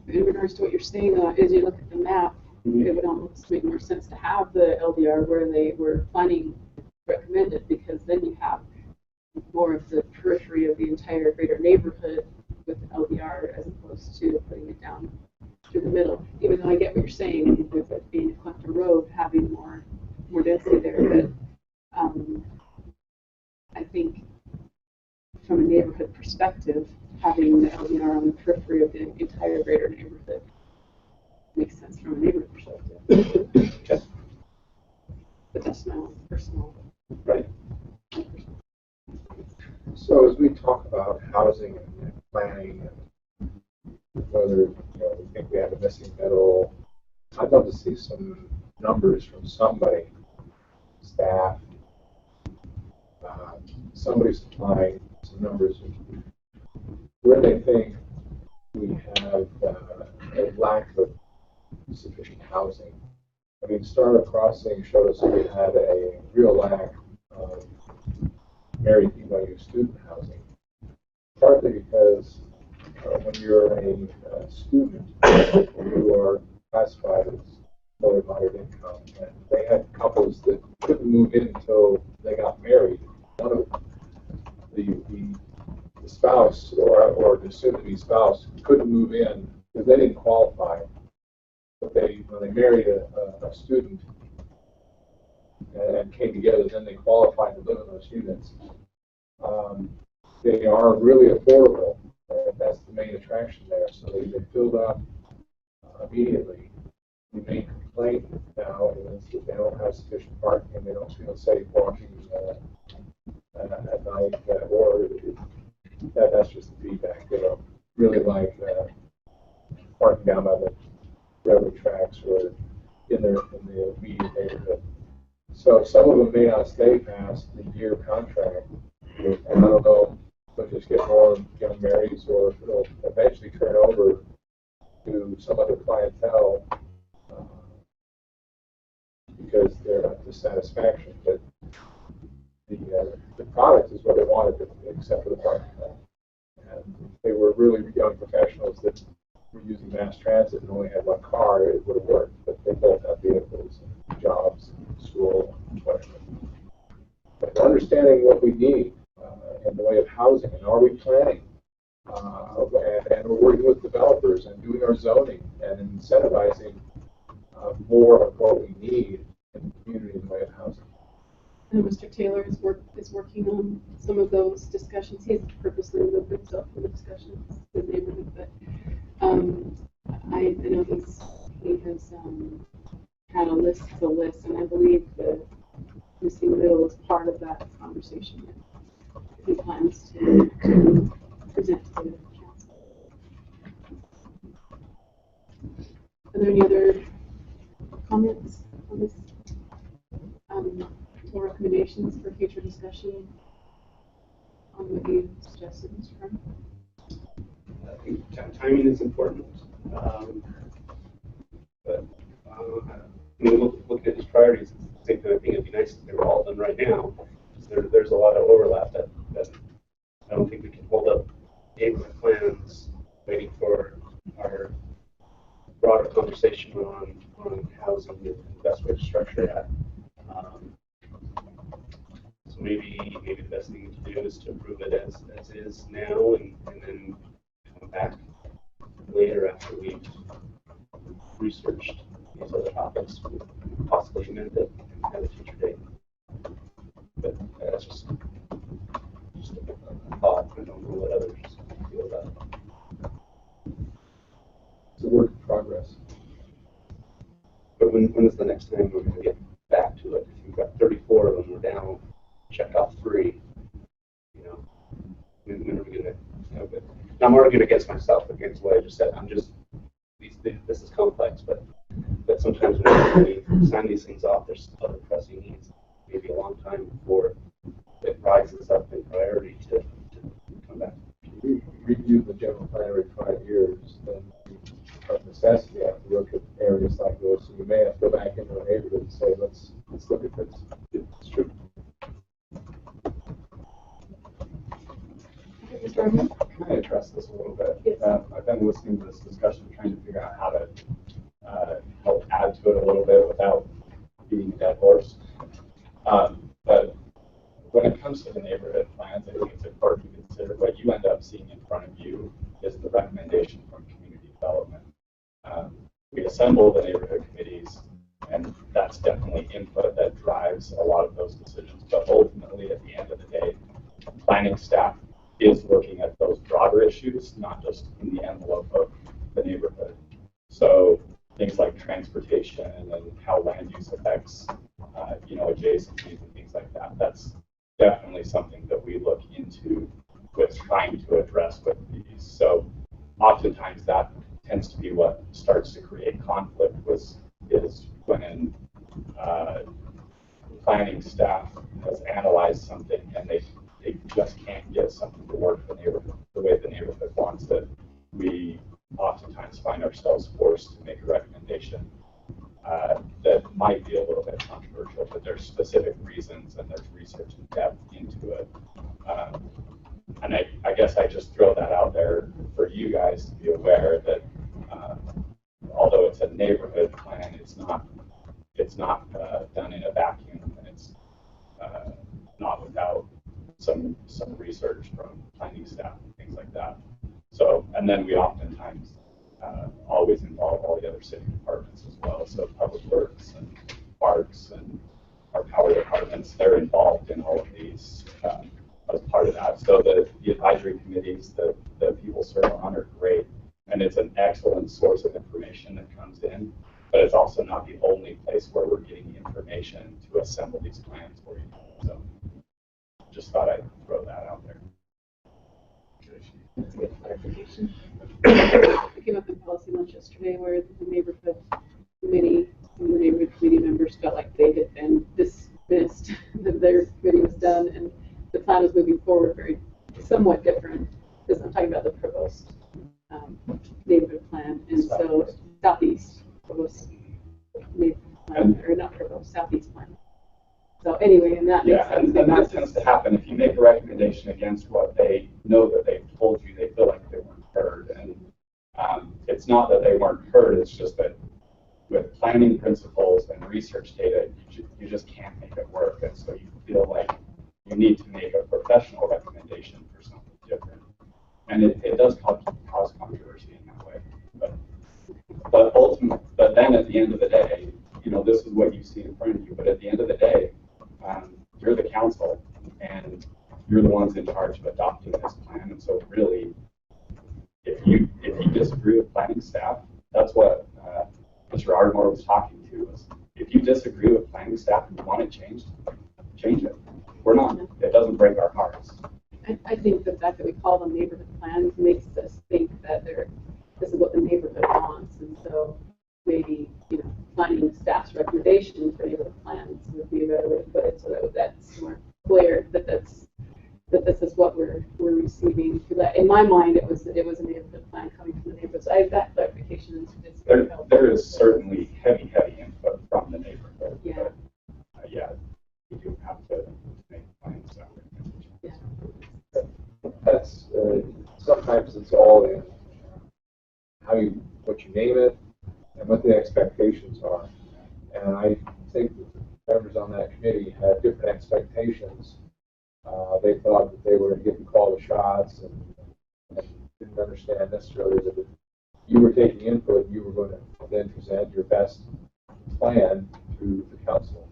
In regards to what you're saying, as you look at the map, it would almost make more sense to have the LDR where they were planning recommended, because then you have more of the periphery of the entire greater neighborhood with LDR as opposed to putting it down through the middle. Even though I get what you're saying with it being a collector road, having more density there, but I think from a neighborhood perspective, having the LDR on the periphery of the entire greater neighborhood makes sense from a neighborhood perspective. Okay. But that's my own personal. Right. So as we talk about housing and planning, and whether we think we have a missing middle, I'd love to see some numbers from somebody, staff, somebody supplying some numbers of where they think we have a lack of sufficient housing. I mean, Startup Crossing showed us that we had a real lack of married BYU student housing, partly because when you're a student, you are classified as low and moderate income, and they had couples that couldn't move in until they got married. One of the spouse or the soon-to-be spouse couldn't move in because they didn't qualify. But when they married a student and came together, then they qualified to live in those units. They are really affordable. That's the main attraction there. So they filled up immediately. The main complaint now is that they don't have sufficient parking and they don't feel safe walking at night, or that's just the feedback. They don't really like parking down by the railroad tracks or in the immediate neighborhood. So some of them may not stay past the year contract, and I don't know if they'll just get more young marrieds or if it'll eventually turn over to some other clientele because they're not dissatisfaction. But the product is what they wanted, except for the parking lot. And if they were really young professionals that were using mass transit and only had one car, it would have worked. But they both have vehicles, jobs, school, whatever. But understanding what we need in the way of housing, and are we planning? And we're working with developers and doing our zoning and incentivizing more of what we need in the community in the way of housing. And Mr. Taylor is working on some of those discussions. He's purposely removed himself from the discussions in the neighborhood, but I know he has had a list, and I believe the missing middle is part of that conversation that he plans to present to the council. Are there any other comments on this? Or recommendations for future discussion on what you suggested, Mr. Brown? I think timing is important. Looking at these priorities, I think that it'd be nice if they were all done right now. There's a lot of overlap that I don't think we can hold up neighborhood plans waiting for our broader conversation on housing and the best way to structure that. So maybe the best thing to do is to approve it as is now, and then come back later after we've researched these other topics, possibly amend it at a future date. But that's just a thought. I don't know what others feel about it. It's a work in progress. But when is the next time we're going to get back to it? If we've got 34 of them, we're down, check off 3. You know, when are we going to? You know, but I'm arguing against myself against what I just said. This is complex, but sometimes when we sign these things off, there's other pressing needs. Maybe a long time before it rises up in priority to come back. If we review the general plan every 5 years, then of necessity have to look at areas like those. So we may have to go back into a neighborhood and say, let's look at this. It's true. Mr. Can I address this a little bit? Yes. I've been listening to this discussion, trying to figure out how to help add to it a little bit without beating a dead horse. But when it comes to the neighborhood plans, I think it's important to consider what you end up seeing in front of you is the recommendation from community development. We assemble the neighborhood committees, and that's definitely input that drives a lot of those decisions. But ultimately, at the end of the day, planning staff is looking at those broader issues, not just in the envelope of the neighborhood. So things like transportation and how land use affects, adjacencies and things like that. That's definitely something that we look into with trying to address with these. So oftentimes that tends to be what starts to create conflict is when planning staff has analyzed something and they just can't get something to work the neighborhood the way the neighborhood wants it. We oftentimes find ourselves forced to make a recommendation that might be a little bit controversial, but there's specific reasons and there's research in depth into it. And I guess I just throw that out there for you guys to be aware that although it's a neighborhood plan, it's not done in a vacuum, and it's not without some research from planning staff and things like that. So, and then we oftentimes always involve all the other city departments as well. So public works and parks and our power departments, they're involved in all of these as part of that. So the advisory committees that people serve on are great. And and it's an excellent source of information that comes in, but it's also not the only place where we're getting the information to assemble these plans for you. So just thought I'd throw that out there. That's a good clarification. I came up in policy lunch yesterday where the neighborhood committee, some of the neighborhood committee members felt like they had been dismissed, that their committee was done, and the plan was moving forward very somewhat different, because I'm talking about the Provost neighborhood plan, and so Southeast Provost neighborhood plan, or not Provost, Southeast plan. So anyway, and that makes sense. And that tends to happen if you make a recommendation against what they know that they've told you. They feel like they weren't heard, and it's not that they weren't heard. It's just that with planning principles and research data, you just can't make it work, and so you feel like you need to make a professional recommendation for something different, and it does cause controversy in that way. But ultimately, but then at the end of the day, this is what you see in front of you. But at the end of the day, you're the council, and you're the ones in charge of adopting this plan. And so, really, if you disagree with planning staff, that's what Mr. Ardmore was talking to. Was if you disagree with planning staff and you want it changed, change it. We're not. It doesn't break our hearts. I think the fact that we call them neighborhood plans makes us think that this is what the neighborhood wants, and so maybe finding staff's recommendation for neighborhood plans would be a better way to put it, so that that's more clear that this is what we're receiving. Because in my mind, it was a neighborhood plan coming from the neighborhoods. That clarification is very helpful. There is certainly heavy input from the neighborhood. Yeah. But, you do have to make plans. Yeah. That's sometimes it's all in what you name it and what the expectations are. And I think the members on that committee had different expectations. They thought that they were going to get to call the shots and didn't understand necessarily that if you were taking input, you were going to then present your best plan to the council.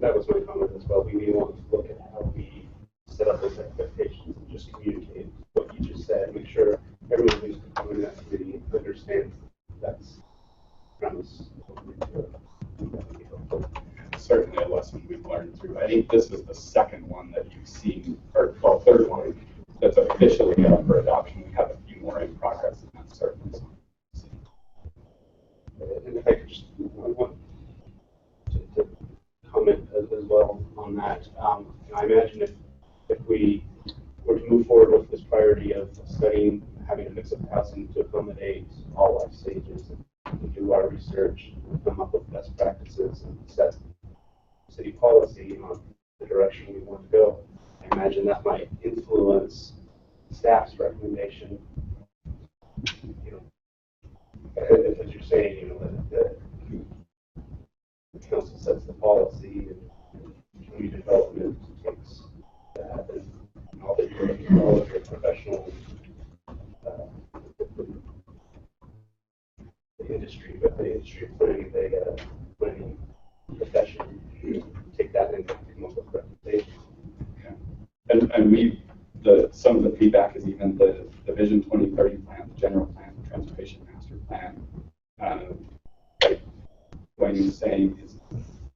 That was my comment as well. We may want to look at how we set up those expectations and just communicate what you just said. Make sure everyone who's coming to that committee understands that's premise. Certainly a lesson we've learned through. I think this is the second one that you've seen, or third one that's officially up for adoption. We have a few more in progress, and that's certainly something. And if I could just want to comment as well on that. I imagine if we were to move forward with this priority of studying, having a mix of housing to accommodate all life stages, and do our research, and come up with best practices, and set city policy on the direction we want to go, I imagine that might influence staff's recommendation. As you're saying, that the council sets the policy, and community development takes that, and all of your professional the industry, but the industry planning, planning profession take that and come up with recommendations. Yeah. And some of the feedback is even the Vision 2030 plan, the general plan, the transportation master plan. Like Wayne was saying,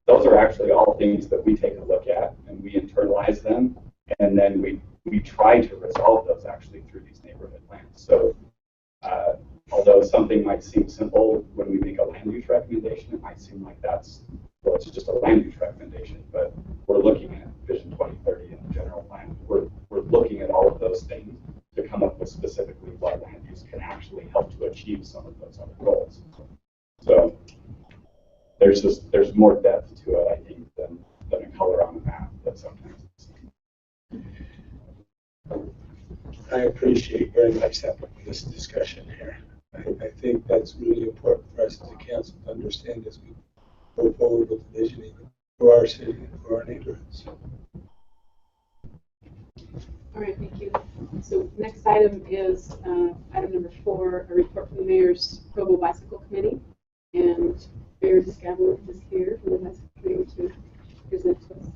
those are actually all things that we take a look at and we internalize them, and then we try to resolve those actually through these neighborhood plans. So although something might seem simple when we make a land use recommendation, it might seem like it's just a land use recommendation, but we're looking at Vision 2030 and the general plan. We're looking at all of those things to come up with specifically what land use can actually help to achieve some of those other goals. So there's more depth to it, I think, than a color on a map that sometimes it's I appreciate very much this discussion here. I think that's really important for us as a council to understand as we go forward with the visioning for our city and for our neighborhoods. All right, thank you. So next item is item number 4, a report from the Mayor's Provo Bicycle Committee. And Mayor Discavalo is here from the Bicycle Committee to present to us.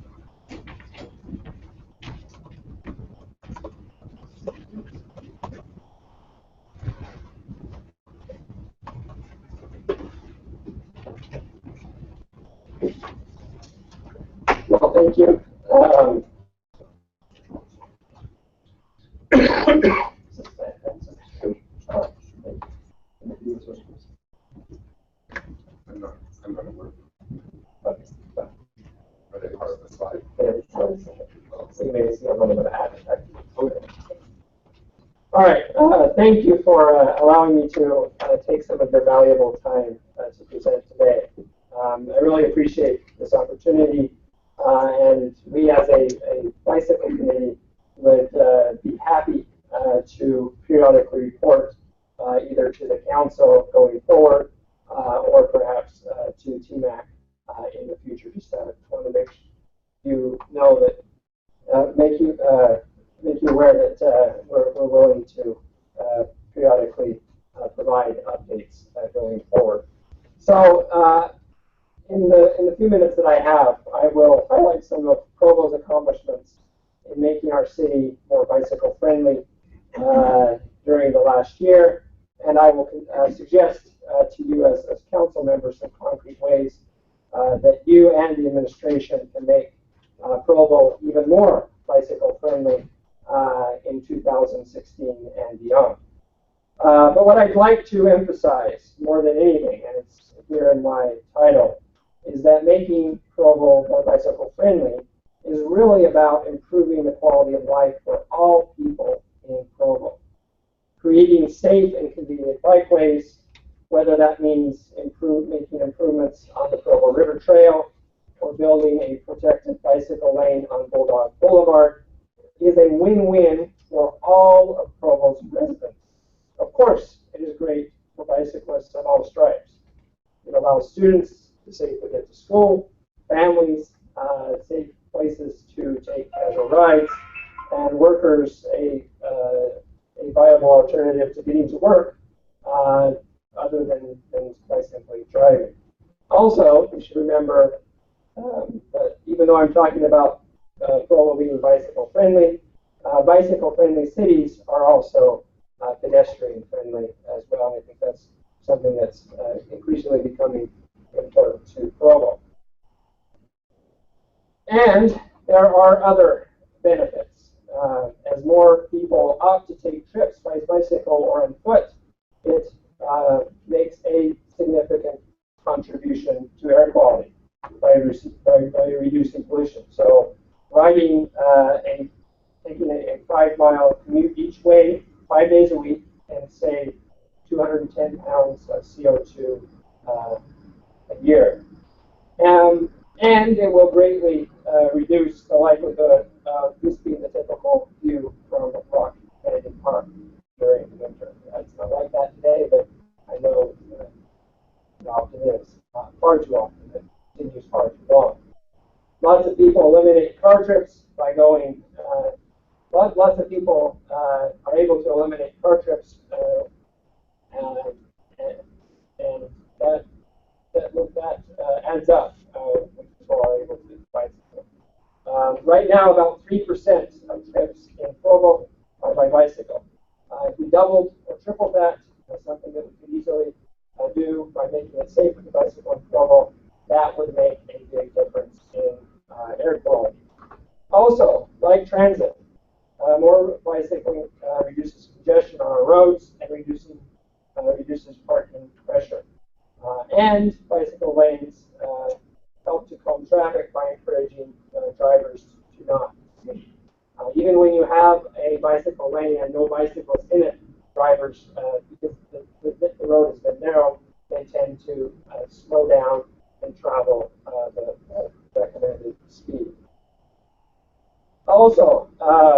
I'm not aware. Are they part of the slide? So you may see a little bit of add. Okay. All right. Thank you for allowing me to take some of your valuable time to present today. I really appreciate this opportunity, and we as a bicycle committee would be happy to periodically report either to the council going forward or perhaps to TMAC in the future. Just want to make you know that, make you aware that we're willing to periodically provide updates going forward. So in the few minutes that I have, I will highlight some of Provo's accomplishments in making our city more bicycle friendly during the last year, and I will suggest to you as council members some concrete ways that you and the administration can make Provo even more bicycle friendly in 2016 and beyond. But what I'd like to emphasize more than anything, and it's here in my title, is that making Provo more bicycle friendly is really about improving the quality of life for all people in Provo. Creating safe and convenient bikeways, whether that means making improvements on the Provo River Trail or building a protected bicycle lane on Bulldog Boulevard, is a win-win for all of Provo's residents. Of course, it is great for bicyclists of all stripes. It allows students to safely get to school, families safe places to take casual rides, and workers a viable alternative to getting to work other than by simply driving. Also, we should remember that even though I'm talking about Provo being bicycle friendly cities are also pedestrian friendly as well. And I think that's something that's increasingly becoming important to Provo. And there are other benefits. As more people opt to take trips by bicycle or on foot, it makes a significant contribution to air quality by reducing pollution. So riding taking a 5-mile commute each way, 5 days a week, and save 210 pounds of CO2 a year. And it will greatly reduce the likelihood of this being the typical view from Rock Kennedy Park during the winter. It's not like that today, but I know it often is. Far too often. It continues far too long. Lots of people eliminate car trips by going. Lots of people are able to eliminate car trips, and that adds up when people are able to bicycle. Right now, about 3% of trips in Provo are by bicycle. If we doubled or tripled that, that's something that we could easily do by making it safer to bicycle in Provo. That would make a big difference in air quality. Also, like transit, more bicycling reduces congestion on our roads and reduces parking pressure. And bicycle lanes help to calm traffic by encouraging drivers to not speed. Even when you have a bicycle lane and no bicycles in it, drivers, because the road has been narrow, they tend to slow down and travel the recommended speed. Also,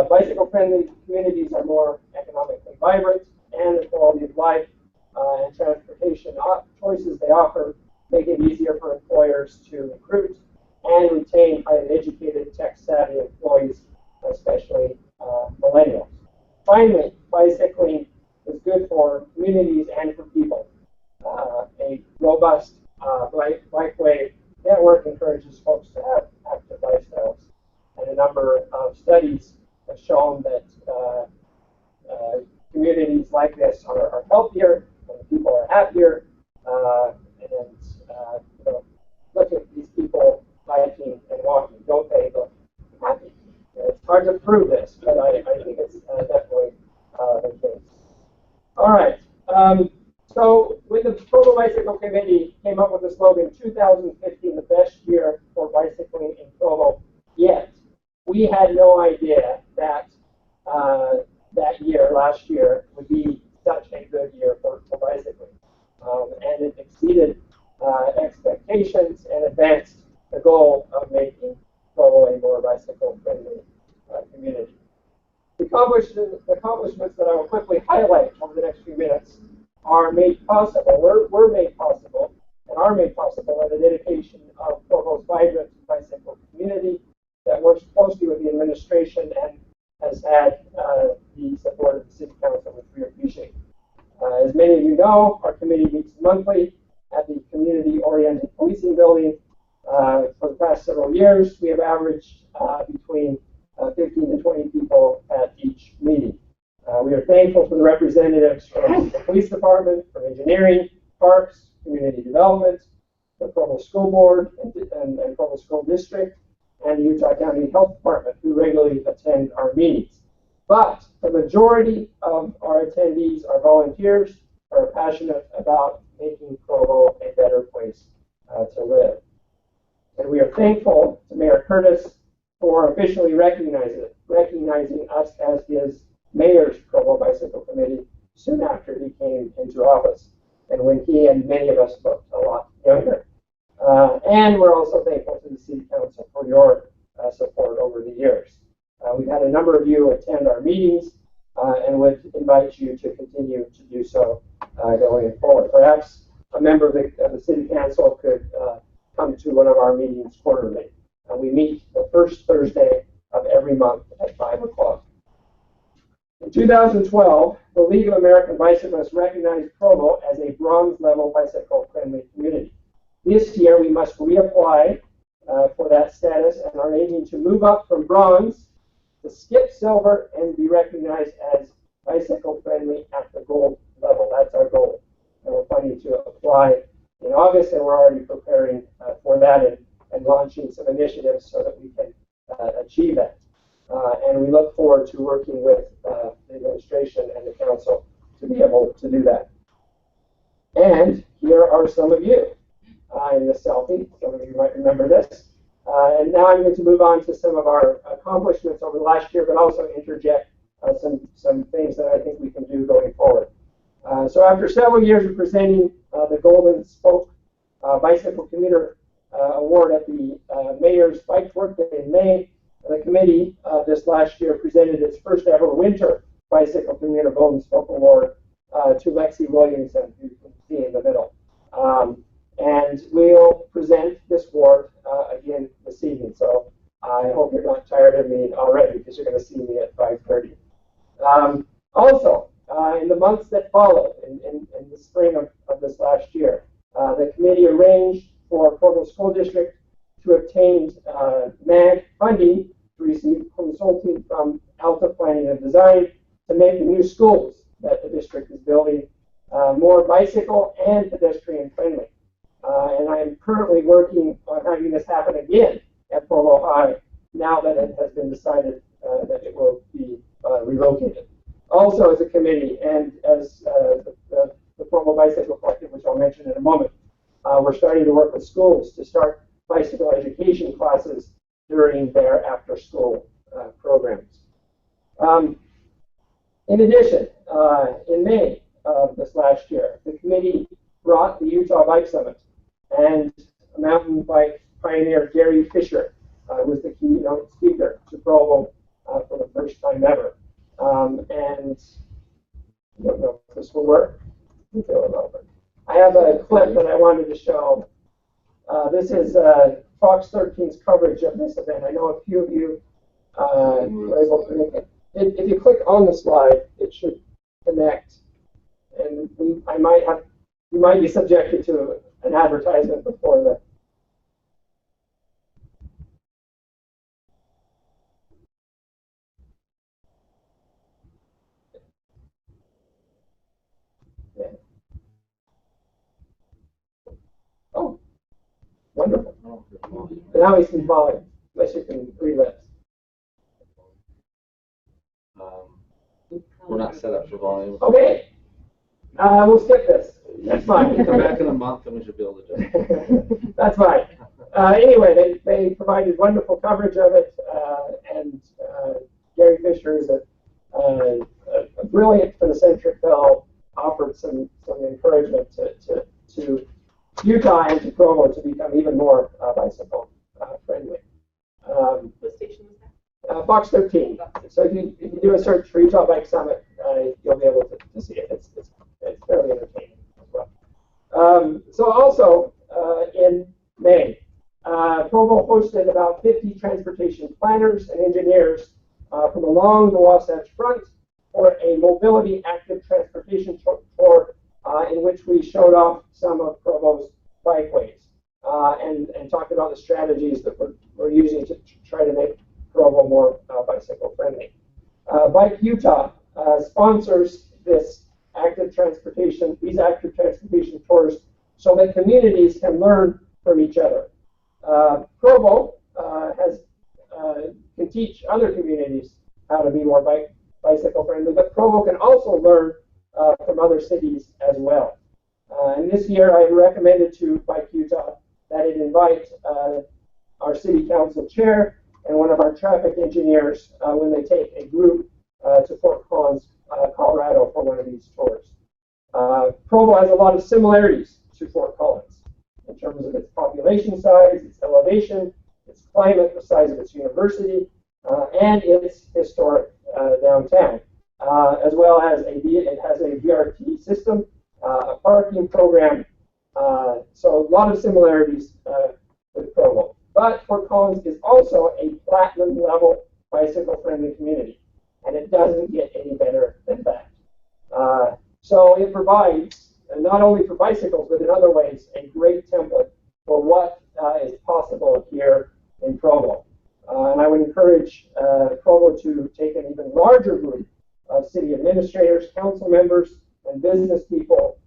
bicycle-friendly communities are more economically vibrant, and the quality of life and transportation choices they offer make it easier for employers to recruit and retain highly educated, tech-savvy employees, especially millennials. Finally, bicycling is good for communities and for people. A robust bikeway network encourages folks to have active lifestyles. And a number of studies have shown that communities like this are healthier, and people are happier, look at these people biking and walking. Don't they look happy? It's hard to prove this, but I think it's definitely All right. So when the Provo Bicycle Committee came up with the slogan, 2015, the best year for bicycling in Provo yet, we had no idea that that year, last year, would be such a good year for bicycling. And it exceeded expectations and advanced the goal of making Provo a more bicycle-friendly community. The accomplishments that I will quickly highlight over the next few minutes are made possible, were made possible, and are made possible by the dedication of Provo's vibrant bicycle community that works closely with the administration and has had the support of the City Council, which we appreciate. As many of you know, our committee meets monthly at the community-oriented policing building. For the past several years, we have averaged between 15 to 20 people at each meeting. We are thankful for the representatives from the police department, from engineering, parks, community development, the Provo School Board and Provo School District, and the Utah County Health Department, who regularly attend our meetings. But the majority of our attendees are volunteers who are passionate about making Provo a better place to live. And we are thankful to Mayor Curtis for officially recognizing us as his mayor's Provo Bicycle Committee soon after he came into office, and when he and many of us looked a lot younger. And we're also thankful to the City Council for your support over the years. We've had a number of you attend our meetings and would invite you to continue to do so going forward. Perhaps a member of the City Council could come to one of our meetings quarterly. We meet the first Thursday of every month at 5 o'clock. In 2012, the League of American Bicyclists recognized Provo as a bronze-level bicycle-friendly community. This year, we must reapply for that status and are aiming to move up from bronze to skip silver and be recognized as bicycle-friendly at the gold level. That's our goal. And we're planning to apply in August, and we're already preparing for that and launching some initiatives so that we can achieve that. And we look forward to working with the administration and the council to be able to do that. And here are some of you in this selfie. Some of you might remember this. And now I'm going to move on to some of our accomplishments over the last year, but also interject some things that I think we can do going forward. So after several years of presenting the Golden Spoke Bicycle Commuter Award at the Mayor's Bike Work Day in May, the committee this last year presented its first ever winter Bicycle Commuter Golden Spoke Award to Lexi Williamson, who you can see in the middle. And we'll present this award again this evening. So I hope you're not tired of me already, because you're going to see me at 5:30. Also, in the months that followed, in the spring of this last year, the committee arranged for Provo School District to obtain MAG funding to receive consulting from Alta Planning and Design to make the new schools that the district is building more bicycle and pedestrian friendly. And I am currently working on having this happen again at Provo High now that it has been decided that it will be relocated. Also, as a committee and as the Provo Bicycle Collective, which I'll mention in a moment, we're starting to work with schools to start bicycle education classes during their after-school programs. In addition, in May of this last year, the committee brought the Utah Bike Summit, and mountain bike pioneer Gary Fisher was the keynote speaker to Provo for the first time ever. And I don't know if this will work. I have a clip that I wanted to show. This is Fox 13's coverage of this event. I know a few of you were able to make it. If you click on the slide, it should connect. And you might be subjected to an advertisement before the. Yeah. Oh, wonderful. And now he's in volume, unless you can relapse. We're not set up for volume. Okay. We'll skip this. That's fine. Come back in a month and we should be able to do it. That's fine. Anyway, they provided wonderful coverage of it, and Gary Fisher is a brilliant for the centric fellow, offered some encouragement to Utah and to Provo to become even more bicycle friendly. What station was that? Fox 13. So if you do a search for Utah Bike Summit, you'll be able to see it. It's fairly entertaining as well. So also in May, Provo hosted about 50 transportation planners and engineers from along the Wasatch Front for a mobility active transportation tour in which we showed off some of Provo's bikeways and talked about the strategies that we're using to try to make Provo more bicycle friendly. Bike Utah sponsors these active transportation tours so that communities can learn from each other. Provo can teach other communities how to be more bicycle friendly, but Provo can also learn from other cities as well. And this year I recommended to Bike Utah that it invite our city council chair and one of our traffic engineers when they take a group to Fort Collins, Colorado for one of these tours. Provo has a lot of similarities to Fort Collins in terms of its population size, its elevation, its climate, the size of its university, and its historic downtown, as well as it has a VRT system, a parking program, so a lot of similarities with Provo. But Fort Collins is also a platinum level bicycle friendly community, and it doesn't get any better than that. So it provides, not only for bicycles, but in other ways, a great template for what is possible here in Provo. And I would encourage Provo to take an even larger group of city administrators, council members, and business people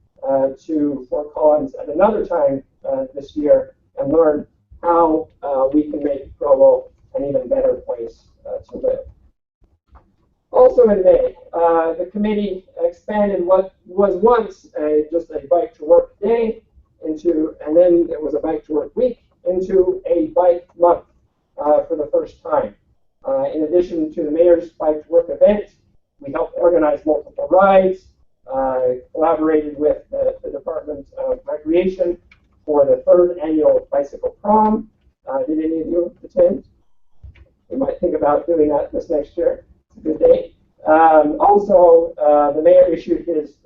to Fort Collins at another time this year and learn how we can make Provo an even better place to live. Also in May, the committee expanded what was once just a bike to work day into, and then it was a bike to work week, into a bike month for the first time. In addition to the mayor's bike to work event, we helped organize multiple rides, collaborated with the Department of Recreation for the 3rd annual bicycle prom. Did any of you attend? You might think about doing that this next year. It's a good day. Also, the mayor issued his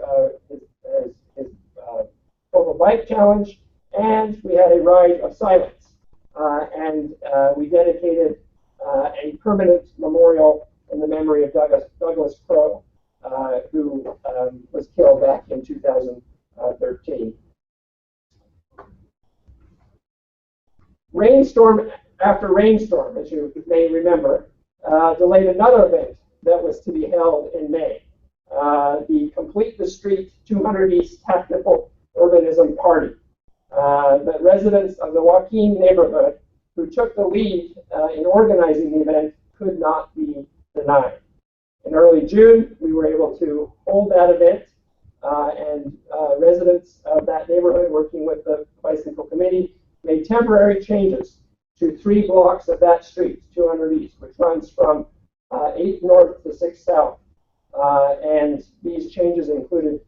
Provo Bike Challenge, and we had a ride of silence. And we dedicated a permanent memorial in the memory of Douglas Crow, who was killed back in 2013. Rainstorm after rainstorm, as you may remember, delayed another event that was to be held in May, the Complete the Street 200 East Tactical Urbanism Party. The residents of the Joaquin neighborhood who took the lead in organizing the event could not be denied. In early June, we were able to hold that event, and residents of that neighborhood, working with the bicycle committee, made temporary changes to 3 blocks of that street, 200 East, which runs from 8 North to 6 South. And these changes included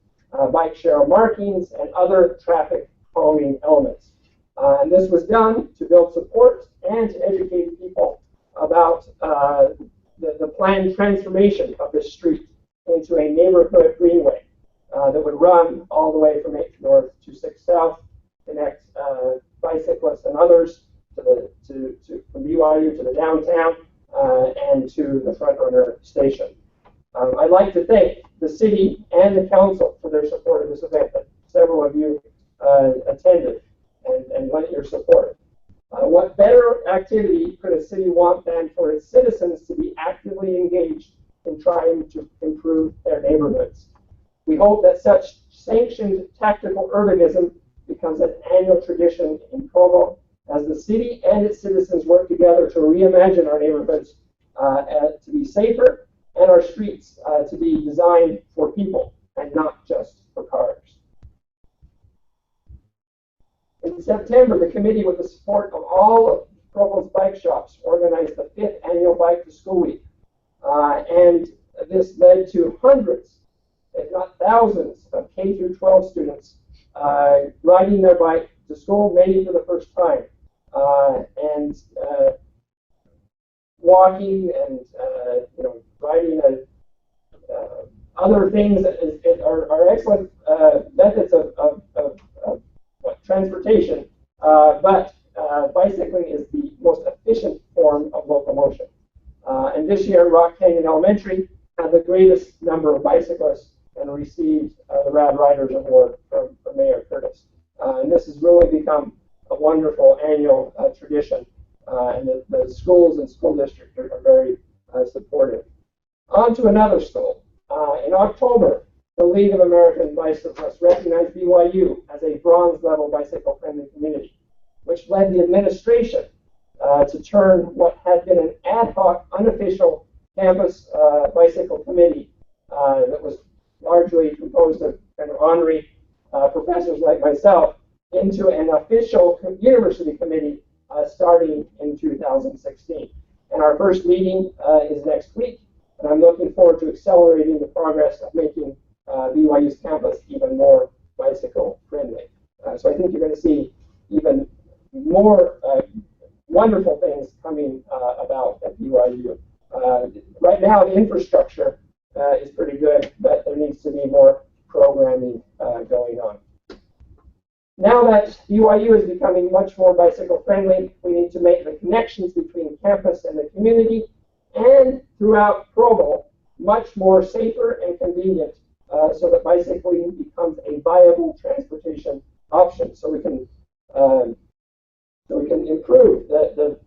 bike share markings and other traffic calming elements. And this was done to build support and to educate people about the planned transformation of this street into a neighborhood greenway that would run all the way from 8 North to 6 South, connect bicyclists and others from BYU to the downtown and to the front runner station. I'd like to thank the city and the council for their support of this event. Several of you attended and lent your support. What better activity could a city want than for its citizens to be actively engaged in trying to improve their neighborhoods? We hope that such sanctioned tactical urbanism becomes an annual tradition in Provo as the city and its citizens work together to reimagine our neighborhoods to be safer and our streets to be designed for people and not just for cars. In September, the committee, with the support of all of Provo's bike shops, organized the 5th annual Bike to School Week. And this led to hundreds, if not thousands, of K through 12 students riding their bike to school, many for the first time, and walking and riding other things that are excellent methods of transportation, but bicycling is the most efficient form of locomotion. And this year, Rock Canyon Elementary had the greatest number of bicyclists and received the Rad Riders Award from Mayor Curtis. And this has really become a wonderful annual tradition, and the schools and school district are very supportive. On to another school. In October, the League of American Bicyclists recognized BYU as a bronze level bicycle-friendly community, which led the administration to turn what had been an ad hoc, unofficial campus bicycle committee that was largely composed of kind of honorary professors like myself into an official university committee starting in 2016. And our first meeting is next week, and I'm looking forward to accelerating the progress of making BYU's campus even more bicycle friendly. So I think you're going to see even more wonderful things coming about at BYU. Right now, the infrastructure is pretty good, but there needs to be more programming going on. Now that BYU is becoming much more bicycle friendly, we need to make the connections between campus and the community and throughout Provo much more safer and convenient, so that bicycling becomes a viable transportation option. So we can improve the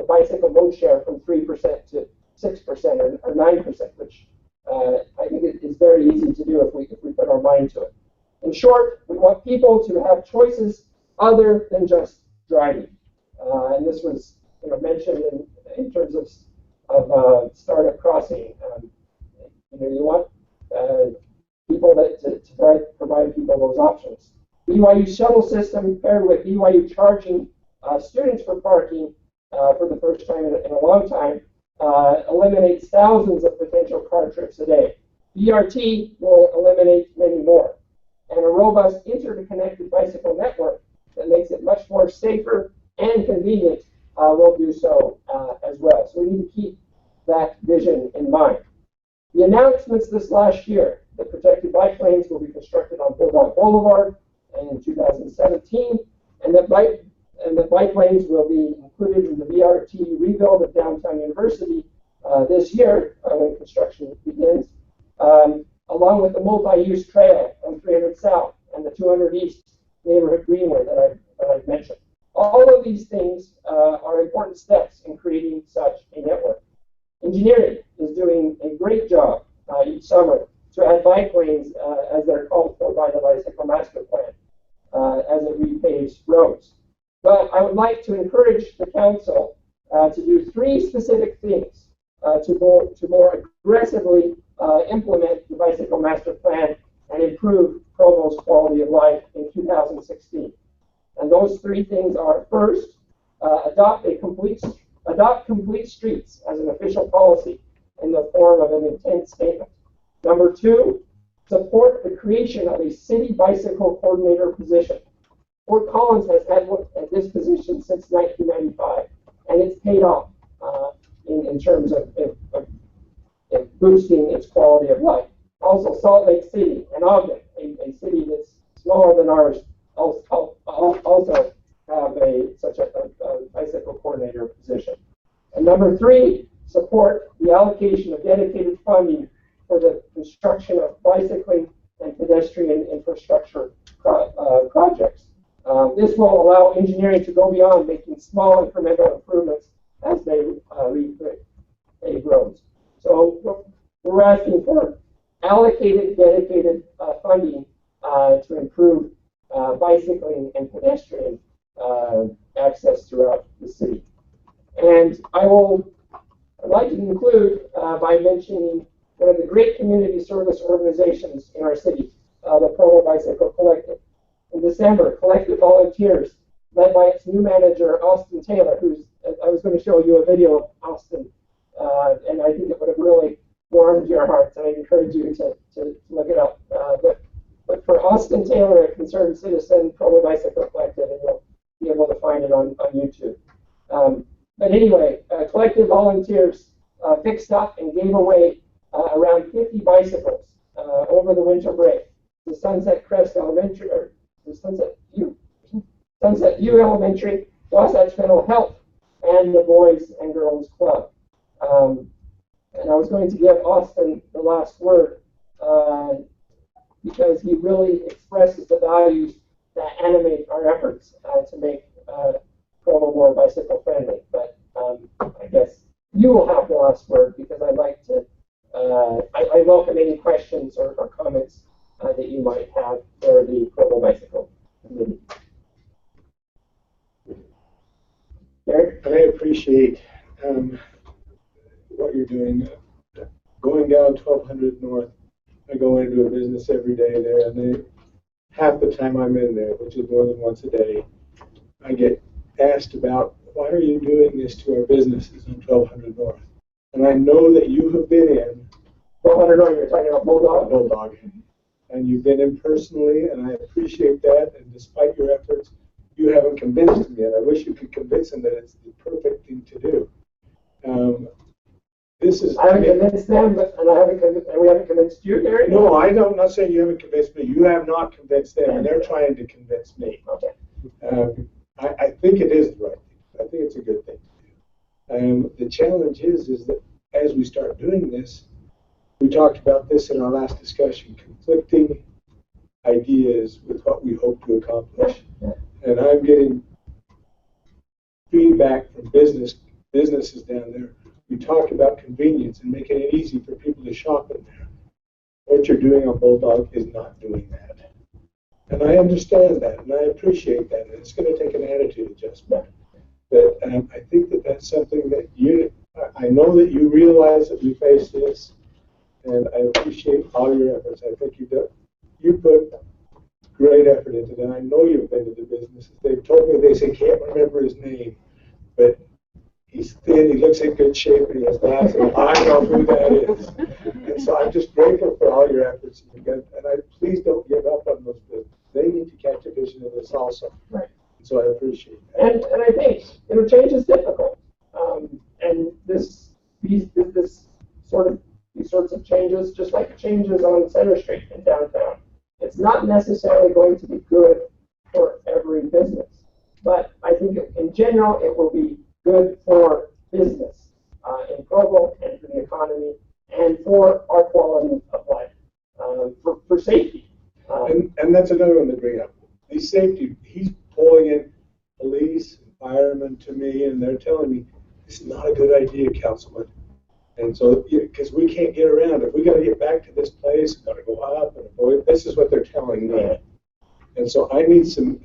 bicycle mode share from 3% to 6% or 9%, which I think it is very easy to do if we put our mind to it. In short, we want people to have choices other than just driving. And this was mentioned in terms of startup crossing. You want people to provide people those options. BYU shuttle system paired with BYU charging students for parking for the first time in a long time eliminates thousands of potential car trips a day. BRT will eliminate many more. And a robust interconnected bicycle network that makes it much more safer and convenient will do so as well. So we need to keep that vision in mind. The announcements this last year that protected bike lanes will be constructed on Bulldog Boulevard in 2017, and that bike lanes will be included in the BRT rebuild of downtown University this year when construction begins, along with the multi-use trail on 300 South and the 200 East neighborhood greenway that I've mentioned. All of these things are important steps in creating such a network. Engineering is doing a great job each summer to add bike lanes as they're called for by the Bicycle Master Plan as it repaves roads. But I would like to encourage the council to do 3 specific things to more aggressively implement the Bicycle Master Plan and improve Provo's quality of life in 2016. And those 3 things are: first, adopt complete streets as an official policy in the form of an intent statement. Number 2, support the creation of a city bicycle coordinator position. Fort Collins has had this position since 1995, and it's paid off in terms of boosting its quality of life. Also, Salt Lake City and Ogden, a city that's smaller than ours, also have such a bicycle coordinator position. And number 3, support the allocation of dedicated funding for the construction of bicycling and pedestrian infrastructure projects. This will allow engineering to go beyond making small incremental improvements as they repave roads. So we're asking for allocated, dedicated funding to improve bicycling and pedestrian access throughout the city. And I'd like to conclude by mentioning one of the great community service organizations in our city, the Provo Bicycle Collective. In December, collective volunteers led by its new manager, Austin Taylor, I was going to show you a video of Austin, and I think it would have really warmed your hearts. I encourage you to look it up. But for Austin Taylor, a concerned citizen, Provo Bicycle Collective, and you'll be able to find it on YouTube. But anyway, collective volunteers fixed up and gave away around 50 bicycles over the winter break. The Sunset Crest Elementary, or the Sunset View Elementary, Wasatch Mental Health, and the Boys and Girls Club. And I was going to give Austin the last word because he really expresses the values that animate our efforts to make Provo more bicycle friendly. But I guess you will have the last word because I'd like to, I welcome any questions or comments that you might have for the Provo Bicycle Committee. I appreciate what you're doing. Going down 1200 North, I go into a business every day there, and half the time I'm in there, which is more than once a day, I get asked about, why are you doing this to our businesses on 1200 North? And I know that you have been in 1200 North, you're talking about Bulldog? Bulldog. And you've been in personally, and I appreciate that, and despite your efforts, you haven't convinced me, and I wish you could convince them that it's the perfect thing to do. I haven't convinced them, and we haven't convinced you, Gary? No, I'm not saying you haven't convinced me. You have not convinced them, and they're trying to convince me. Okay. I think it is the right thing. I think it's a good thing to do. The challenge is that as we start doing this, we talked about this in our last discussion, conflicting ideas with what we hope to accomplish. And I'm getting feedback from businesses down there. We talk about convenience and making it easy for people to shop in there. What you're doing on Bulldog is not doing that. And I understand that, and I appreciate that, and it's going to take an attitude adjustment. But I think that that's something that I know that you realize that we face this, and I appreciate all your efforts. I think you put great effort into that. I know you've been to the businesses. They've told me they can't remember his name, but he's thin, he looks in good shape, and he has glasses. I know who that is. And so I'm just grateful for all your efforts. And please don't give up on those businesses. They need to catch a vision of this also. Right. So I appreciate that. And I think change is difficult. And these sorts of changes, just like changes on Center Street in downtown, it's not necessarily going to be good for every business. But I think in general, it will be good for business in Provo and for the economy and for our quality of life, for safety. And that's another one to bring up. The safety, he's pulling in police and firemen to me, and they're telling me, this is not a good idea, Councilman. And so, because we can't get around it, we got to get back to this place, got to go up and avoid. This is what they're telling me. And so I need some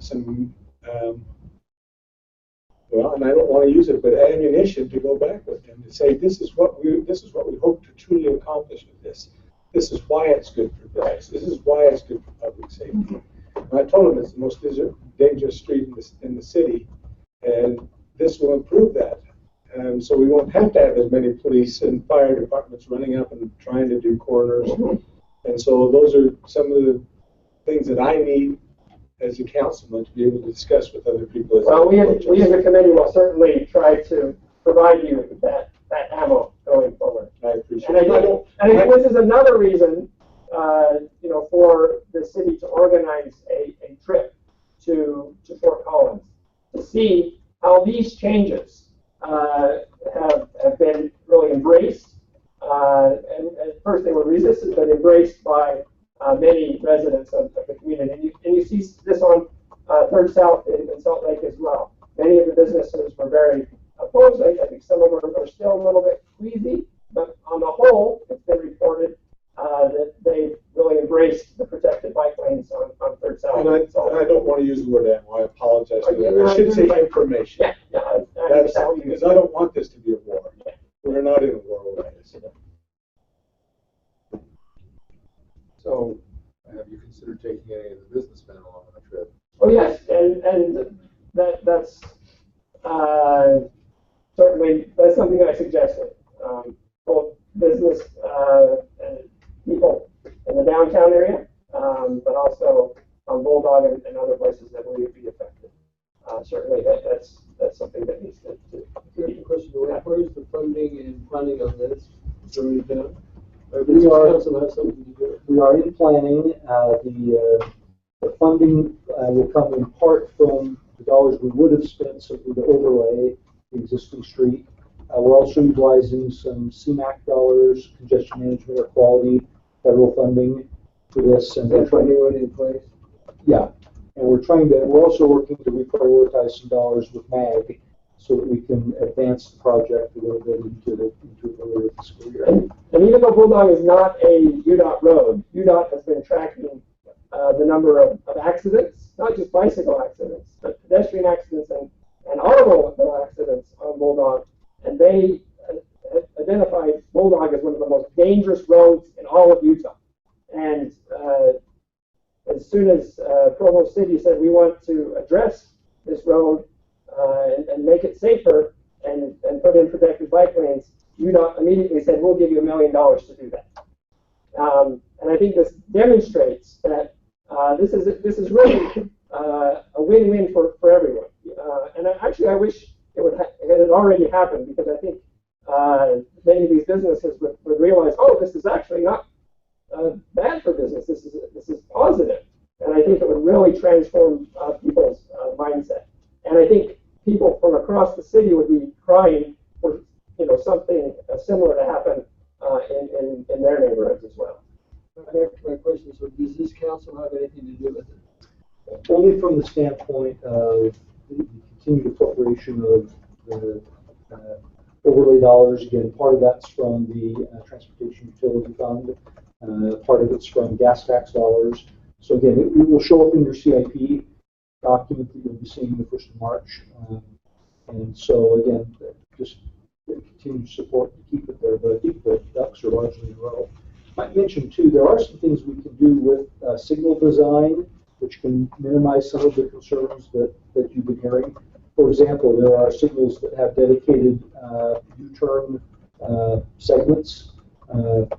well, and I don't want to use it, but ammunition to go back with them to say this is what we hope to truly accomplish with this. This is why it's good for business. This is why it's good for public safety. And I told them it's the most dangerous street in the city, and this will improve that. So we won't have to have as many police and fire departments running up and trying to do corners. And so those are some of the things that I need as a councilman to be able to discuss with other people. Well, we as a committee will certainly try to provide you with that ammo going forward. I appreciate it. And I think this is another reason, for the city to organize a trip to Fort Collins to see how these changes have been really embraced. And at first they were resisted, but embraced by many residents of the community. And you see this on 3rd South in Salt Lake as well. Many of the businesses were very opposed. I think some of them are still a little bit queasy, but on the whole, it's been reported that they really embraced the protected bike lanes on 3rd South. And I don't want to use the word ammo. I apologize for that. I should say information. Yeah, because I don't want this to be a war. Yeah. We're not in a war with this. So, have you considered taking any of the businessmen along on the trip? Oh yes, and that's certainly that's something I suggested. Both business and people in the downtown area, but also on Bulldog and other places that would be affected. Certainly, that's something that needs to. Here's the question: where's the funding and planning on this? Is already done? Council has something to do. We are in planning. The funding will come in part from the dollars we would have spent simply to overlay the existing street. We're also utilizing some CMAQ dollars, congestion management or quality federal funding for this. And that funding already in place? Yeah, and we're also working to reprioritize some dollars with MAG so that we can advance the project a little bit into earlier fiscal year. And even though Bulldog is not a UDOT road, UDOT has been tracking the number of accidents, not just bicycle accidents, but pedestrian accidents and automobile accidents on Bulldog. And they identified Bulldog as one of the most dangerous roads in all of Utah. And as soon as Provo City said we want to address this road and make it safer and put in protected bike lanes, UDOT immediately said, we'll give you $1 million to do that. And I think this demonstrates that this is really a win-win for everyone. And I wish it had already happened, because I think many of these businesses would realize, oh, this is actually not bad for business. This is positive, and I think it would really transform people's mindset. And I think people from across the city would be crying for something similar to happen in their neighborhoods as well. Back to my question: so does this council have anything to do with it? Only from the standpoint of the continued appropriation of the overlay dollars. Again, part of that's from the Transportation Utility Fund. Part of it's from gas tax dollars. So again, it will show up in your CIP document that you'll be seeing the 1st of March. And so again, just continue support to keep it there. But I think the ducks are largely in a row. I might mention too, there are some things we can do with signal design, which can minimize some of the concerns that you've been hearing. For example, there are signals that have dedicated U-turn segments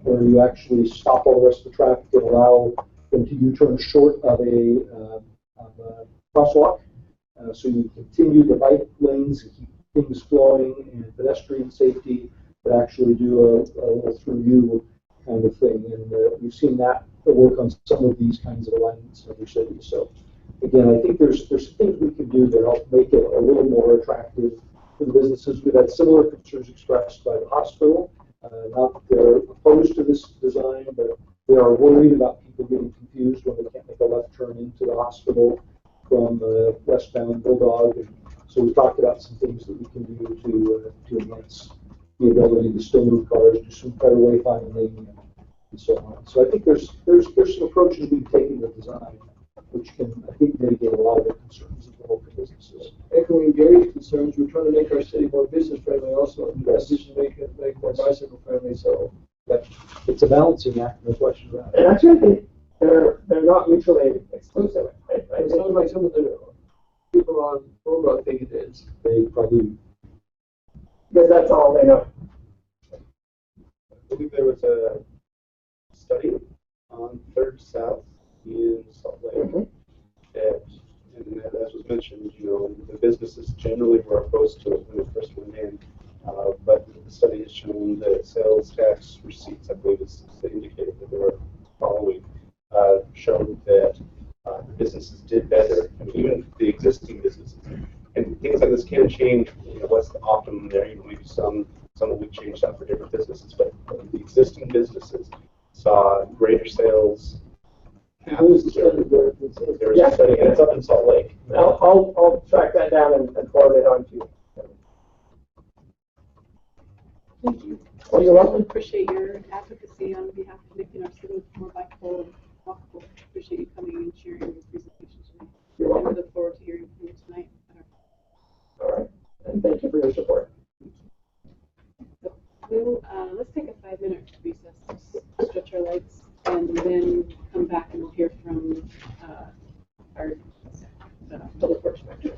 where you actually stop all the rest of the traffic and allow them to U-turn short of a crosswalk. So you continue the bike lanes and keep things flowing and pedestrian safety, but actually do a little through you kind of thing. And we've seen that work on some of these kinds of alignments in other cities. So again, I think there's things we can do to help make it a little more attractive for the businesses. We've had similar concerns expressed by the hospital. Not that they're opposed to this design, but they are worried about people getting confused when they can't make a left turn into the hospital from westbound Bulldog. And so we talked about some things that we can do to enhance the ability to still move cars, do some better wayfinding, and so on. So I think there's some approaches we've taken with design, which can, I think, mitigate a lot of the concerns of the local businesses. Echoing Gary's concerns, we're trying to make our city more business friendly also, and yes. make more bicycle friendly. So it's a balancing act, no question about it. And actually, I think they're not mutually exclusive. It sounds like some of the people on Provo think it is. They probably, because that's all they know. I believe there was a study on 3rd South in Salt Lake that, and as was mentioned, the businesses generally were opposed to it when it first went in, but the study has shown that sales tax receipts, I believe it's the indicator that they were following, showed that the businesses did better, and even the existing businesses. And things like this can change, what's the optimum there, maybe some will be changed out for different businesses, but the existing businesses saw greater sales. There was a study, and it's up in Salt Lake. I'll track that down and forward it on to you. Thank you. Well, you're welcome. Appreciate your advocacy on behalf of making our city more bikeable and walkable. Appreciate you coming and sharing your presentation tonight. You're welcome. I look forward to hearing from you tonight. All right, and thank you for your support. So let's take a 5-minute recess, stretch our legs, and then come back and we'll hear from our public works director.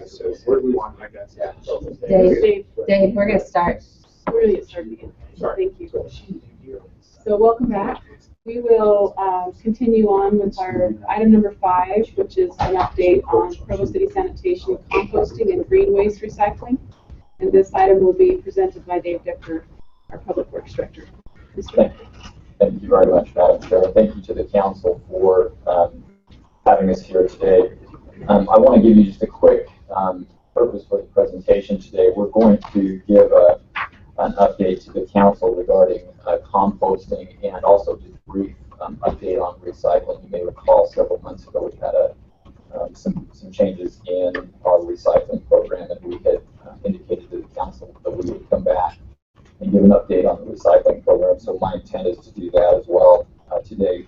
So where do we want, I guess? Yeah. Dave, we're gonna start. We're going to get started again. Thank you. So welcome back. We will continue on with our item number 5, which is an update on Provo City Sanitation, composting, and green waste recycling. And this item will be presented by Dave Dicker, our Public Works Director. Thank you very much, Madam Chair. Thank you to the council for having us here today. I want to give you just a quick purpose for the presentation today. We're going to give an update to the council regarding composting and also just a brief update on recycling. You may recall several months ago we had some changes in our recycling program, and we had indicated to the council that we would come back and give an update on the recycling program. So my intent is to do that as well today.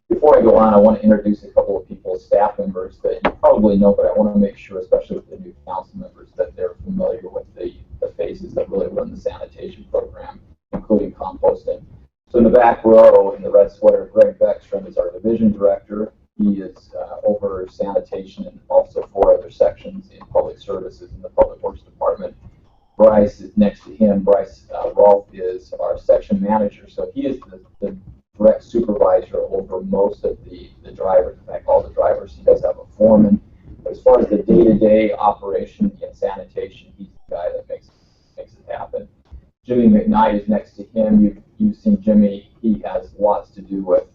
Before I go on, I want to introduce a couple of people, staff members that you probably know, but I want to make sure, especially with the new council members, that they're familiar with the faces that really run the sanitation program, including composting. So in the back row, in the red sweater, Greg Beckstrom is our division director. He is over sanitation and also 4 other sections in public services in the Public Works Department. Bryce is next to him. Bryce Rolfe is our section manager, so he is the direct supervisor over most of the drivers. In fact, all the drivers. He does have a foreman. But as far as the day-to-day operation in sanitation, he's the guy that makes it happen. Jimmy McKnight is next to him. You've seen Jimmy. He has lots to do with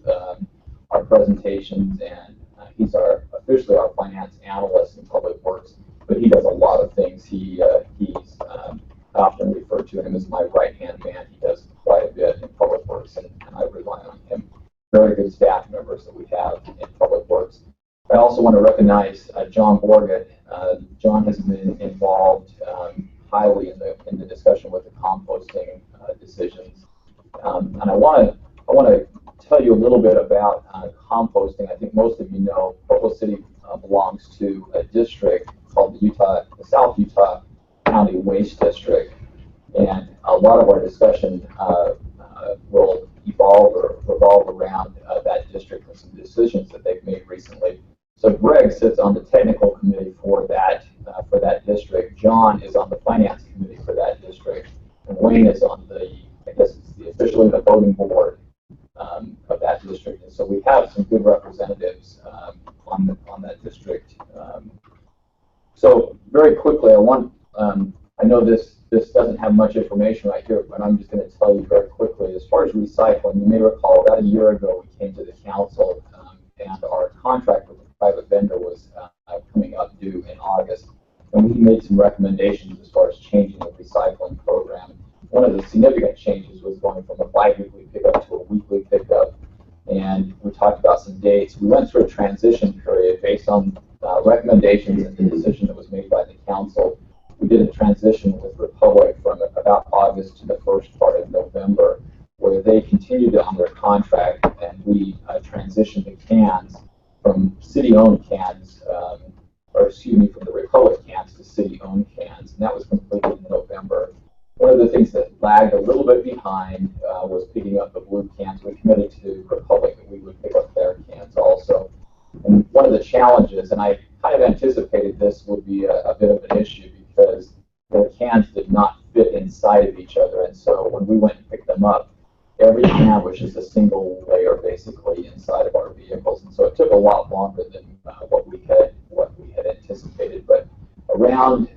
our presentations, and he's officially our finance analyst in Public Works. But he does a lot of things. He's often referred to him as my right-hand man. He does quite a bit in Public Works, and I rely on him. Very good staff members that we have in Public Works. I also want to recognize John Borgett. John has been involved highly in the discussion with the composting decisions, and I want to tell you a little bit about composting. I think most of you know Provo City belongs to a district called the South Utah County Waste District, and a lot of our discussion will revolve around that district and some decisions that they've made recently. So Greg sits on the technical committee for that district. John is on the finance committee for that district, and Wayne is on officially the voting board of that district. And so we have some good representatives on that district. So very quickly, I know this doesn't have much information right here, but I'm just going to tell you very quickly. As far as recycling, you may recall about a year ago we came to the council and our contract with the private vendor was coming up due in August. And we made some recommendations as far as changing the recycling program. One of the significant changes was going from a bi-weekly pickup to a weekly pickup. And we talked about some dates. We went through a transition period based on recommendations and the decision that was made by the council. We did a transition with Republic from about August to the first part of November, where they continued on their contract, and we transitioned the cans from city-owned cans, from the Republic cans to city-owned cans, and that was completed in November. One of the things that lagged a little bit behind was picking up the blue cans. We committed to Republic that we would pick up their cans also. And one of the challenges, and I kind of anticipated this would be a bit of an issue because the cans did not fit inside of each other, and so when we went and picked them up, every can was just a single layer basically inside of our vehicles, and so it took a lot longer than what we had anticipated. But around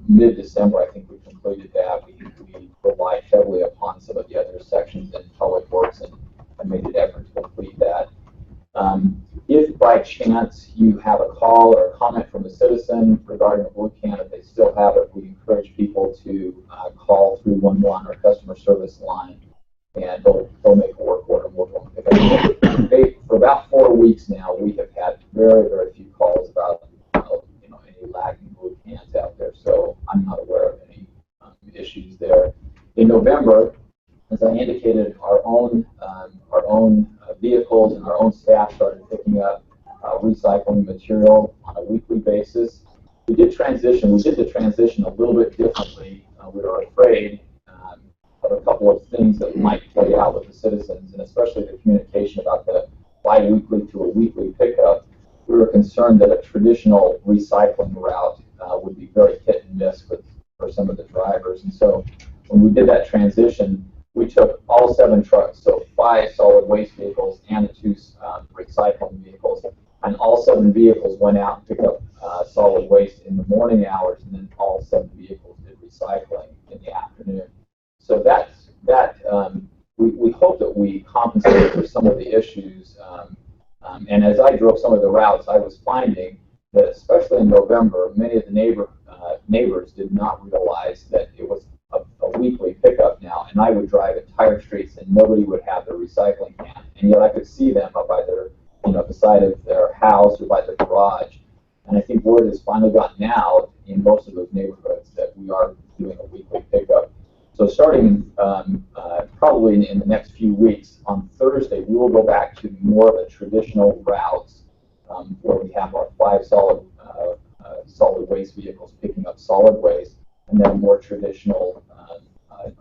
mid-December, I think we completed that. We relied heavily upon some of the other sections in Public Works and made an effort to complete that. If by chance you have a call or a comment from a citizen regarding a blue can, if they still have it, we encourage people to call 311 or customer service line, and they'll make a work order. We'll go pick up. For about 4 weeks now, we have had very, very few calls about any lagging blue cans out there. So I'm not aware of any issues there. In November, as I indicated, our own vehicles and our own staff started picking up recycling material on a weekly basis. We did the transition a little bit differently. We were afraid of a couple of things that might play out with the citizens, and especially the communication about the bi-weekly to a weekly pickup. we were concerned that a traditional recycling route would be very hit and miss for some of the drivers. And so when we did that transition, we took all 7 trucks, so 5 solid waste vehicles and 2 recycling vehicles, and all 7 vehicles went out and picked up solid waste in the morning hours, and then all 7 vehicles did recycling in the afternoon. So we hope that we compensated for some of the issues. And as I drove some of the routes, I was finding that, especially in November, many of the neighbors did not realize that it was a weekly pickup now, and I would drive entire streets and nobody would have their recycling can, and yet I could see them up by their, the side of their house or by their garage. And I think word has finally gotten out in most of those neighborhoods that we are doing a weekly pickup. So starting probably in the next few weeks, on Thursday, we will go back to more of the traditional routes where we have our 5 solid waste vehicles picking up solid waste, and then more traditional,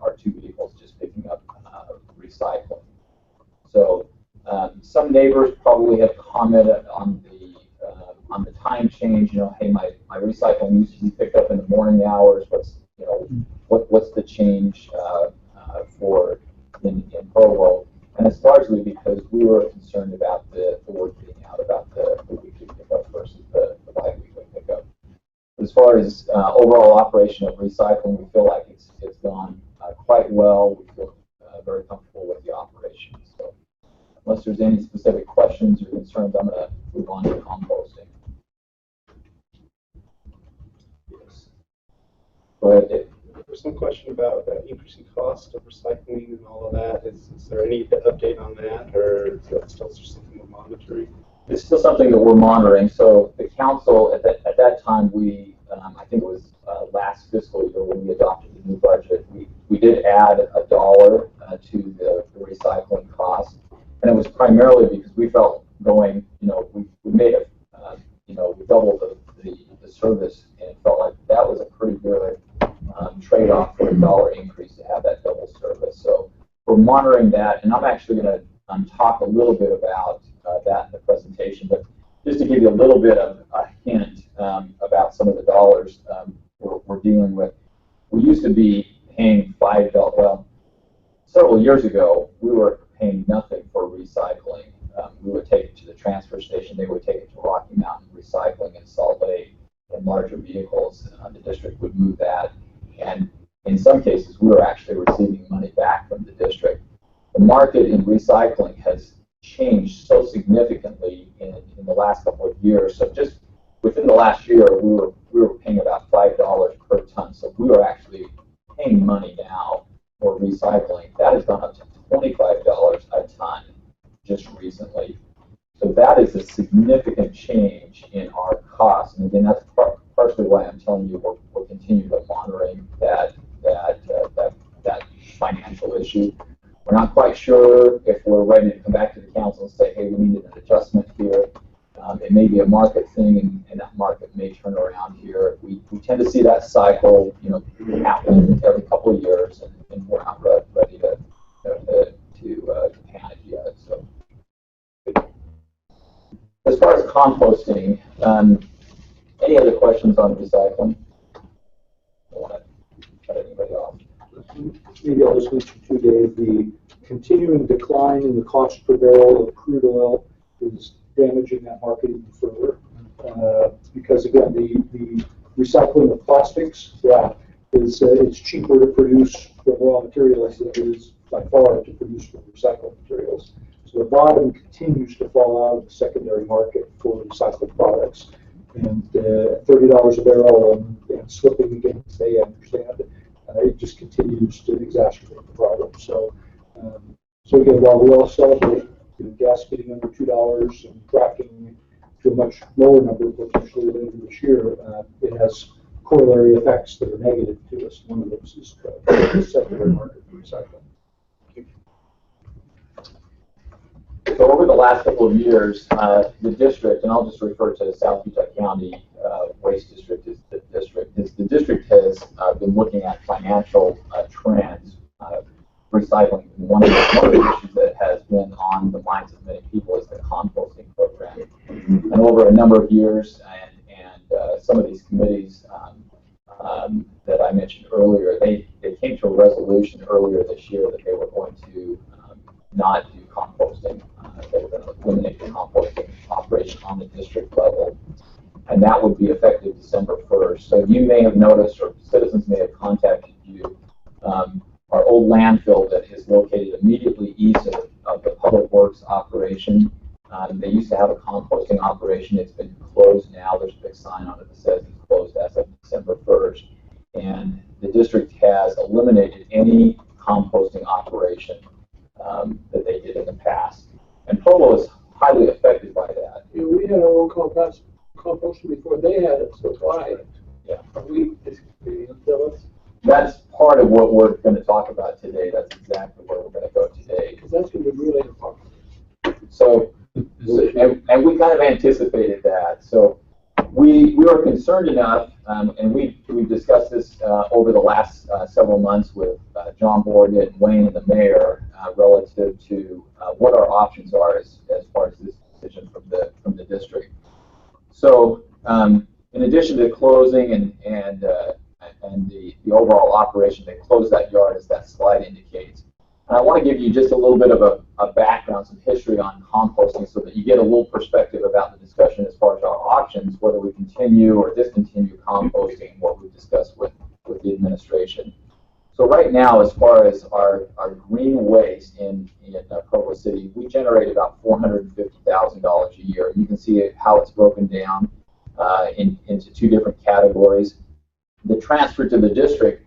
our 2 vehicles just picking up recycling. So some neighbors probably have commented on the time change. Hey, my recycling used to be picked up in the morning hours. What's the change for in Provo? And it's largely because we were concerned about the word getting out about the weekly pickup versus the bi-weekly pickup. But as far as overall operation of recycling, we feel like it's gone quite well. We feel very comfortable with the operation. So unless there's any specific questions or concerns, I'm going to move on to composting. Yes. Go ahead, Dave. There's some question about increasing cost of recycling and all of that. Is there any update on that, or is that still something we're monitoring? It's still something that we're monitoring. So the council, at that time, I think it was last fiscal year when we adopted the new budget, we did add $1 to the recycling cost. And it was primarily because we felt we made it, we doubled the service, and it felt like that was a pretty good trade-off for $1 increase to have that double service. So we're monitoring that, and I'm actually going to talk a little bit about that in the presentation, but just to give you a little bit of a hint about some of the dollars we're dealing with. We used to be paying $5. Well, several years ago, we were paying nothing for recycling. We would take it to the transfer station. They would take it to Rocky Mountain Recycling in Salt Lake in larger vehicles. The district would move that. And in some cases, we were actually receiving money back from the district. The market in recycling has changed so significantly in the last couple of years. So just within the last year, we were paying about $5 per ton. So we were actually paying money now for recycling. That has gone up to $25 a ton just recently. So that is a significant change in our costs. And again, that's partially why I'm telling you we're continuing to monitoring that financial issue. We're not quite sure if we're ready to come back to the council and say, hey, we needed an adjustment here. It may be a market thing, and that market may turn around here. We tend to see that cycle, happen every couple of years, and we're not ready to panic yet. So, as far as composting, any other questions on recycling? I don't want to cut anybody off. Maybe I'll just mention too, Dave, the continuing decline in the cost per barrel of crude oil is damaging that market even further. Because again, the recycling of plastics, it's cheaper to produce the raw materials than it is by far to produce from recycled materials. So the bottom continues to fall out of the secondary market for recycled products. And $30 a barrel and slipping against, they understand it just continues to exacerbate the problem. So, again, while we all celebrate gas getting under $2 and cracking to a much lower number potentially later this year, it has corollary effects that are negative to us. One of those is the secondary market for recycling. So over the last couple of years, the district, and I'll just refer to South Utah County Waste District as the district has been looking at financial trends. Recycling, one of the issues that has been on the minds of many people is the composting program. And over a number number of years, and some of these committees that I mentioned earlier, they came to a resolution earlier this year that they were going to not do composting. They were going to eliminate the composting operation on the district level, and that would be effective December 1st. So you may have noticed, or citizens may have contacted you, our old landfill that is located immediately east of the Public Works operation. They used to have a composting operation. It's been closed now. There's a big sign on it that says it's closed as of December 1st. And the district has eliminated any composting operation that they did in the past. And Provo is highly affected by that. Yeah, we had our own composting before they had it, so why? Yeah. That's part of what we're going to talk about today. That's exactly where we're going to go today. because that's going to be really important. So and we kind of anticipated that. So we were concerned enough, and we discussed this over the last several months with John Borgett, Wayne, and the mayor relative to what our options are as far as this decision from the district. So in addition to closing and the overall operation, they closed that yard as that slide indicates. And I want to give you just a little bit of a background, some history on composting so that you get a little perspective about the discussion as far as our options, whether we continue or discontinue composting, and what we've discussed with the administration. So right now, as far as our green waste in Provo City, we generate about $450,000 a year. You can see how it's broken down into two different categories. The transfer to the district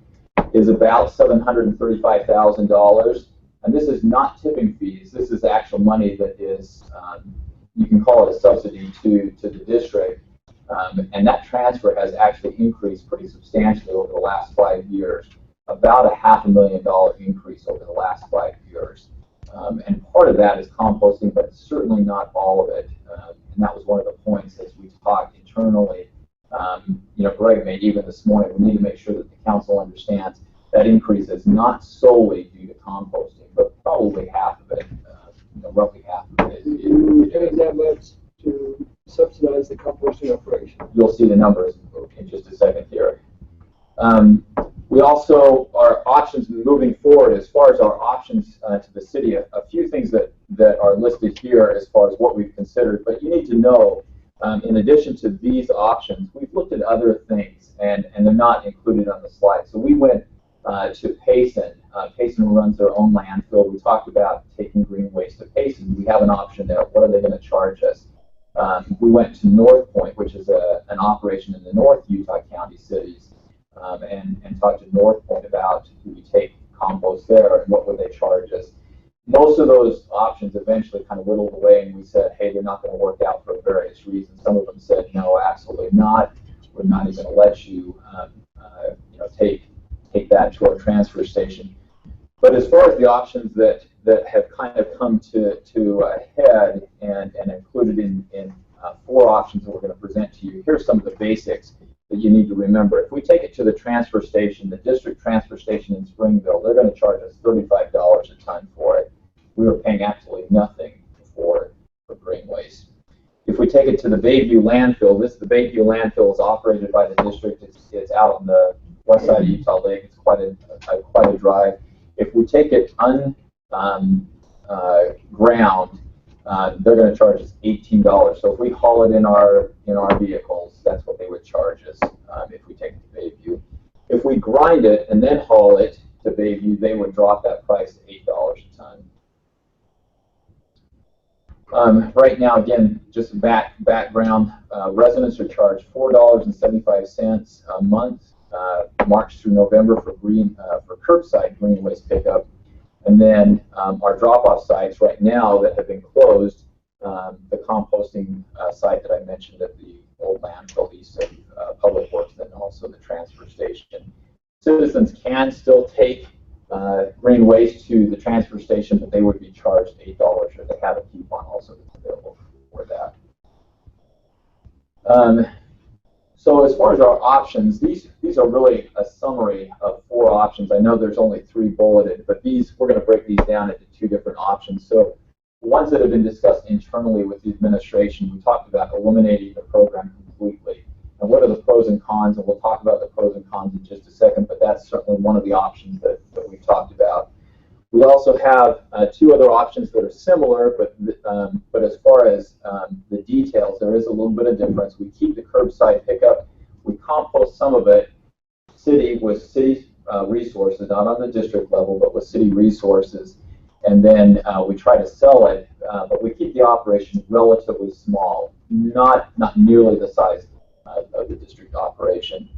is about $735,000, and this is not tipping fees. This is actual money that is, you can call it a subsidy to the district, and that transfer has actually increased pretty substantially over the last 5 years, about a $500,000 increase over the last 5 years. And part of that is composting, but certainly not all of it. And that was one of the points as we talked internally. Greg made even this morning, we need to make sure that the council understands that increase is not solely due to composting, but probably half of it, roughly half of it. You pay that much to subsidize the composting operation. You'll see the numbers in just a second here. We also, our options moving forward, as far as our options to the city, a few things that are listed here as far as what we've considered, but you need to know, in addition to these options, we've looked at other things, and they're not included on the slide. So we went to Payson. Payson runs their own landfill. We talked about taking green waste to Payson. We have an option there. What are they going to charge us? We went to North Point, which is an operation in the North Utah County cities, and talked to North Point about do we take compost there and what would they charge us. Most of those options eventually kind of whittled away, and we said, hey, they're not going to work out for various reasons. Some of them said, no, absolutely not. We're not even going to let you, take that to our transfer station. But as far as the options that have kind of come to a head and included in 4 options that we're going to present to you, here's some of the basics that you need to remember. If we take it to the transfer station, the district transfer station in Springville, they're going to charge us $35 a ton for it. We were paying absolutely nothing for green waste. If we take it to the Bayview landfill, the Bayview landfill is operated by the district. It's out on the west side of Utah Lake. It's quite a drive. If we take it ground, they're going to charge us $18. So if we haul it in our vehicles, that's what they would charge us if we take it to Bayview. If we grind it and then haul it to Bayview, they would drop that price to $8 a ton. Right now, again, just background, residents are charged $4.75 a month, March through November for curbside green waste pickup. And then our drop-off sites right now that have been closed, the composting site that I mentioned at the old landfill east of Public Works, and also the transfer station. Citizens can still take green waste to the transfer station, but they would be charged $8, or they have a coupon also that's available for that. So as far as our options, these are really a summary of 4 options. I know there's only 3 bulleted, but we're going to break these down into 2 different options. So ones that have been discussed internally with the administration, we talked about eliminating the program completely. And what are the pros and cons? And we'll talk about the pros and cons in just a second, but that's certainly one of the options that we've talked about. We also have two other options that are similar, but as far as the details, there is a little bit of difference. We keep the curbside pickup. We compost some of it with city resources, not on the district level, but with city resources. And then we try to sell it, but we keep the operation relatively small, not nearly the size of the district operation.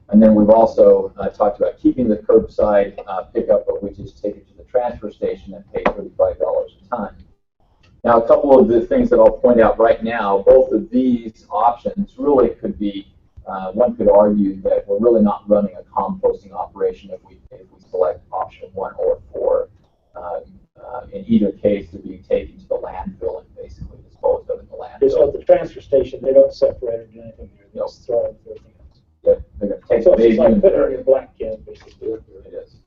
And then we've also talked about keeping the curbside pickup, but we just take it to the transfer station and pay $35 a ton. Now, a couple of the things that I'll point out right now, both of these options really could be, one could argue that we're really not running a composting operation if we select option 1 or 4. In either case, they're being taken to the landfill and basically disposed of in the landfill. So at the transfer station, they don't separate or do anything there. They just throw it everything else. Yep, they're going to take So the it's like baby putting it in your black can, basically. It is.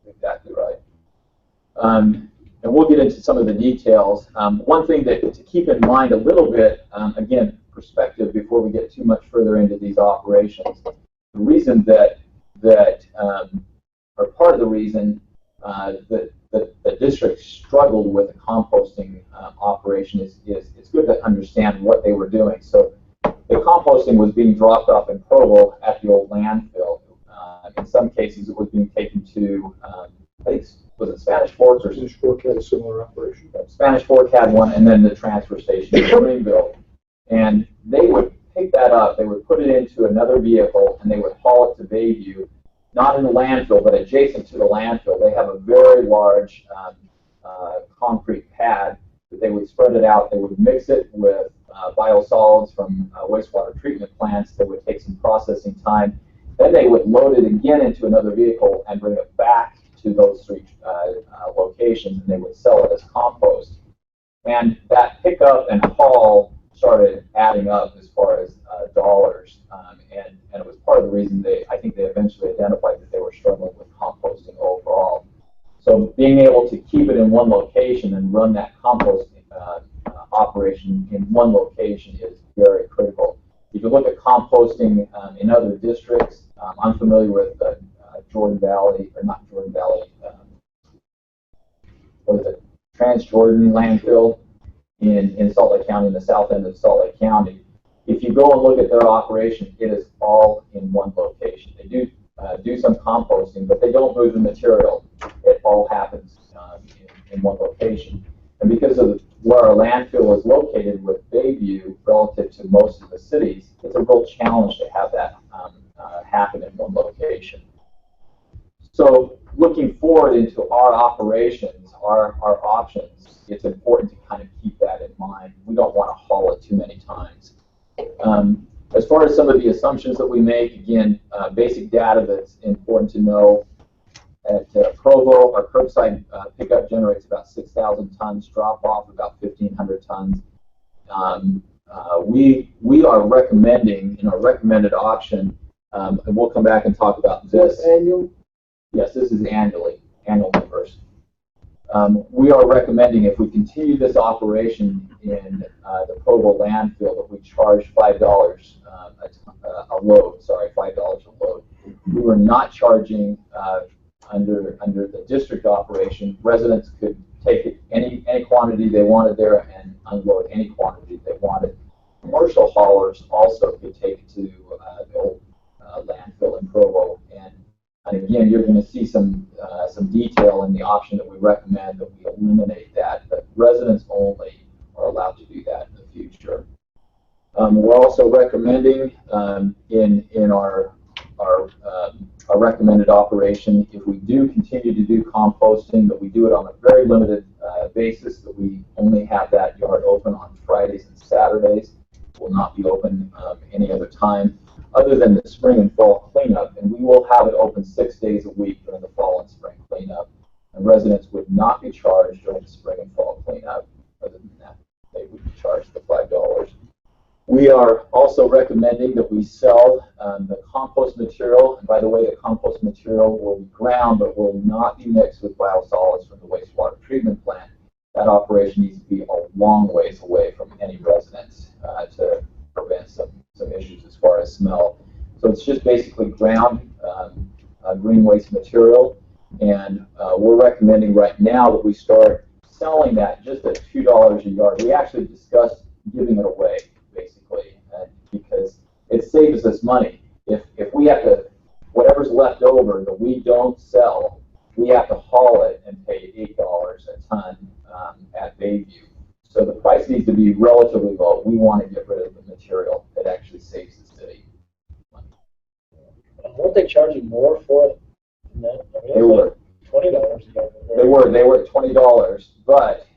Exactly right. And we'll get into some of the details. One thing to keep in mind a little bit, again, perspective before we get too much further into these operations. The reason that or part of the reason that the district struggled with the composting operation is it's good to understand what they were doing. So the composting was being dropped off in Provo at the old landfill. In some cases, it was being taken to, I think, was it Spanish Fork or Spanish Fork had a similar operation. Spanish Fork had one, and then the transfer station in Greenville. And they would pick that up, they would put it into another vehicle, and they would haul it to Bayview, not in the landfill, but adjacent to the landfill. They have a very large concrete pad that they would spread it out. They would mix it with biosolids from wastewater treatment plants. They would take some processing time. Then they would load it again into another vehicle and bring it back to those 3 locations, and they would sell it as compost. And that pickup and haul started adding up as far as dollars, and it was part of the reason I think they eventually identified that they were struggling with composting overall. So being able to keep it in one location and run that composting operation in one location is very critical. If you look at composting in other districts, I'm familiar with Jordan Valley, or not Jordan Valley, what is it, Transjordan landfill in Salt Lake County, in the south end of Salt Lake County. If you go and look at their operation, it is all in one location. They do some composting, but they don't move the material. It all happens in one location. And because of where our landfill is located with Bayview relative to most of the cities, it's a real challenge to have that happen in one location. So looking forward into our operations, our options, it's important to kind of keep that in mind. We don't want to haul it too many times. As far as some of the assumptions that we make, again, basic data that's important to know. At Provo, our curbside pickup generates about 6,000 tons, drop off about 1,500 tons. We are recommending, in our recommended option, and we'll come back and talk about this. Annual? Yes, this is annual numbers. We are recommending, if we continue this operation in the Provo landfill, that we charge $5 a load. Sorry, $5 a load. We were not charging under the district operation. Residents could take it any quantity they wanted there and unload any quantity they wanted. Commercial haulers also could take it to the old landfill in Provo, and again, you're going to see some detail in the option that we recommend that we eliminate that, but residents only are allowed to do that in the future. We're also recommending in our recommended operation, if we do continue to do composting, that we do it on a very limited basis, that we only have that yard open on Fridays and Saturdays. It will not be open any other time other than the spring and fall cleanup, and we will have it open 6 days a week during the fall and spring cleanup. And residents would not be charged during the spring and fall cleanup. Other than that, they would be charged the $5. We are also recommending that we sell the compost material. And by the way, the compost material will be ground, but will not be mixed with biosolids from the wastewater treatment plant. that operation needs to be a long ways away from any residents to prevent some issues as far as smell. So it's just basically ground green waste material, and we're recommending right now that we start selling that just at $2 a yard. We actually discussed giving it away, basically, because it saves us money. If we have to, whatever's left over that we don't sell, we have to haul it and pay $8 a ton at Bayview. So the price needs to be relatively low. We want to get rid of the material that actually saves the city. Weren't they charging more for it than that? I mean, They were. $20 a yard. They were at $20, but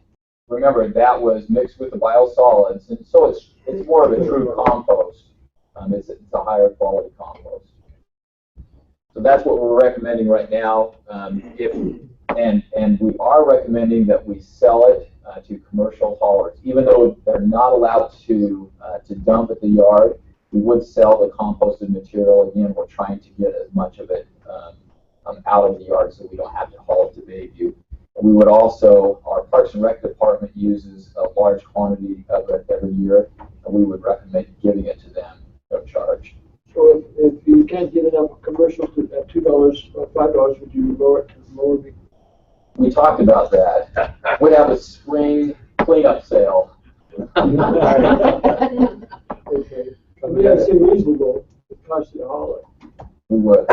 remember that was mixed with the biosolids, and so it's more of a true compost. It's a higher quality compost. So that's what we're recommending right now. And we are recommending that we sell it to commercial haulers, even though they're not allowed to dump at the yard. We would sell the composted material. Again, we're trying to get as much of it out of the yard so we don't have to haul it to Bayview. We would also, our Parks and Rec department uses a large quantity of it every year, and we would recommend giving it to them, no charge. So if you can't get enough commercial at $2 or $5, would you lower it to lower the? We talked about that. We'd have a spring cleanup sale. Okay. I mean, that seems reasonable. It costs you to haul it. We would.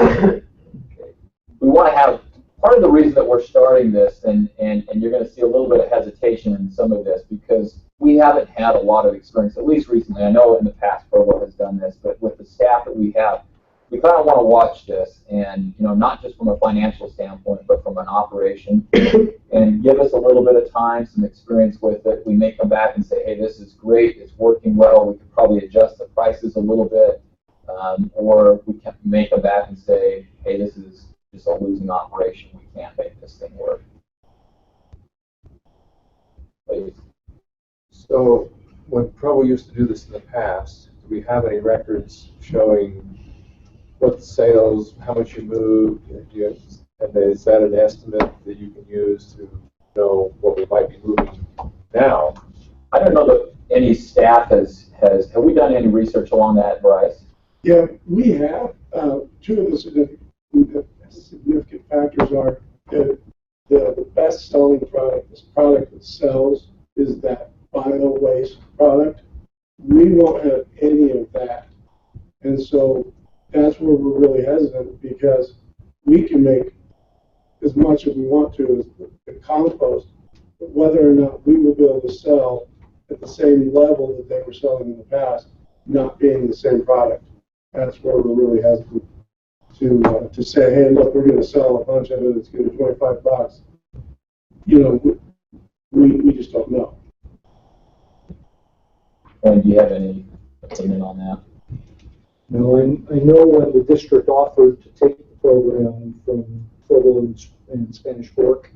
We want to have, part of the reason that we're starting this, and you're going to see a little bit of hesitation in some of this, because we haven't had a lot of experience, at least recently. I know in the past Provo has done this, but with the staff that we have, we kind of want to watch this, and not just from a financial standpoint, but from an operation, and give us a little bit of time, some experience with it. We may come back and say, hey, this is great, it's working well, we could probably adjust the prices a little bit, or we may come back and say, hey, this is just a losing operation, we can't make this thing work. Please. So when Provo used to do this in the past, do we have any records showing what the sales, how much you moved, and is that an estimate that you can use to know what we might be moving now? I don't know that any staff have we done any research along that, Bryce? Yeah, we have. Two of the significant factors are that the best selling product, this product that sells, is that bio waste product. We won't have any of that. And so that's where we're really hesitant, because we can make as much as we want to as the compost, but whether or not we will be able to sell at the same level that they were selling in the past, not being the same product. That's where we're really hesitant to say, hey, look, we're going to sell a bunch of it, it's going to be $25. We just don't know. And do you have any opinion on that? No, I know when the district offered to take the program from Provo and Spanish Fork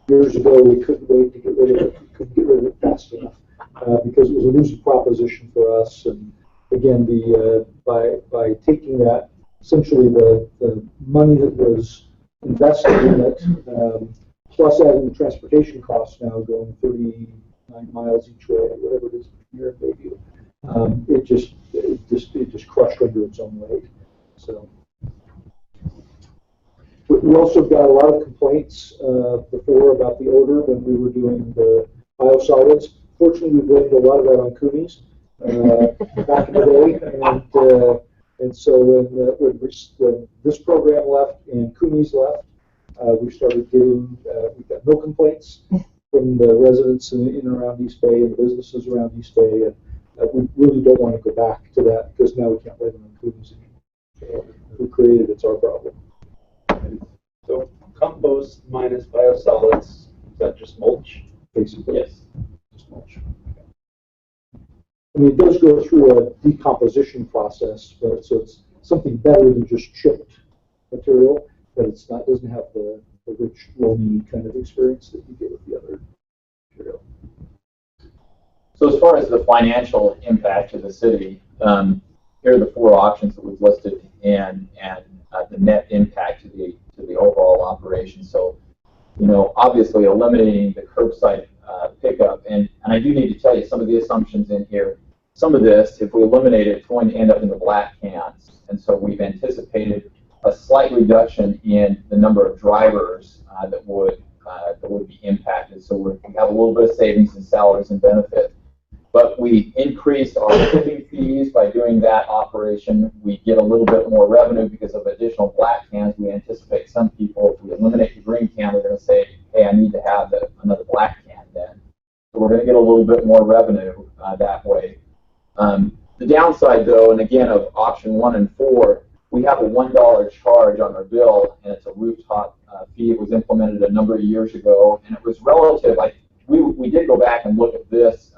years ago, we couldn't wait to get rid of it. We couldn't get rid of it fast enough because it was a losing proposition for us. And again, by taking that, essentially the money that was invested in it, plus adding the transportation costs now going 39 miles each way, whatever it is here in Bayview, it just crushed under its own weight. So we also got a lot of complaints before about the odor when we were doing the biosolids. Fortunately, we blamed a lot of that on Cooney's back in the day, and so when this program left and Cooney's left, we started getting we got no complaints from the residents in and around East Bay and the businesses around East Bay. We really don't want to go back to that, because now we can't blame it on Cooney's anymore. So who created it's our problem. So compost minus biosolids, is that just mulch? Basically. Yes, just mulch. I mean, it does go through a decomposition process, but so it's something better than just chipped material, but it's not, doesn't have the rich, loamy kind of experience that you get with the other material. So as far as the financial impact to the city, here are the four options that we've listed, and the net impact to the overall operation. So, obviously eliminating the curbside pickup. And I do need to tell you some of the assumptions in here. Some of this, if we eliminate it, it's going to end up in the black cans. And so we've anticipated a slight reduction in the number of drivers that would be impacted. So we have a little bit of savings in salaries and benefits. But we increased our tipping fees by doing that operation. We get a little bit more revenue because of additional black cans. We anticipate some people, if we eliminate the green can, they're going to say, hey, I need to have another black can then. So we're going to get a little bit more revenue that way. The downside, though, and again, of option 1 and 4, we have a $1 charge on our bill, and it's a rooftop fee. It was implemented a number of years ago, and it was relative. We did go back and look at this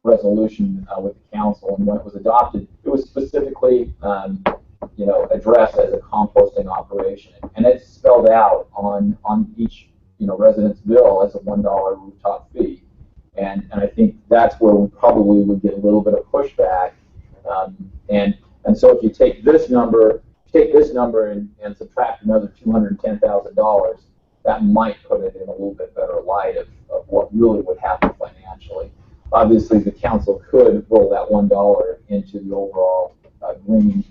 resolution with the council, and when it was adopted, it was specifically addressed as a composting operation, and it's spelled out on each resident's bill as a $1 rooftop fee, and I think that's where we probably would get a little bit of pushback, and so if you take this number and subtract another $210,000, that might put it in a little bit better light of what really would happen financially. Obviously, the council could roll that $1 into the overall green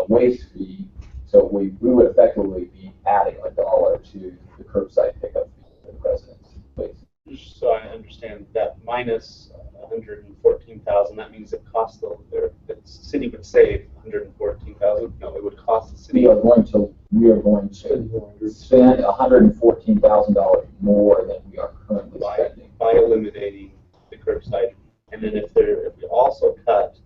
waste fee, so we would effectively be adding $1 to the curbside pickup fee for the residents. Please. Just so I understand, that minus 114,000, that means it costs the city would save 114,000. No, it would cost the city. We are going to spend $114,000 more than we are currently spending by eliminating the curbside. And then if we also cut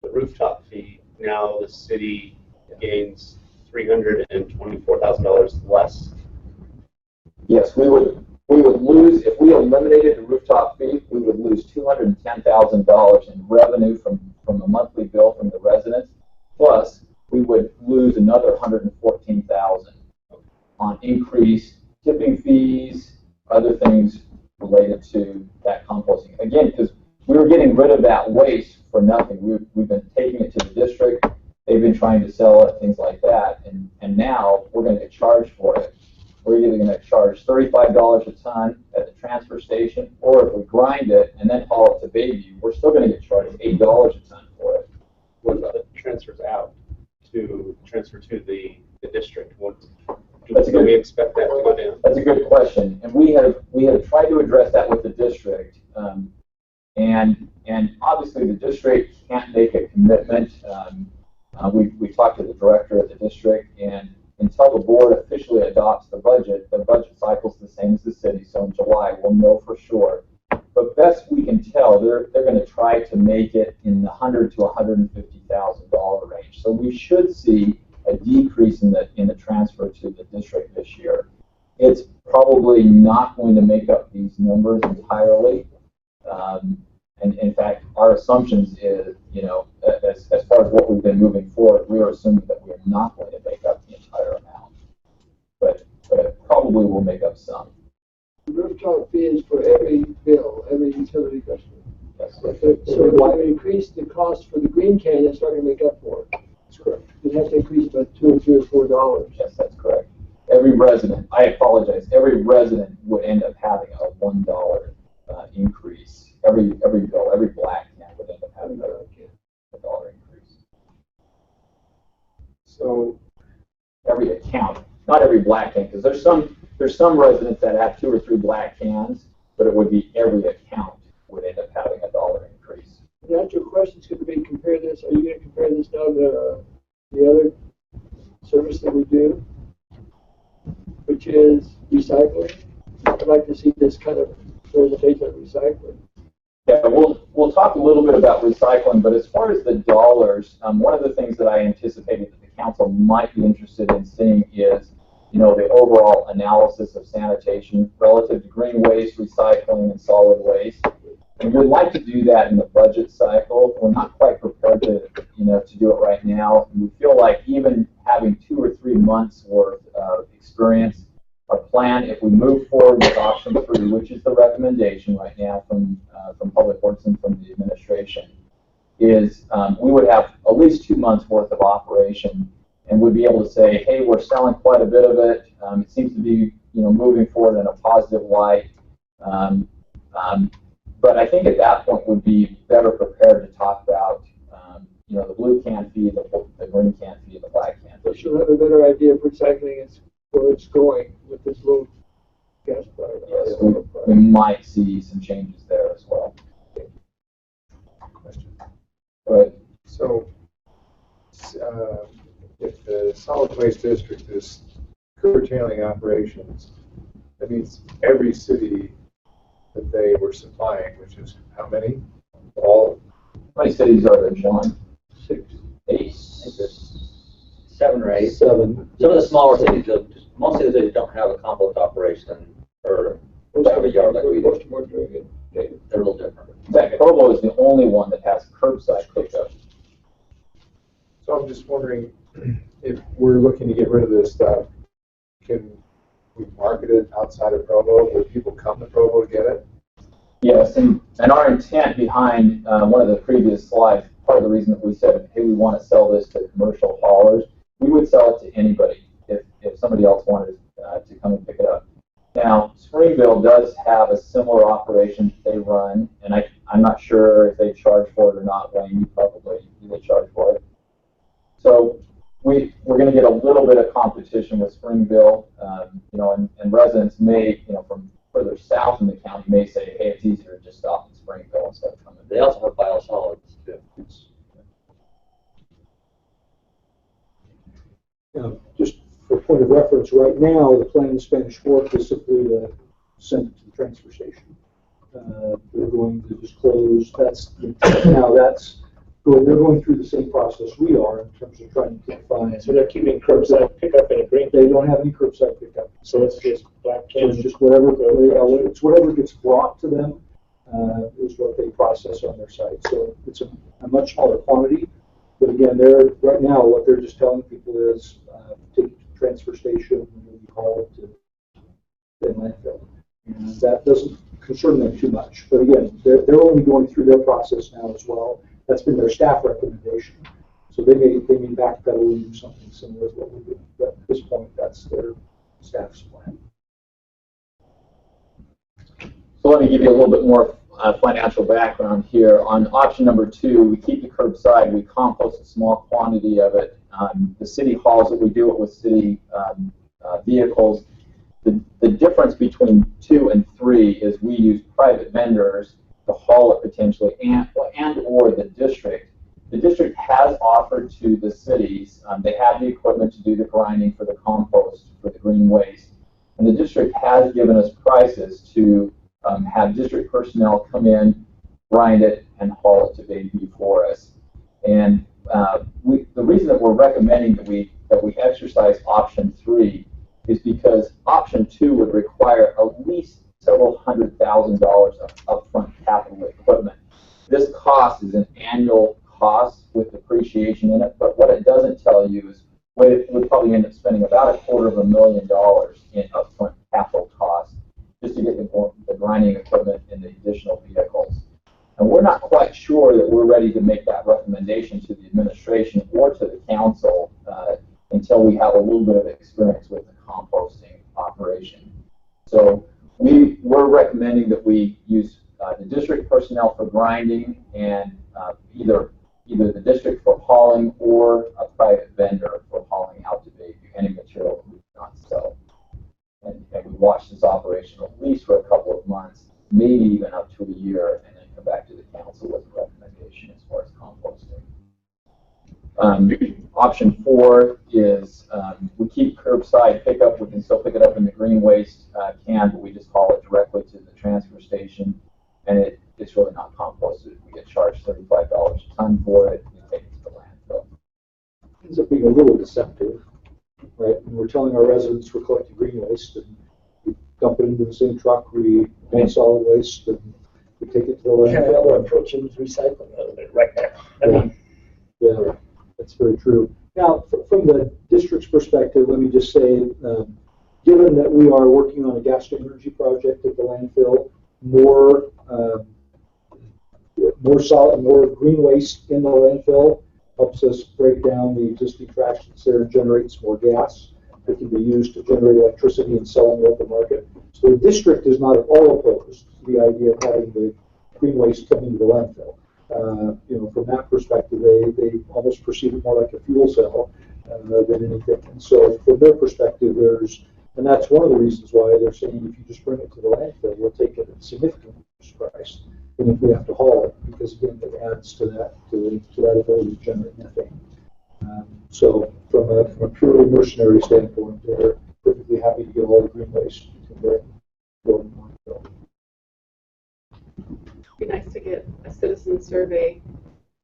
the rooftop fee, now the city gains $324,000 less. Yes, we would lose, if we eliminated the rooftop fee, we would lose $210,000 in revenue from a monthly bill from the residents. Plus, we would lose another $114,000 on increased tipping fees, other things related to that composting. Again, because we were getting rid of that waste for nothing. We've been taking it to the district. They've been trying to sell it, things like that. And now we're going to get charged for it. We're either going to charge $35 a ton at the transfer station, or if we grind it and then haul it to Bayview, we're still going to get charged $8 a ton for it. What about the transfers out to transfer to the district? Do we expect that to go down? That's a good question, and we have tried to address that with the district, and obviously the district can't make a commitment. We talked to the director of the district, and until the board officially adopts the budget cycle's the same as the city. So in July, we'll know for sure. But best we can tell, they're going to try to make it in the $100,000 to $150,000 range. So we should see a decrease in the transfer to the district this year. It's probably not going to make up these numbers entirely. And in fact, our assumptions is, as far as what we've been moving forward, we are assuming that we are not going to make up the entire amount. But it probably will make up some. The rooftop fee is for every bill, every utility customer. Yes. So if we increase the cost for the green can, it's not going to make up for it. That's correct. It has to increase by $2 or $3 or $4. Yes, that's correct. Every resident, I apologize, every resident would end up having a $1 increase. Every bill, every black can would end up having a $1 increase. So every account, not every black can, because there's some residents that have 2 or 3 black cans, but it would be every account would end up having a $1 increase. To answer your questions, could we compare this? Are you going to compare this now to the other service that we do, which is recycling? I'd like to see this kind of presentation of recycling. Yeah, we'll talk a little bit about recycling, but as far as the dollars, one of the things that I anticipated that the council might be interested in seeing is, the overall analysis of sanitation relative to green waste, recycling, and solid waste. And we'd like to do that in the budget cycle. We're not quite prepared to do it right now. And we feel like even having 2 or 3 months worth of experience, our plan, if we move forward with option 3, which is the recommendation right now from Public Works and from the administration, is we would have at least 2 months worth of operation, and we'd be able to say, hey, we're selling quite a bit of it. It seems to be moving forward in a positive light. But I think at that point we'd be better prepared to talk about, the blue can fee, the green can fee, the black can But fee. you'll have a better idea of recycling is where it's going with this low gas price. Yes, we might see some changes there as well. Question. But So, if the solid waste district is curtailing operations, that means every city that they were supplying, which is how many? All? how many cities are there, John? 6. 8. 7 or 8. 7. Some of the smaller cities, most of the cities don't have a compost operation or have a yard like we do. They're a little different. In fact, Provo is the only one that has curbside pickup. So I'm just wondering, if we're looking to get rid of this stuff, can we market it outside of Provo? Will people come to Provo to get it? Yes, and our intent behind one of the previous slides, part of the reason that we said, hey, we want to sell this to commercial haulers, we would sell it to anybody if somebody else wanted to come and pick it up. Now, Springville does have a similar operation they run, and I'm not sure if they charge for it or not. Wayne, you probably do. They charge for it. So we're going to get a little bit of competition with Springville, and residents may, from further south in the county may say, hey, it's easier to just stop in Springville instead of coming. They also have biosolids too. Just for point of reference, right now, the plan in Spanish Fork is simply to send it to the transfer station. They're going to disclose, they're going through the same process we are in terms of trying to define. So they're keeping curbside pickup in a green. They don't have any curbside pickup. So it's just black So cans. it's just whatever gets brought to them is what they process on their site. So it's a much smaller quantity. But again, right now what they're just telling people is take it to the transfer station and we'll be hauled to the landfill. And that doesn't concern them too much. But again, they're only going through their process now as well. That's been their staff recommendation. So they may backpedal and do something similar to what we're doing. But at this point, that's their staff's plan. So let me give you a little bit more financial background here. On option number 2, we keep the curbside. We compost a small quantity of it. The city hauls it. We do it with city vehicles. The difference between 2 and 3 is we use private vendors to haul it potentially, and or the district. The district has offered to the cities, they have the equipment to do the grinding for the compost, for the green waste, and the district has given us prices to have district personnel come in, grind it, and haul it to Bayview for us. And the reason that we're recommending that we exercise option 3 is because option 2 would require at least several $100,000 of upfront capital equipment. This cost is an annual cost with depreciation in it, but what it doesn't tell you is we'd probably end up spending about $250,000 in upfront capital costs just to get the grinding equipment and the additional vehicles. And we're not quite sure that we're ready to make that recommendation to the administration or to the council until we have a little bit of experience with the composting operation. So we're recommending that we use the district personnel for grinding and either the district for hauling or a private vendor for hauling out to Bayview any material that we cannot sell. And we watch this operation at least for a couple of months, maybe even up to a year, and then come back to the council with a recommendation as far as composting. Option 4 is we keep curbside pickup. We can still pick it up in the green waste can, but we just haul it directly to the transfer station, and it's really not composted. We get charged $35 a ton for it. We take it to the landfill. It ends up being a little deceptive, right? And we're telling our residents we're collecting green waste, and we dump it into the same truck. We haul solid waste, and we take it to the landfill. Yeah, we're approaching recycling a little bit right now. Yeah, that's very true. Now, from the district's perspective, let me just say, given that we are working on a gas-to-energy project at the landfill, more green waste in the landfill helps us break down the existing trash that's there and generates more gas. that can be used to generate electricity and sell in the open market. So the district is not at all opposed to the idea of having the green waste come into the landfill. From that perspective, they almost perceive it more like a fuel cell than anything. And so from their perspective, and that's one of the reasons why they're saying if you just bring it to the landfill, we'll take it at a significantly reduced price than if we have to haul it, because again, it adds to that ability to generate methane. So from a purely mercenary standpoint, they're perfectly happy to get all the green waste from their landfill. It'd be nice to get a citizen survey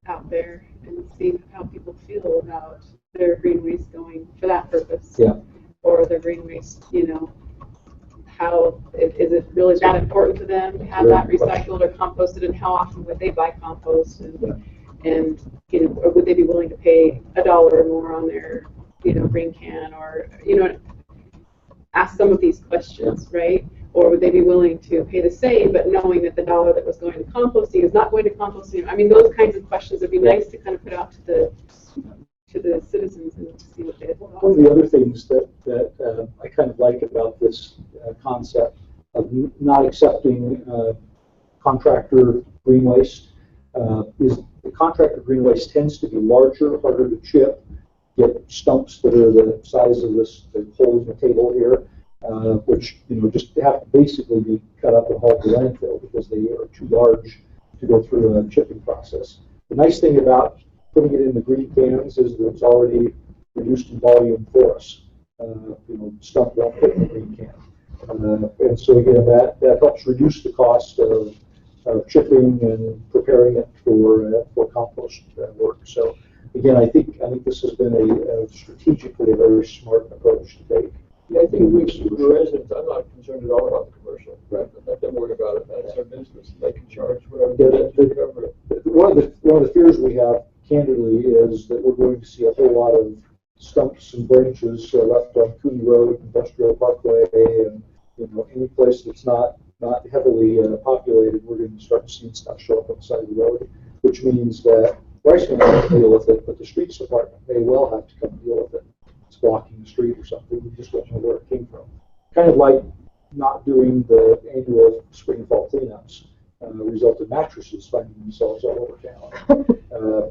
out there and see how people feel about their green waste going for that purpose. Yeah. Or their green waste, how is it really that important to them to have that recycled or composted, and how often would they buy compost, and or would they be willing to pay $1 or more on their green can, or ask some of these questions, right? Or would they be willing to pay the same, but knowing that the $1 that was going to composting is not going to composting? I mean, those kinds of questions would be nice to kind of put out to the citizens and see what they thought. One of the other things that I kind of like about this concept of not accepting contractor green waste is the contractor green waste tends to be larger, harder to chip, get stumps that are the size of the hole in the table here, which just have to basically be cut up and hauled to landfill because they are too large to go through a chipping process. The nice thing about putting it in the green cans is that it's already reduced in volume for us. Stuff won't fit in the green can. And so again, that helps reduce the cost of chipping and preparing it for compost work. So again, I think this has been a strategically a very smart approach to take. Yeah, I think it makes for the residents. I'm not concerned at all about the commercial. Right. Let them worry about it. That's their business. They can charge whatever they cover it. One of the fears we have, candidly, is that we're going to see a whole lot of stumps and branches left on Cooney Road, Industrial Parkway, and any place that's not heavily populated. We're going to start seeing stuff show up on the side of the road, which means that Rice may have to deal with it, but the streets department may well have to come deal with it. It's blocking the street or something. We just don't know where it came from. Kind of like not doing the annual spring fall cleanups. Resulted mattresses finding themselves all over town.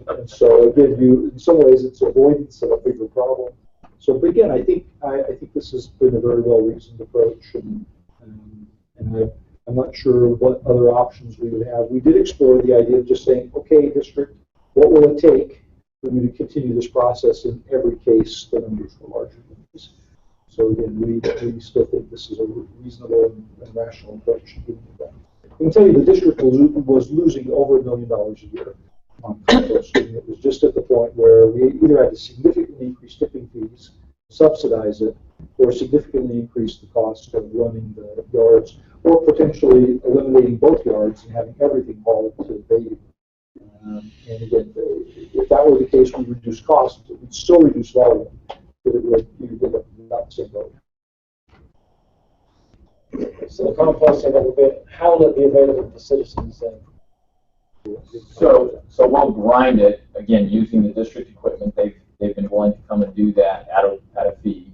And so again, in some ways, it's avoidance of a bigger problem. So, but again, I think this has been a very well reasoned approach, and I'm not sure what other options we would have. We did explore the idea of just saying, okay, district, what will it take for me to continue this process in every case the numbers were larger than this? So again, we still think this is a reasonable and rational approach to doing that. I can tell you the district was losing over $1 million a year on composting. It was just at the point where we either had to significantly increase tipping fees, subsidize it, or significantly increase the cost of running the yards, or potentially eliminating both yards and having everything hauled to Bayview. And again, if that were the case, we reduce costs, it would still reduce volume, but it would get about the same volume. So the composting how will it be available to citizens then? So we'll grind it, again, using the district equipment. They've been willing to come and do that at a fee.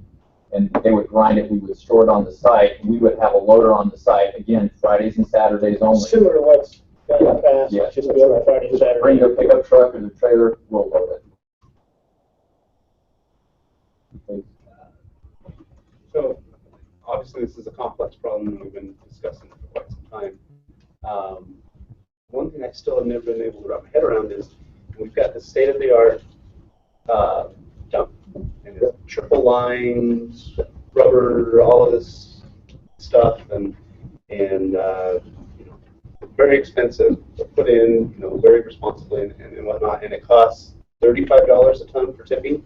And they would grind it, we would store it on the site, we would have a loader on the site, again, Fridays and Saturdays only. Similar to what's done in the past, yeah. Just be on Friday and Saturday. Bring their pickup truck or the trailer, we'll load it. So obviously this is a complex problem and we've been discussing it for quite some time. One thing I still have never been able to wrap my head around is we've got the state-of-the-art dump, and it's triple lines, rubber, all of this stuff, and very expensive to put in, very responsibly and whatnot, and it costs $35 a ton for tipping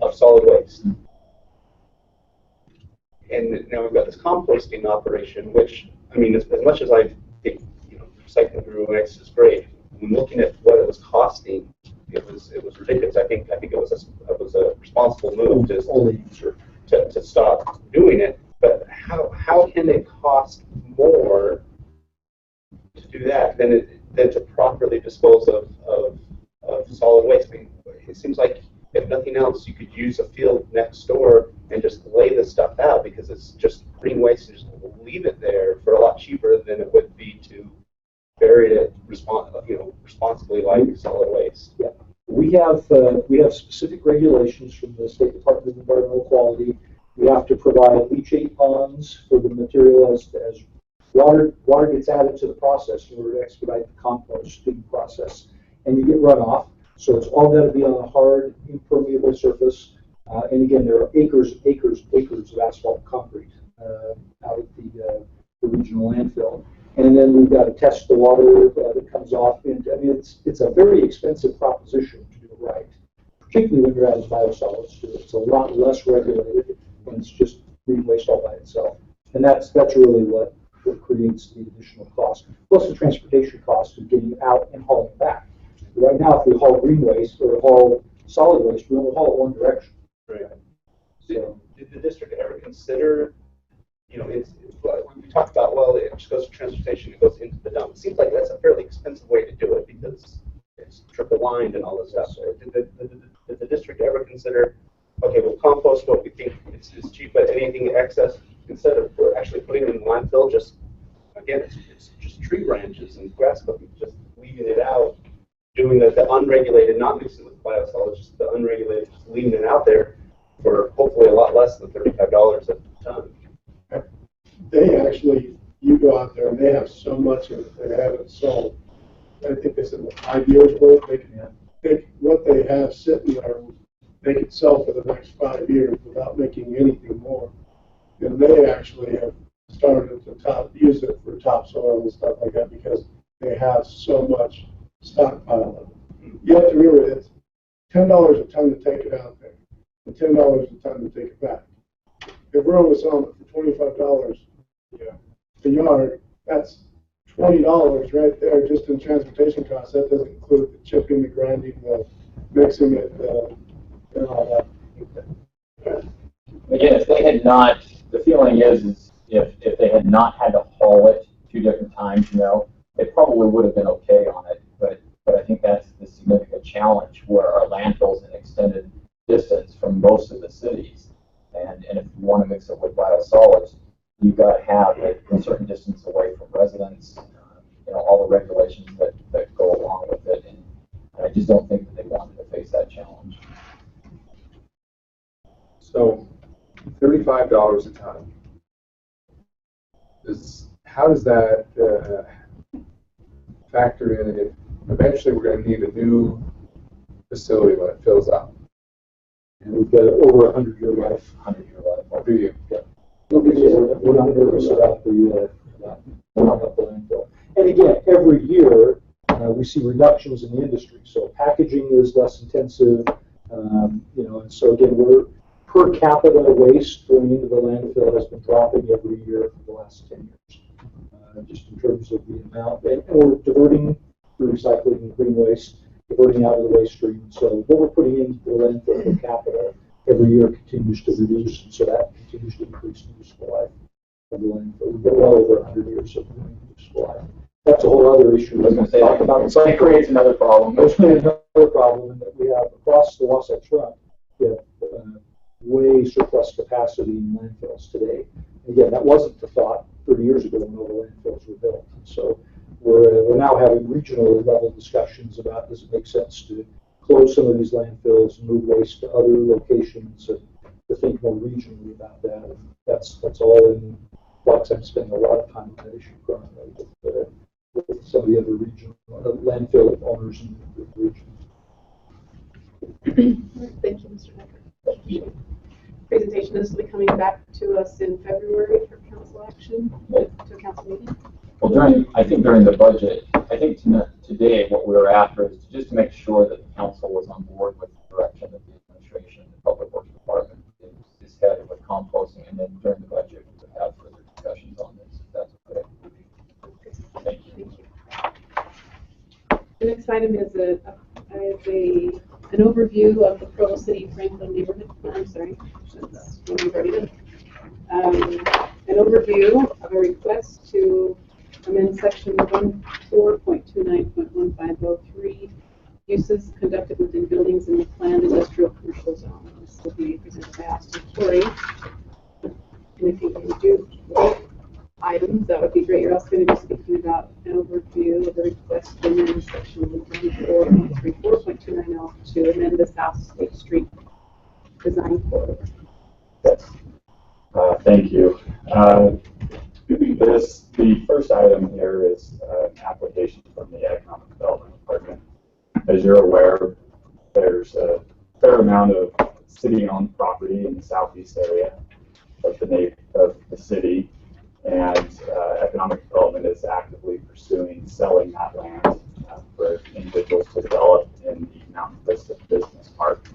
of solid waste. And now we've got this composting operation, which, I mean, as much as I think, recycling through waste is great, when looking at what it was costing, it was ridiculous. I think it was a responsible move to stop doing it. But how can it cost more to do that than to properly dispose of solid waste? I mean, it seems like if nothing else, you could use a field next door and just lay this stuff out, because it's just green waste, and just leave it there for a lot cheaper than it would be to bury it responsibly like solid waste. Yeah. We have specific regulations from the State Department of Environmental Quality. We have to provide leachate ponds for the material as water gets added to the process in order to expedite the composting process. And you get runoff, so it's all got to be on a hard, impermeable surface. And again, there are acres of asphalt concrete out at the regional landfill. And then we've got to test the water that comes off. And I mean, it's a very expensive proposition to do it right, particularly when you're adding biosolids to it. It's a lot less regulated when it's just green waste all by itself. And that's really what creates the additional cost, plus the transportation cost of getting out and hauling it back. Right now, if we haul green waste or haul solid waste, we only haul it one direction. Right. So, did the district ever consider, it's when we talk about, well, it just goes to transportation, it goes into the dump. It seems like that's a fairly expensive way to do it because it's triple lined and all this stuff. So did the district ever consider, okay, we'll compost what we think is cheap, but anything excess, instead of actually putting it in the landfill, just, again, it's just tree branches and grass clippings, just leaving it out, doing the unregulated, not mixing with biosolids, just the unregulated, just leaving it out there for hopefully a lot less than $35 a ton. They actually, you go out there and they have so much of it, they have it sold. I think they said 5 years worth. What they have sitting there, they could sell for the next 5 years without making anything more. And they actually have started to use it for topsoil and stuff like that because they have so much stockpile of it. You have to remember it's $10 a ton to take it out there and $10 a ton to take it back. If we're only selling it for $25 a yard, that's $20 right there just in transportation costs. That doesn't include the chipping, the grinding, the mixing it, and all that. Again, if they had not, the feeling is if they had not had to haul it 2 different times, it probably would have been okay on it. But I think that's the significant challenge where our landfill's an extended distance from most of the cities. And if you want to mix it with biosolids, you've got to have it a certain distance away from residents, all the regulations that go along with it. And I just don't think that they wanted to face that challenge. So, $35 a ton. How does that factor in if eventually we're going to need a new facility when it fills up? And we've got over 100-year life. 100-year life. Or do you? Yeah. We're not nervous about the landfill. And again, every year we see reductions in the industry. So packaging is less intensive, and so again, we're per capita waste going into the landfill has been dropping every year for the last 10 years, just in terms of the amount. And we're diverting through recycling and green waste, diverting out of the waste stream. So what we're putting into the landfill per capita every year continues to reduce, and so that continues to increase the useful life of the landfill. We've got well over 100 years of useful life. That's a whole other issue. I was going to say, talk about it creates another problem. It's another problem in that we have across the Wasatch Front, we have way surplus capacity in landfills today. Again, that wasn't the thought 30 years ago when all the landfills were built. So we're now having regional level discussions about does it make sense to close some of these landfills and move waste to other locations and to think more regionally about that. And that's all in flux. I'm spending a lot of time on that issue currently with some of the other regional landfill owners in the region. Thank you, Mr. Becker. Thank you. Presentation is coming back to us in February for council action, to a council meeting. Well, I think during the budget, I think today what we were after is just to make sure that the council was on board with the direction that the administration and the Public Works Department is headed with composting, and then during the budget we would have further discussions on this, if that's okay. Thank you. The next item is an overview of the Provo City Franklin neighborhood plan. I'm sorry, that's what we've already done. An overview of a request to amend section 14.29.1503 uses conducted within buildings in the planned industrial commercial zone. This will be presented by Austin Corey. And if you can do both items, that would be great. You're also going to be speaking about an overview of the request to amend section 134.34.290 to amend the South State Street design corridor. Yes. Thank you. The first item here is an application from the Economic Development Department. As you're aware, there's a fair amount of city-owned property in the southeast area of the city, and Economic Development is actively pursuing selling that land for individuals to develop in the Mountain Vista Business Park.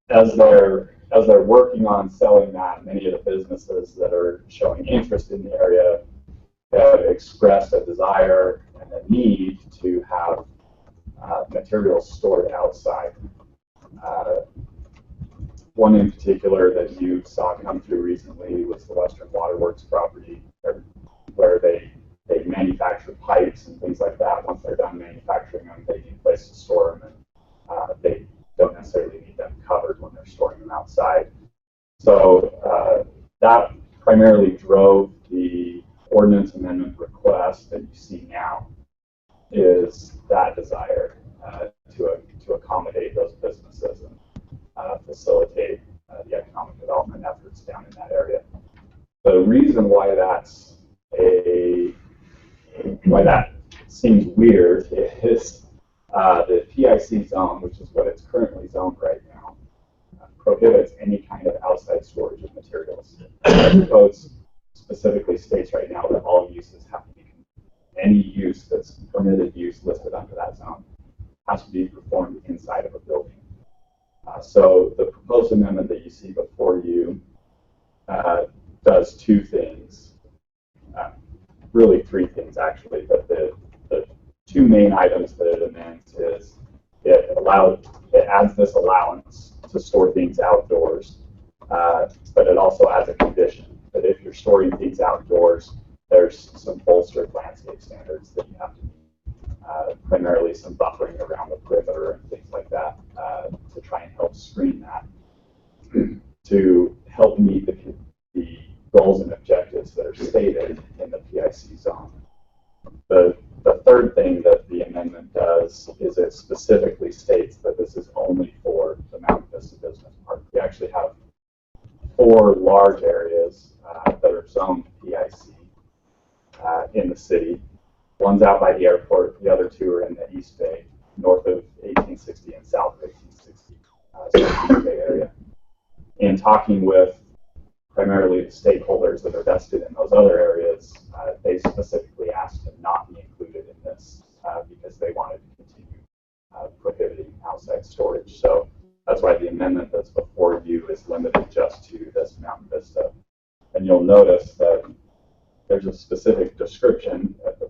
As they're working on selling that, many of the businesses that are showing interest in the area have expressed a desire and a need to have materials stored outside. One in particular that you saw come through recently was the Western Waterworks property, where they manufacture pipes and things like that. Once they're done manufacturing them, they need a place to store them, and they don't necessarily need them covered when they're storing them outside. So that primarily drove the ordinance amendment request that you see now, is that desire to accommodate those businesses and facilitate the economic development efforts down in that area. The reason why that seems weird is the PIC zone, which is what it's currently zoned right now, prohibits any kind of outside storage of materials. The code specifically states right now that all uses have to be, any use that's permitted use listed under that zone has to be performed inside of a building. So the proposed amendment that you see before you does two things, really three things actually, but the two main items that it amends is it adds this allowance to store things outdoors, but it also adds a condition that if you're storing things outdoors, there's some bolstered landscape standards that you have to meet, primarily some buffering around the perimeter and things like that to try and help screen that, to help meet the goals and objectives that are stated in the PIC zone. The third thing that the amendment does is it specifically states that this is only for the Mountain Vista Business Park. We actually have 4 large areas that are zoned PIC in the city. One's out by the airport, the other 2 are in the East Bay, north of 1860 and south of 1860, so the East Bay area. In talking with primarily the stakeholders that are vested in those other areas, they specifically asked to not be included in this because they wanted to continue prohibiting outside storage. So that's why the amendment that's before you is limited just to this Mountain Vista. And you'll notice that there's a specific description at the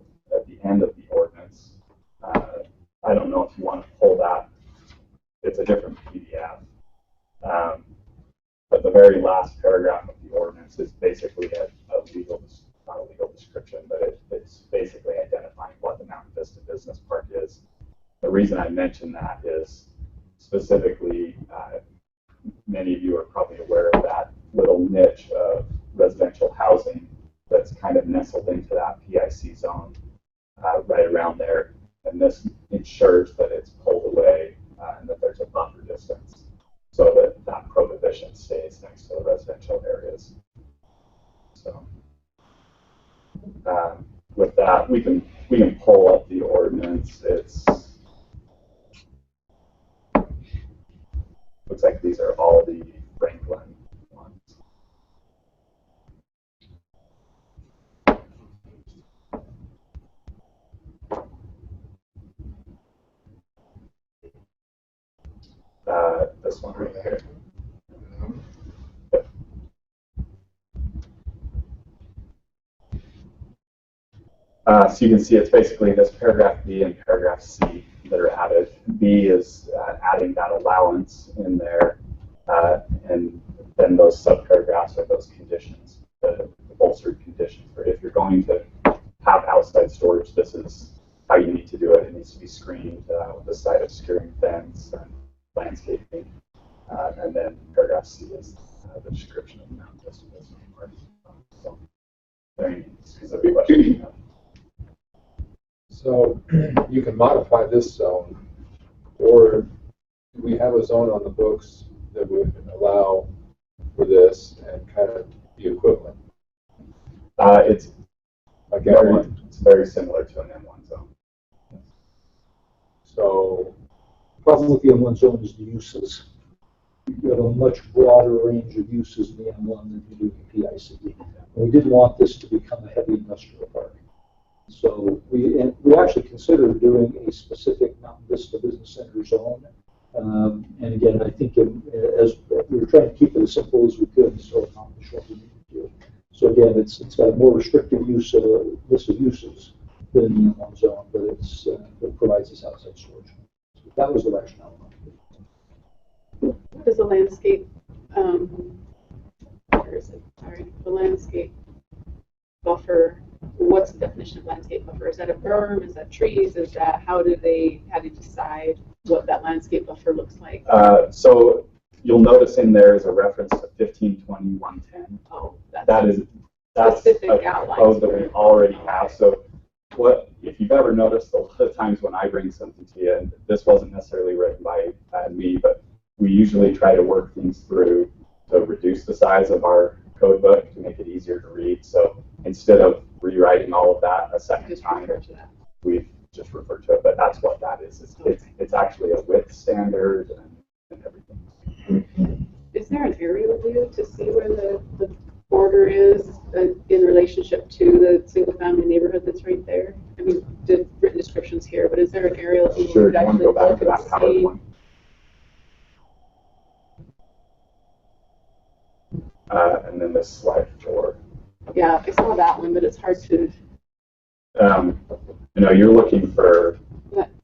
end of the ordinance. I don't know if you want to pull that. It's a different PDF. But the very last paragraph of the ordinance is basically not a legal description, but it's basically identifying what the Mountain Vista Business Park is. The reason I mention that is specifically, many of you are probably aware of that little niche of residential housing that's kind of nestled into that PIC zone right around there. And this ensures that it's pulled away and that there's a buffer distance so that that prohibition stays next to the residential areas. So with that, we can pull up the ordinance. Looks like these are all the Franklin ones. This one right here. So you can see it's basically this paragraph B and paragraph C that are added. B is adding that allowance in there, and then those subparagraphs are those conditions, the bolstered conditions. For if you're going to have outside storage, this is how you need to do it. It needs to be screened site obscuring fence and landscaping. And then paragraph C is the description of the mountain vegetables. So, any specific questions you have? So you can modify this zone, or do we have a zone on the books that would allow for this and kind of the equivalent? It's very similar to an M1 zone. So problem with the M1 zone is the uses. You have a much broader range of uses in the M1 than you do in PIC. And we didn't want this to become a heavy industrial park. So we actually considered doing a specific Mountain Vista Business Center zone. And again, I think as we were trying to keep it as simple as we could and still accomplish what we needed to. So again, it's got a more restrictive use list of uses than the M1 zone, but it provides this outside storage. So that was the rationale. What is the landscape? Where is it? Sorry, the landscape buffer. What's the definition of landscape buffer? Is that a berm? Is that trees? Is that how do they decide what that landscape buffer looks like? So you'll notice in there is a reference to 1520-110. Oh, that's specific a outlines code that we already have. So what if you've ever noticed a lot of times when I bring something to you, and this wasn't necessarily written by me, but we usually try to work things through to reduce the size of our code book to make it easier to read. So instead of rewriting all of that a second time, we've just referred to it. But that's what that is. It's actually a width standard and everything. Is there an aerial view to see where the border is in relationship to the single-family neighborhood that's right there? I mean, the written descriptions here, but is there an aerial view Sure, to you want to actually go back look to that and PowerPoint? And then this slide 4. Yeah, I saw that one, but it's hard to. You're looking for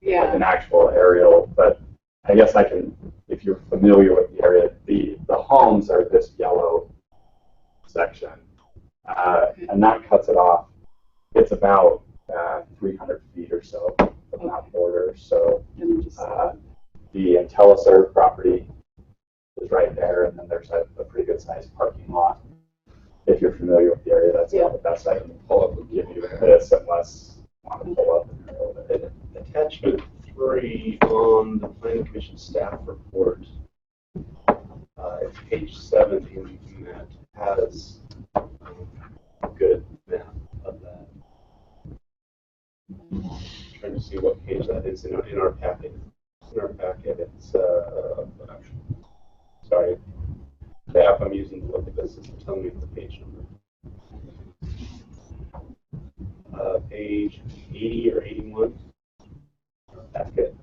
Yeah. like an actual aerial, but I guess I can, if you're familiar with the area, the homes are this yellow section, and that cuts it off. It's about 300 feet or so from that border. So the IntelliServe property is right there, and then there's a pretty good sized parking lot. If you're familiar with the area, that's about the best I can pull up and give you this, unless you want to pull up and a little bit. Attachment 3 on the Planning Commission staff report. It's page 70, and that has a good map of that. I'm trying to see what page that is in our packet. In our packet, it's sorry. The app I'm using to look at this isn't telling me the page number. Page 80 or 81. Packet.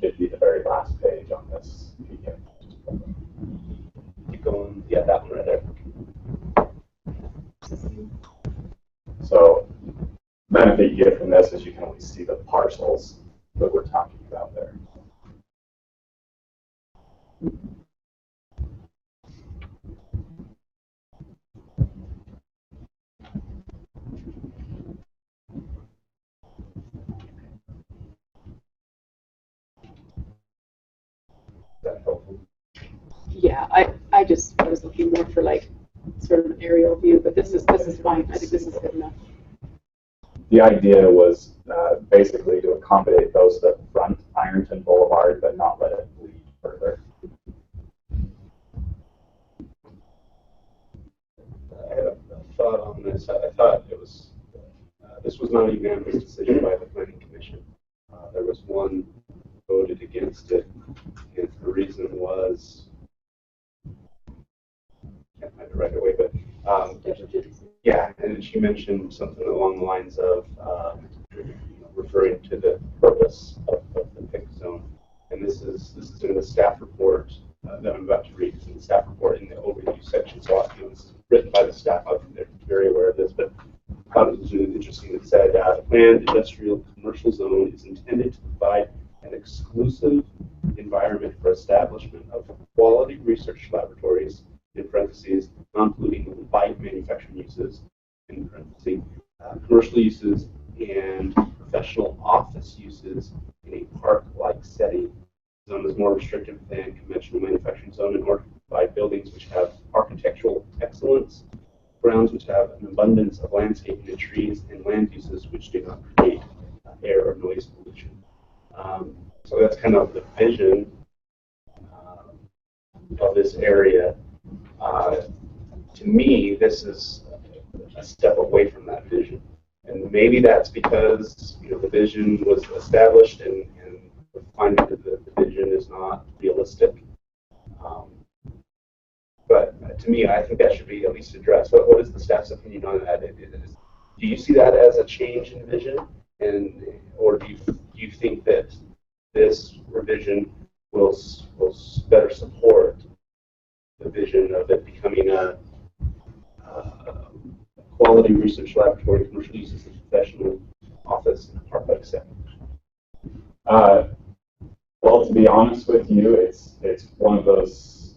It'd be the very last page on this. Keep going. Yeah, that one right there. So, benefit you get from this is you can only see the parcels that we're talking about there. Yeah, I was looking more for like sort of an aerial view, but this is fine. I think this is good enough. The idea was basically to accommodate those that front Ironton Boulevard, but not let it bleed further. I had a thought on this. I thought it was this was not a unanimous decision by the Planning Commission. There was one voted against it, and the reason was I can't find it right away, but yeah, and she mentioned something along the lines of referring to the purpose of the PIC zone, and this is in the staff report that I'm about to read. It's in the staff report in the overview section. So this is written by the staff. They're very aware of this, but I thought it was really interesting. It said the planned industrial commercial zone is intended to provide an exclusive environment for establishment of quality research laboratories, in parentheses, non-polluting light manufacturing uses, in parentheses, commercial uses, and professional office uses in a park-like setting. The zone is more restrictive than conventional manufacturing zone and ordered by buildings which have architectural excellence, grounds which have an abundance of landscaping and trees, and land uses which do not create air or noise pollution. So that's kind of the vision of this area. To me, this is a step away from that vision. And maybe that's because the vision was established and we're finding that the vision is not realistic. But to me, I think that should be at least addressed. What is the staff's opinion on that? Do you see that as a change in vision, or do you think that this revision will better support the vision of it becoming a quality research laboratory, commercial uses, a professional office, and a park-like setting? Well, to be honest with you, it's one of those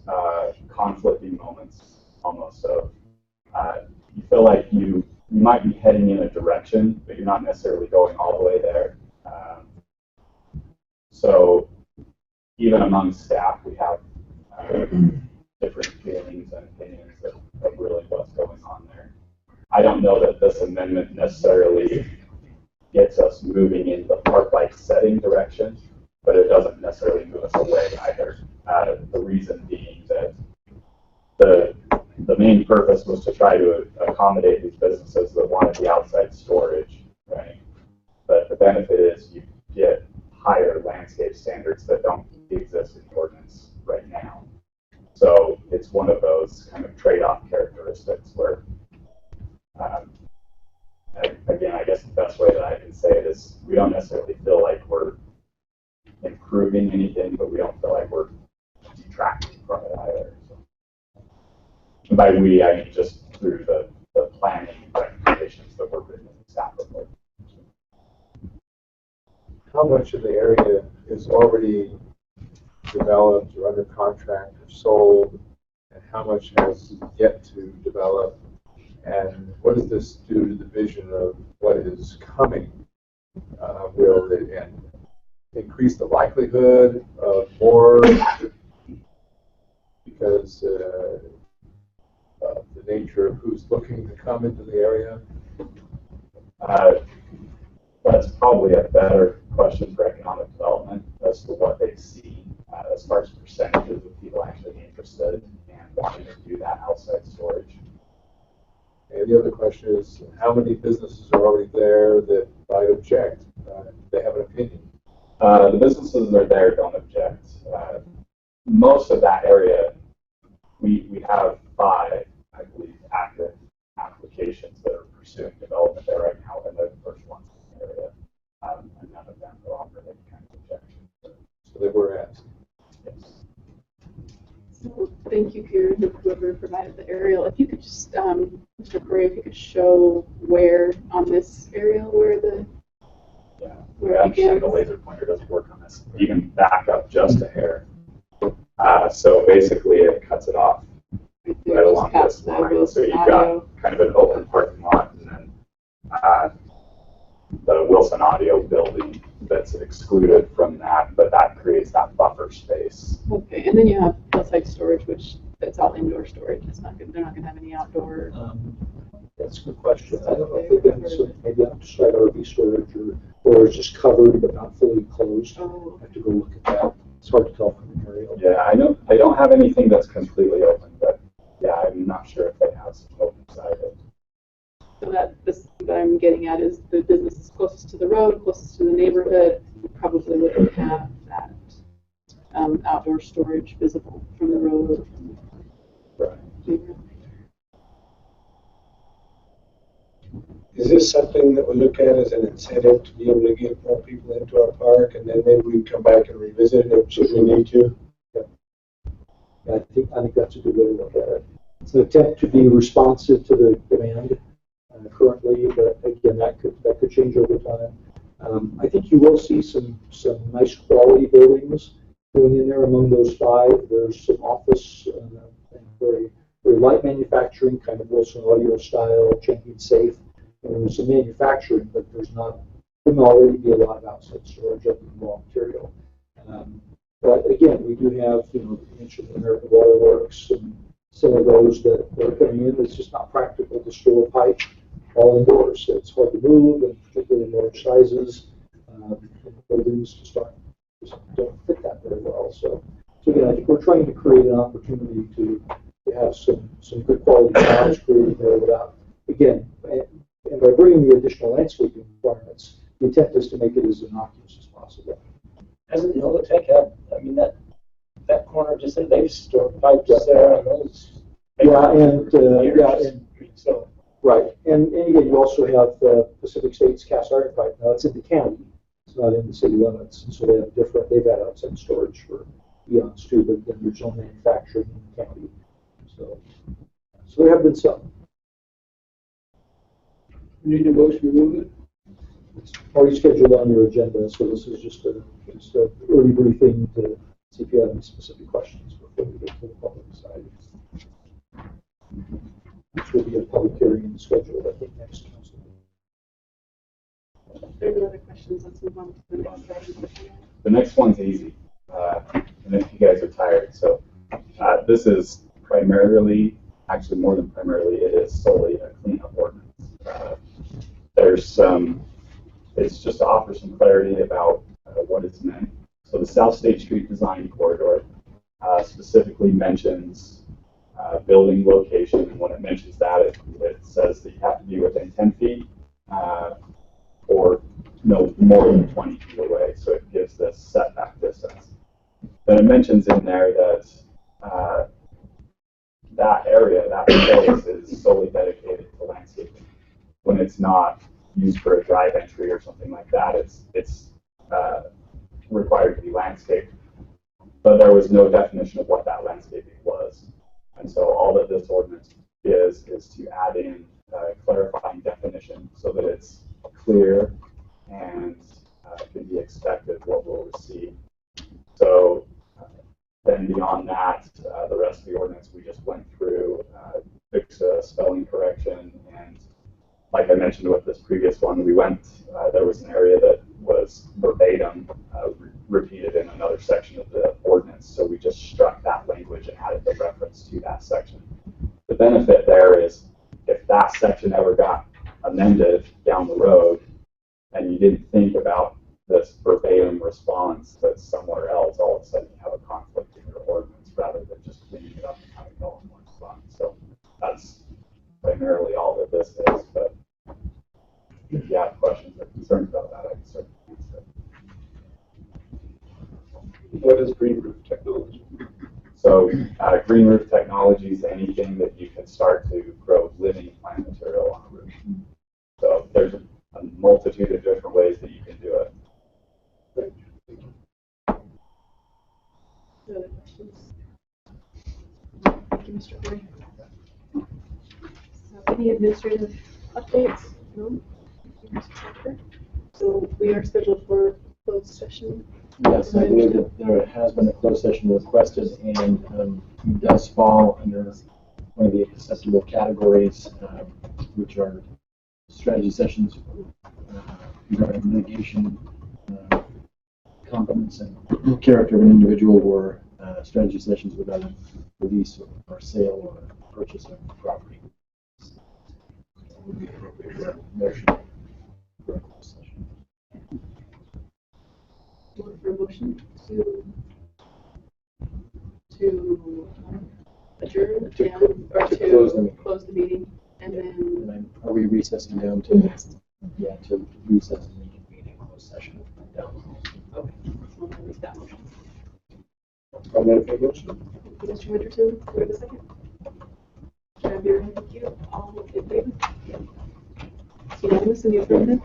conflicting moments almost of you feel like you might be heading in a direction, but you're not necessarily going all the way there. So even among staff, we have different feelings and opinions of really what's going on there. I don't know that this amendment necessarily gets us moving in the park-like setting direction, but it doesn't necessarily move us away either. The reason being that the main purpose was to try to accommodate these businesses that wanted the outside storage, right? But the benefit is you get higher landscape standards that don't exist in the ordinance right now. So it's one of those kind of trade-off characteristics where, again, I guess the best way that I can say it is we don't necessarily feel like we're improving anything, but we don't feel like we're detracting from it either. So. And by we, I mean just through the planning recommendations that were written in the staff report. How much of the area is already developed or under contract or sold, and how much has yet to develop? And what does this do to the vision of what is coming? Will it increase the likelihood of more because of the nature of who's looking to come into the area? That's probably a better question for economic development as to what they've seen as far as percentages of people actually interested and wanting to do that outside storage. And the other question is, how many businesses are already there that might object? They have an opinion. The businesses that are there don't object. Most of that area, we have 5, I believe, active applications that are pursuing development there right now, and they're the first ones in the area. And none of them are offered any kind of objection. So they were asked. Yes. So thank you, Kieran, whoever provided the aerial. If you could just, Mr. Correa, if you could show where on this aerial where the Actually, the laser pointer doesn't work on this. You can back up just a hair. So basically, it cuts it off right along this line. So you've got kind of an open parking lot, and then the Wilson Audio building that's excluded from that, but that creates that buffer space. Okay, and then you have outside storage, which that's all indoor storage. It's not good. They're not going to have any outdoor. That's a good question. I don't know if they've got some maybe outside RV storage or it's just covered but not fully closed. Oh. I have to go look at that. It's hard to tell from the aerial. Yeah, I know I don't have anything that's completely open, but yeah, I'm not sure if they have some open sided. So that I'm getting at is the businesses closest to the road, closest to the neighborhood, probably wouldn't have that outdoor storage visible from the road or from the neighborhood. Is this something that we look at as an incentive to be able to get more people into our park, and then maybe we can come back and revisit it if we need to? I think that's a good way to look at it. It's an attempt to be responsive to the demand currently, but again, that could change over time. I think you will see some nice quality buildings going in there. Among those 5, there's some office and very light manufacturing, kind of Wilson Audio style, chain safe. And there's some manufacturing, but there's not there may already be a lot of outside storage of the raw material. But again, we do have, you mentioned the American Water Works and some of those that are coming in. It's just not practical to store pipe all indoors. So it's hard to move, and particularly in large sizes. Buildings just don't fit that very well. So again, I think we're trying to create an opportunity to have some good quality jobs created there without, again, and by bringing the additional landscaping requirements, the intent is to make it as innocuous as possible. Hasn't Tech had, that corner just said they've stored pipes there and those. So right, and again, you also have Pacific States cast iron pipe. Now it's in the county, it's not in the city limits, and so they've had outside storage for eons too. But then there's no manufacturing in the county, so there have been some. You need a motion to remove it? It's already scheduled on your agenda, so this is just a early briefing to see if you have any specific questions before we get to the public side. Which will be a public hearing scheduled, I think, next council meeting. If there are no other questions, let's move on to the next item. The next one's easy, and if you guys are tired. So this is primarily, actually more than primarily, it is solely a cleanup ordinance. There's some, it's just to offer some clarity about what is meant. So the South State Street Design Corridor specifically mentions building location, and when it mentions that, it says that you have to be within 10 feet or no more than 20 feet away, so it gives this setback distance. Then it mentions in there that that area, that space is solely dedicated to landscaping. When it's not used for a drive entry or something like that, it's required to be landscaped. But there was no definition of what that landscaping was. And so all that this ordinance is to add in a clarifying definition so that it's clear and can be expected what we'll receive. So then beyond that, the rest of the ordinance we just went through, fixed a spelling correction, and like I mentioned with this previous one, we went, there was an area that was verbatim repeated in another section of the ordinance, so we just struck that language and added the reference to that section. The benefit there is if that section ever got amended down the road and you didn't think about this verbatim response that's somewhere else, all of a sudden you have a conflict in your ordinance rather than just cleaning it up and having it all in one spot. So that's primarily all that this is, but if you have questions or concerns about that, I can certainly answer it. What is green roof technology? So green roof technology is anything that you can start to grow living plant material on a roof. So there's a multitude of different ways that you can do it. No other questions? Thank you, Mr. Gray. So any administrative updates? No? Thank you, Mr. Chapter. So we are scheduled for closed session. Yes, I believe that there has been a closed session requested, and does fall under one of the accessible categories, which are strategy sessions regarding mitigation, competence, and character of an individual, or strategy sessions regarding release or sale or purchase of property. It would be appropriate for a motion for a closed session. Looking for a motion to adjourn and, or to close the meeting, and then are we recessing down to to recess and reconvene in closed session down? Okay, so I'll make that motion. I'll make a motion. Thank you, Mr. Winterton. Do we have a second? Thank you. All in favor? It's unanimous in the affirmative.